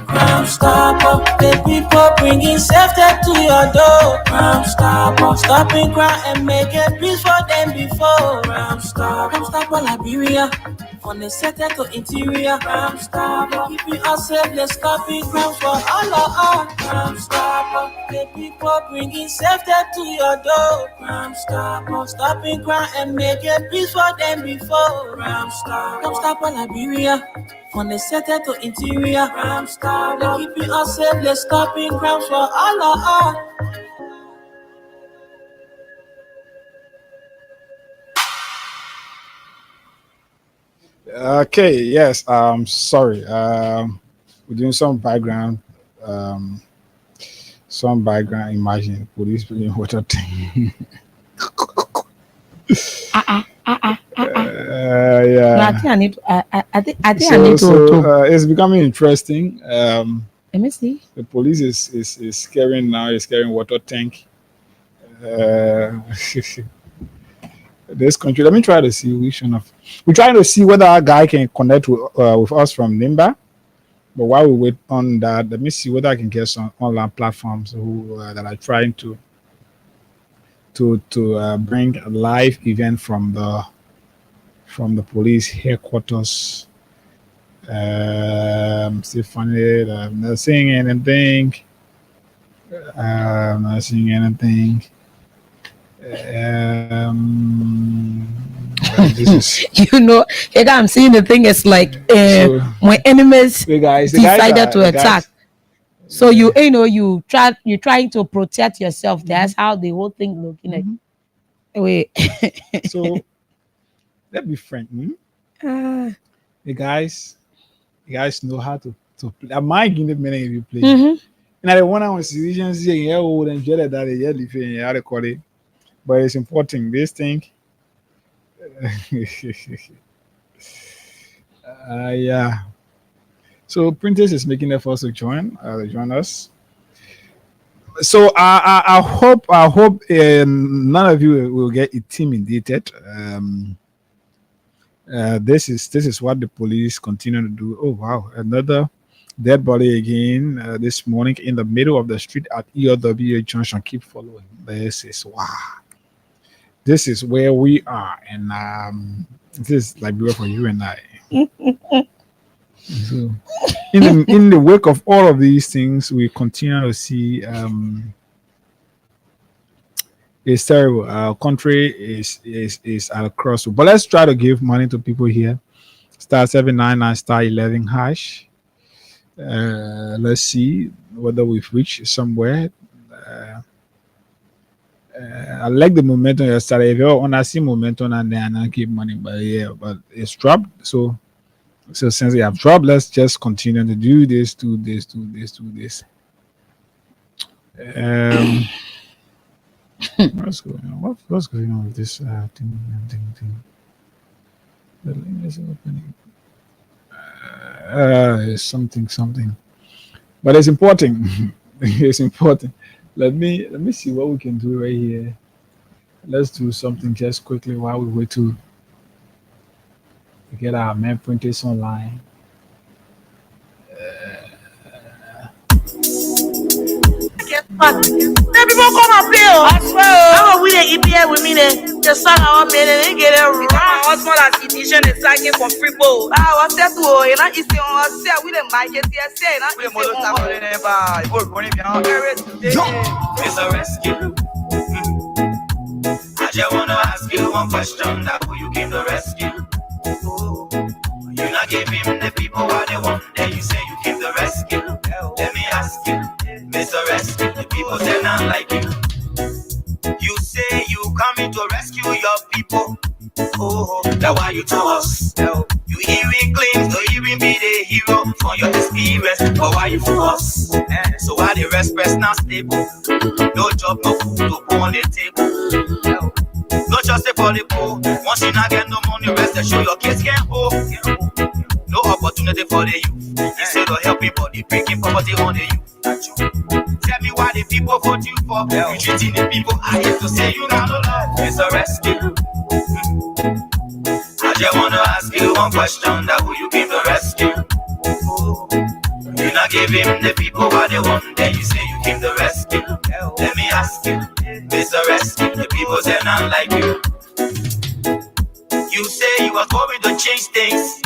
Crime Crime Stopper, the people bringing safety to your door. Crime Stopper, stopping crime and making peace for them before. Crime Stopper, Liberia, from the center to interior. Crime Stopper, keeping us safe, let's stopping crime for all of us. Crime Stopper, the people bringing safety to your door. Crime Stopper, stopping crime and making peace for them before. Crime Stopper, Liberia, from the center to interior. Crime Stopper, keeping us safe, let's stopping crime for all of us. Okay, yes. Sorry. We're doing some background imagine police playing water thing. Yeah. No, I think I need. I think I So, need to. it's becoming interesting. Let me see. The police is carrying water tank. This country. Let me try to see which one of. We're trying to see whether our guy can connect with us from Nimba. But while we wait on that, let me see whether I can get some online platforms who that are trying to bring a live event from the police headquarters. Still funny. I'm not seeing anything. Not seeing anything. This is, You know, I'm seeing the thing is like when enemies the guys decided to the guys- attack. So you're trying to protect yourself. That's how the whole thing looking like. Wait. So let's be frank. The guys know how to play. I might give them many if you play. Mhm. And I want to situations here, yeah, would enjoy that they living how they call it. But it's important. This thing. Yeah. So Princess is making efforts to join us. So I hope none of you will get intimidated. This is what the police continue to do. Oh wow, another dead body again this morning in the middle of the street at EOW Junction. Keep following. This is wow. This is where we are, and this is Liberia for you and I. So, in the wake of all of these things, we continue to see it's terrible. Our country is at a crossroad. But let's try to give money to people here. Star 799 star 11 hash. Let's see whether we've reached somewhere. I like the momentum yesterday. If you want to see momentum and then I keep money, but it's dropped. So since they have dropped, let's just continue to do this. What's going on? What's going on with this thing? The link is opening. It's something. But it's important. It's important. Let me see what we can do right here. Let's do something just quickly while we wait to get our main printers online. Then people come and play. I swear. How we the EPA with me there? Just sang our man and they get it wrong. My husband as edition is singing for free bowl. I was there to you know it's on say we the mic is here say na. We mo ta ko le ba. Ibo running behind. It's a rescue. I just wanna ask you one question. That who you came to rescue? You not give him the people what they want. Then you say you came to rescue. Let me ask you, Mr. Rescue, the people say not like you. You say you coming to rescue your people. Oh, that's why you told us. You hearing claims to even be the hero for your experience. But why you for us? So why the rest press not stable? No job, no food to put on the table. No just for the poor. Once you not get no money, rest and show your kids can't hold. No opportunity for the youth. Instead of helping body, breaking poverty on the youth. Tell me why the people vote you for. You treating the people, I hate to say you got no love. It's a rescue. I just wanna ask you one question. That who you came to rescue? You not give him the people what they want, then you say you came to rescue. Let me ask you, Mr. Rescue, the people say not like you. You say you are going to change things,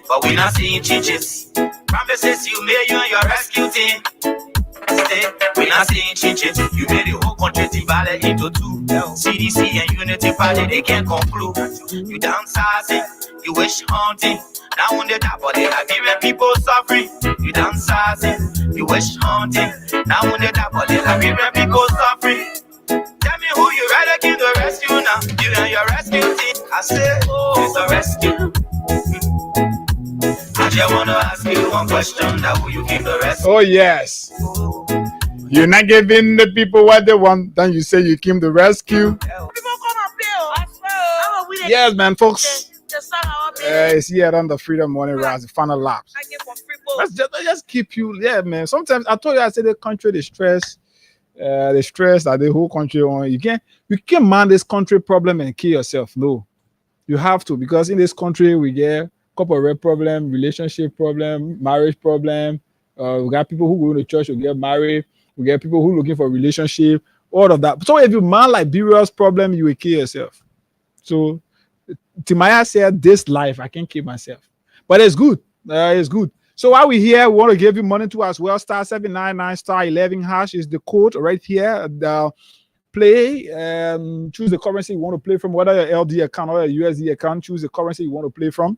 but we not seeing changes. Promises you made you and your rescue team. We not seeing changes. You made the whole country divided into two. CDC and Unity Party, they can't conclude. You downsizing, you wish hunting. Now on the top of the Liberian people suffering. You downsizing, you wish hunting. Now on the top of the Liberian people suffering. Tell me who you rather came to rescue now. You and your rescue team. I say, it's a rescue. I just wanna ask you one question. That who you came to rescue? Oh yes. You're not giving the people what they want, then you say you came to rescue. Yes, man, folks. It's here on the Freedom Morning Rise, the final laps. Let's just keep you, yeah, man. Sometimes I told you, I said the country, the stress that the whole country on. You can't man this country problem and kill yourself. No, you have to, because in this country we get corporate problem, relationship problem, marriage problem. We got people who go to church who get married. We get people who looking for relationship, all of that. So if you man Liberia's problem, you will kill yourself. So Timaya said, this life, I can't kill myself. But it's good. It's good. So while we're here, we want to give you money to as well. Star 799 star 11 hash is the code right here. Play, choose the currency you want to play from, whether your LD account or your USD account. Choose the currency you want to play from.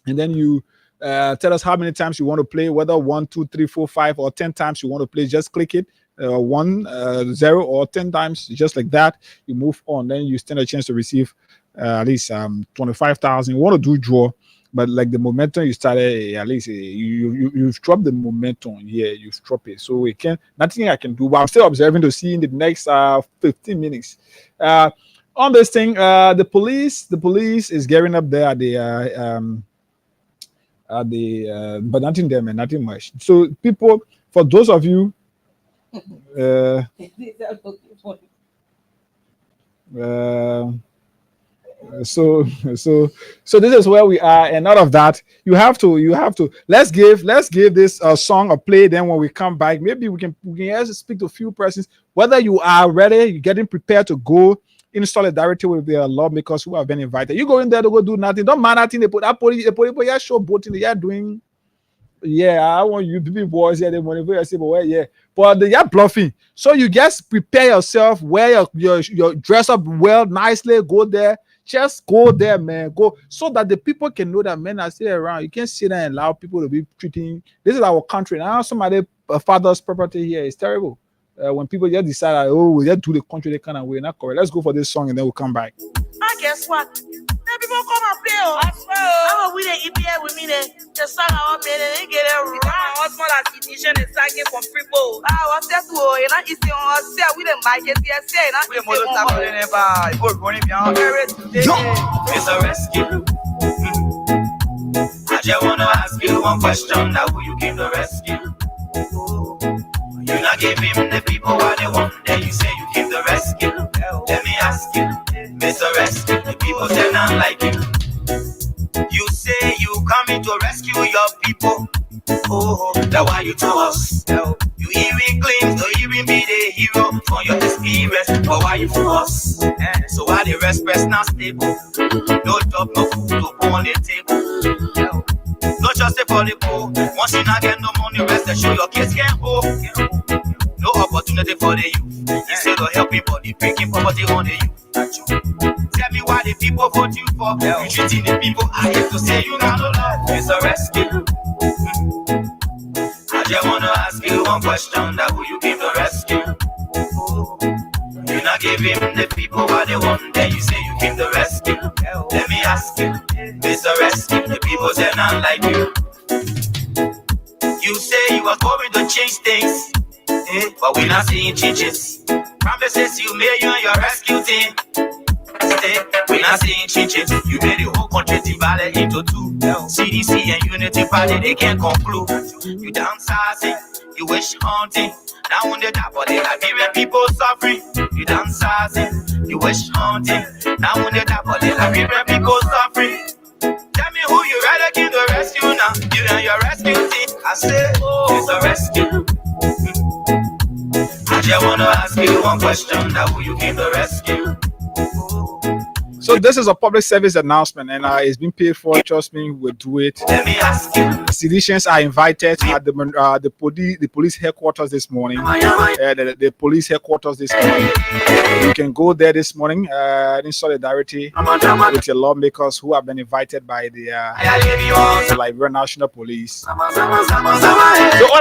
And then you tell us how many times you want to play, whether 1, 2, 3, 4, 5, or 10 times you want to play. Just click it, 1, 0, or 10 times, just like that. You move on. Then you stand a chance to receive at least 25,000. You want to do draw, but like the momentum you started, at least you've dropped the momentum. Yeah, you've dropped it. So it can nothing I can do. But I'm still observing to see in the next 15 minutes. On this thing, the police is gearing up there at the but nothing there, man, nothing much. So people, for those of you so this is where we are, and out of that you have to let's give this song a play. Then when we come back, maybe we can also speak to a few persons, whether you are ready, you're getting prepared to go in solidarity with the lawmakers who have been invited. You go in there to go do nothing. Don't mind nothing. They put that police, yeah, show voting. They are doing. Yeah, I want you to be boys. Yeah, the money for say, but yeah, but they are bluffing. So you just prepare yourself, wear your dress up well, nicely. Go there. Just go there, man. Go so that the people can know that men are still around. You can't sit there and allow people to be treating. This is our country. Now somebody father's property here is terrible. When people just decide, oh, we just do the country they kind of way, not correct. Let's go for this song and then we'll come back. Guess what? Then people come and play. I swear. How we the EPA with me? The song I made and they get it wrong. What's more like edition is taken from people. I was there to you know, it's on say we the mic is here say na. We mo ta ko le ba. Go running behind. It's a rescue. I just wanna ask you one question. Now who you came to rescue? You not give him the people what they want, then you say you came to rescue. Let me ask you, Mr. Rescue, the people say not like you. You say you coming to rescue your people. Oh, that's why you to us. You even claim to even be the hero for your experience, but why you to us? So why the respect not stable? No job, no food, no on the table. No just for the poor. Once you not get no money, rest and show your kids can't hold. No opportunity for the youth. Instead of helping body, breaking poverty on the youth. Tell me why the people vote you for. You treating the people, I have to say you not love. It's a rescue. I just wanna ask you one question. That who you came to rescue? You not give him the people what they want, then you say you came to rescue. Let me ask you, Mr. Rescue, the people say not like you. You say you are going to change things, but we're not seeing changes. Promises you made you and your rescue team. We're not seeing changes. You made the whole country divided into two. CDC and Unity Party, they can't conclude. You downsizing, you wish hunting. Now on the top of the Liberian people suffering. You downsizing, you wish hunting. Now on the top of the Liberian people suffering. Tell me who you rather came to rescue now. You and your rescue team. I say, it's a rescue. I just wanna ask you one question, that who you came to rescue? So this is a public service announcement, and it's been paid for. Trust me, we'll do it. Let me ask you. Citizens are invited at the police headquarters this morning. The police headquarters this morning. You can go there this morning in solidarity with your lawmakers who have been invited by the Liberian National Police. So all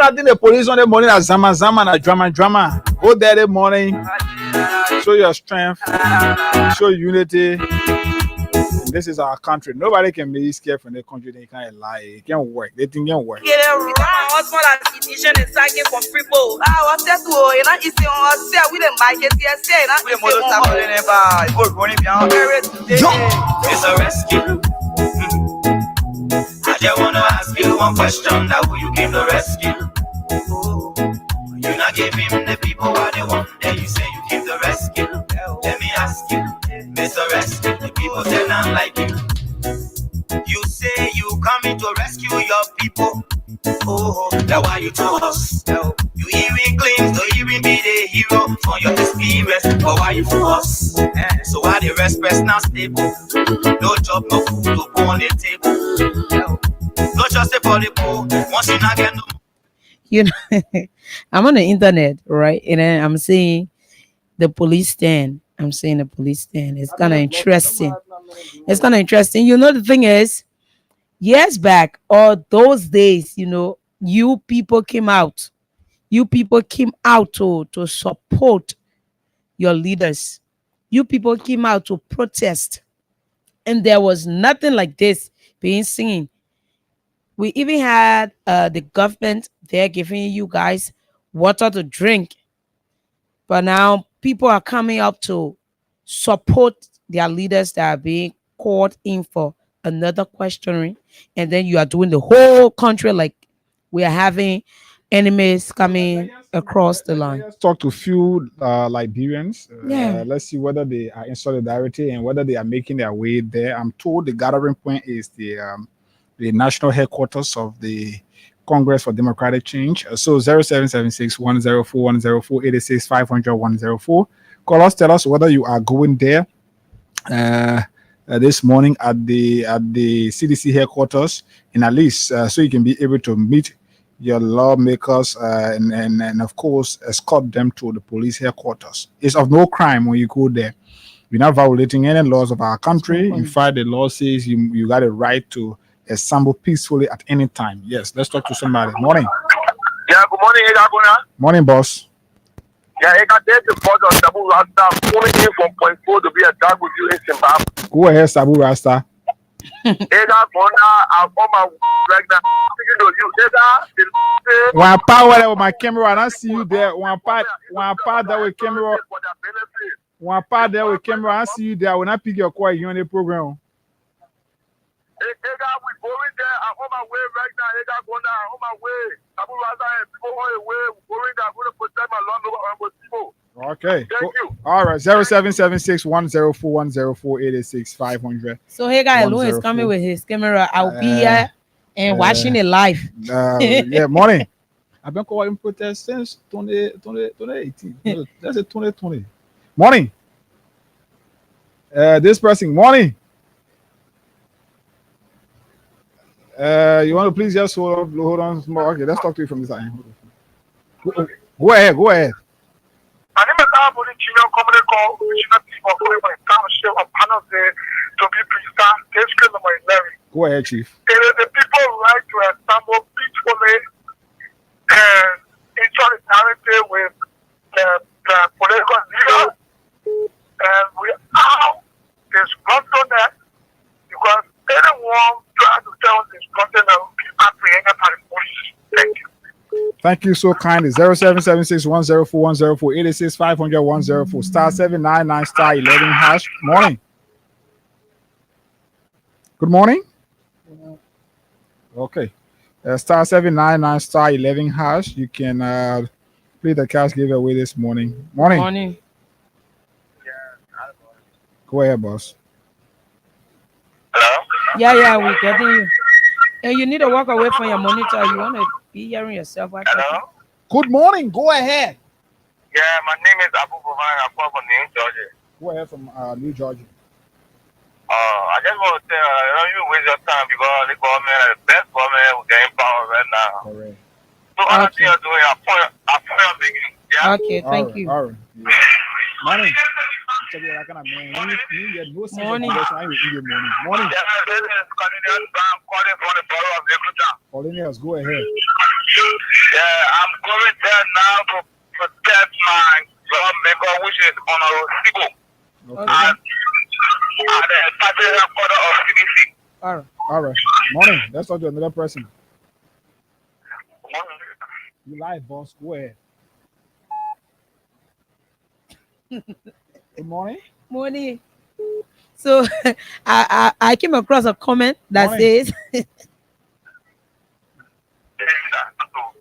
I think the police on the morning are zama and drama. Go there this morning. Show your strength. Show unity. And this is our country. Nobody can be scared from the country. They can't lie. It can't work. They think it can't work. Get it wrong. What's more than citizen is sagging for free bowl. What's that? You know, it's on we didn't make it. Yes, It's a rescue. I just wanna ask you one question, that who you came to rescue? You not giving the people what they want, then you say you came to rescue. Let me ask you, Mr. Rescue, the people say not like you. You say you coming to rescue your people. Oh, that's why you told us. You even claim to even be the hero for your experience, but why you for us? So why the respect not stable? No job, no food to put on the table. No justice for the poor. Once you not get no. You know, I'm on the internet, right? And then I'm seeing the police stand. It's kind of interesting. It's kind of interesting. You know, the thing is, years back or those days, you know, you people came out to support your leaders. You people came out to protest. And there was nothing like this being seen. We even had the government there giving you guys water to drink. But now people are coming up to support their leaders that are being called in for another questioning. And then you are doing the whole country like we are having enemies coming across the line. Let's talk to a few Liberians. Let's see whether they are in solidarity and whether they are making their way there. I'm told the gathering point is the national headquarters of the Congress for Democratic Change. So 0776 104 104 86 500 104. Call us, tell us whether you are going there this morning at the CDC headquarters in at least so you can be able to meet your lawmakers and of course escort them to the police headquarters. It's of no crime when you go there. You're not violating any laws of our country. In fact, the law says you got a right to assemble peacefully at any time. Yes, let's talk to somebody. Morning. Yeah, good morning, Egaguna. Morning, boss. Yeah, I got the boss of Sabu Rasta calling in from Point 4 to be a dog with you in Zimbabwe. Go ahead, Sabu Rasta. Egaguna, I'm on my right now. Speaking to you, one power with my camera, and I see you there. One part that with camera. One part there with camera, I see you there. When I pick your call, you on the program. We going there. I'm on my way right now. Egaguna, I'm on my way. Sabu Rasta and people on the way. We're going there. I'm going to protect my land over people. Okay. Thank you. All right. 0776 104 104 86 500. So hey guy Lou is coming with his camera. I'll be here and watching it live. Yeah, morning. I've been calling protest since 2018. No, that's 2020. Morning. This person, morning. You want to please just hold on more? Okay, let's talk to you from this side. Go ahead. My name is Abu Junior Comedy Call, Commissioner People of my township of Panel to be precise. This criminal is Larry. Go ahead, Chief. It is the people's right to assemble peacefully and in solidarity with the political leaders. And we are disgruntled that because anyone trying to tell us disgruntled that will be apprehended by the police. Thank you. Thank you so kindly. 0776 104 104 86 500 104 star 799 star 11 hash. Morning. Good morning. Okay. Star 799 star 11 hash. You can play the cash giveaway this morning. Morning. Go ahead, boss. Yeah, we're getting you. And you need to walk away from your monitor. Be hearing yourself. Hello? Good morning. Go ahead. Yeah, my name is Abu Bovai. I'm from New Georgia. Go ahead from New Georgia. I just want to say, you waste your time because the government, the best government, will get in power right now. Correct. So, other thing you're doing, I put your beginning. Yeah? Okay, thank you. All right. Yeah. Morning. Check it out, kind of man. You get no sense of direction. I will eat your morning. Morning. Yeah, this is Cornelius Brown calling from the borough of Ekuta. Cornelius, go ahead. Yeah, I'm going there now to protect my lawmaker, which is Honorable Sibo. Okay. And the party headquarters of CDC. All right. Morning. Let's talk to another person. You live, boss. Go ahead. Good morning. Morning. So I came across a comment that says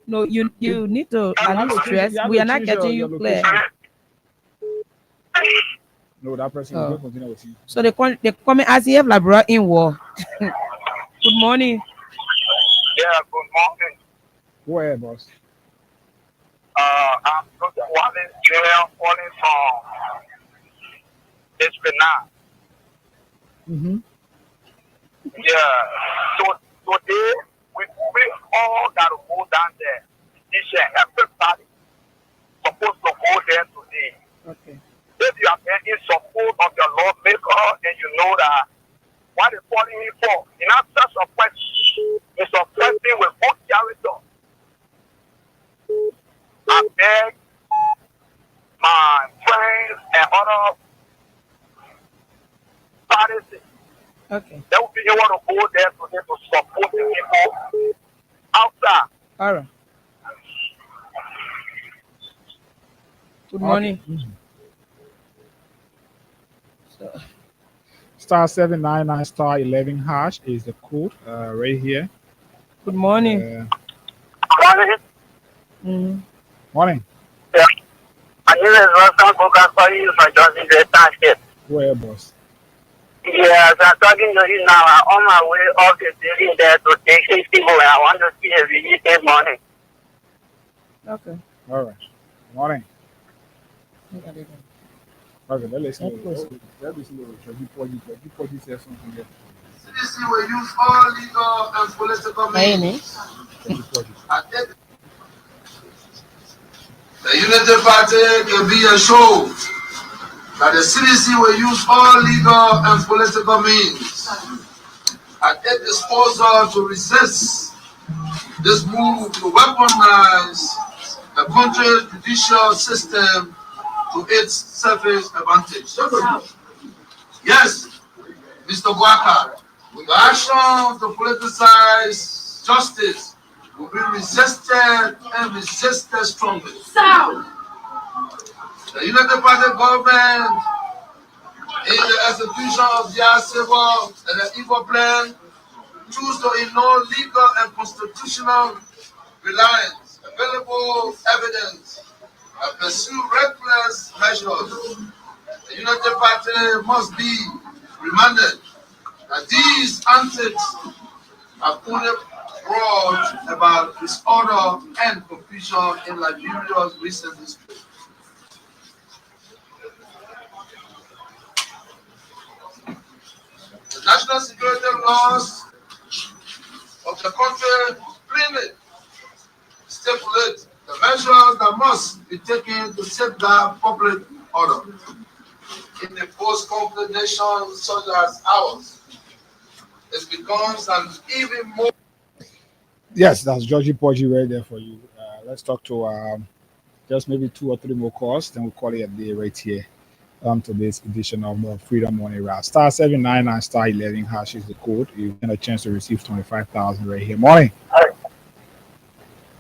no, you need to stress. We are not getting you clear. No, that person will continue with you. So the comment as you have like brought in war. Good morning. Yeah, good morning. Go ahead, boss. I'm Dr. Wallace Jr. calling from Esplanade. Mm-hmm. Yeah. So today we all gotta go down there. Everybody supposed to go there today. Okay. If you are in support of your lawmaker and you know that what is calling me for, in answer to a question, is a person with good character. I beg my friends and other parties that will be able to go there today to support the people outside. All right. Good morning. So. Star 799 star 11 hash is the code right here. Good morning. Morning. Morning. Yeah. I need a Rosa for you for just in the township. Go ahead, boss. Yes, I'm talking to you now. I'm on my way up to building there to take 6 people and I want to see a visit this morning. Okay. All right. Morning. Okay, let's listen to Georgie say something here. CDC will use all legal and political means. The Unity Party can be assured that the CDC will use all legal and political means at their disposal to resist this move to weaponize the country's judicial system to its selfish advantage. Yes, Mr. Waka, the action to politicize justice will be resisted and resisted strongly. The United Party government, in the execution of their civil and the evil plan, choose to ignore legal and constitutional reliance, available evidence, and pursue reckless measures. The United Party must be reminded that these antics have only brought about disorder and confusion in Liberia's recent history. The national security laws of the country plainly stipulate the measures that must be taken to safeguard public order in the post-conflict nation such as ours. It becomes an even more. Yes, that's Georgie Porgy right there for you. Let's talk to just maybe 2 or 3 more calls, then we'll call it a day right here on today's edition of Freedom Morning Round. Star 799 star 11 hash is the code. You get a chance to receive 25,000 right here. Morning.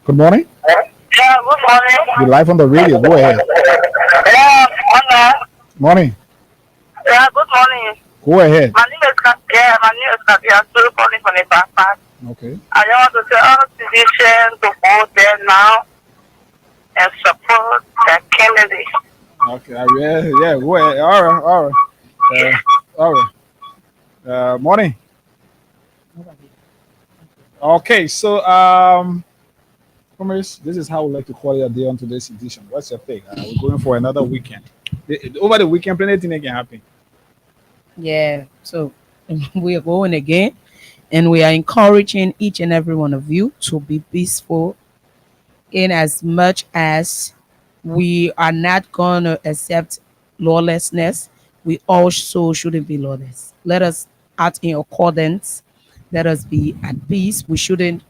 Good morning. Yeah, good morning. You're live on the radio. Go ahead. Yeah, Morning. Yeah, good morning. Go ahead. My name is Kathy. I'm still calling from the backpack. Okay. I just want to say all citizens to go there now and support the Kennedy. Okay. Yeah. Go ahead. All right. Morning. Okay. So Promise, this is how we like to call it a day on today's edition. What's your take? We're going for another weekend. Over the weekend, plenty can happen. Yeah, so we are going again, and we are encouraging each and every one of you to be peaceful, in as much as we are not going to accept lawlessness. We also shouldn't be lawless. Let us act in accordance. Let us be at peace. We shouldn't,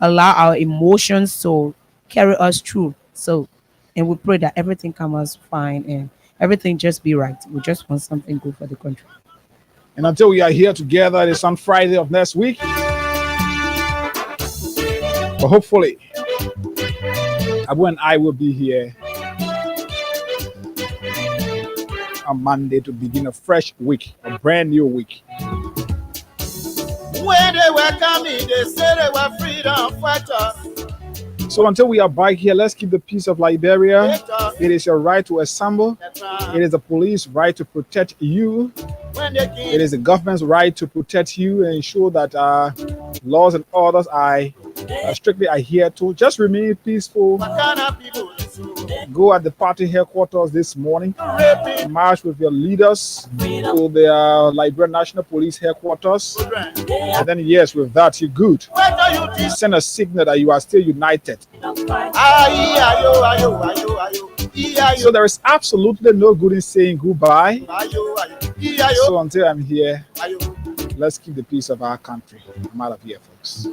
allow our emotions to carry us through. So, and we pray that everything comes fine and everything just be right. We just want something good for the country. And until we are here together, it's on Friday of next week. But hopefully, Abu and I will be here on Monday to begin a fresh week, a brand new week. When they were coming, they said they were freedom fighters. So until we are back here, let's keep the peace of Liberia. It is your right to assemble. It is the police right to protect you. It is the government's right to protect you and ensure that laws and orders are strictly adhered to. Just remain peaceful. Go at the party headquarters this morning. March with your leaders to the Liberia National Police headquarters. And then, yes, with that, you're good. Send a signal that you are still united. So there is absolutely no good in saying goodbye. So until I'm here, let's keep the peace of our country. I'm out of here, folks.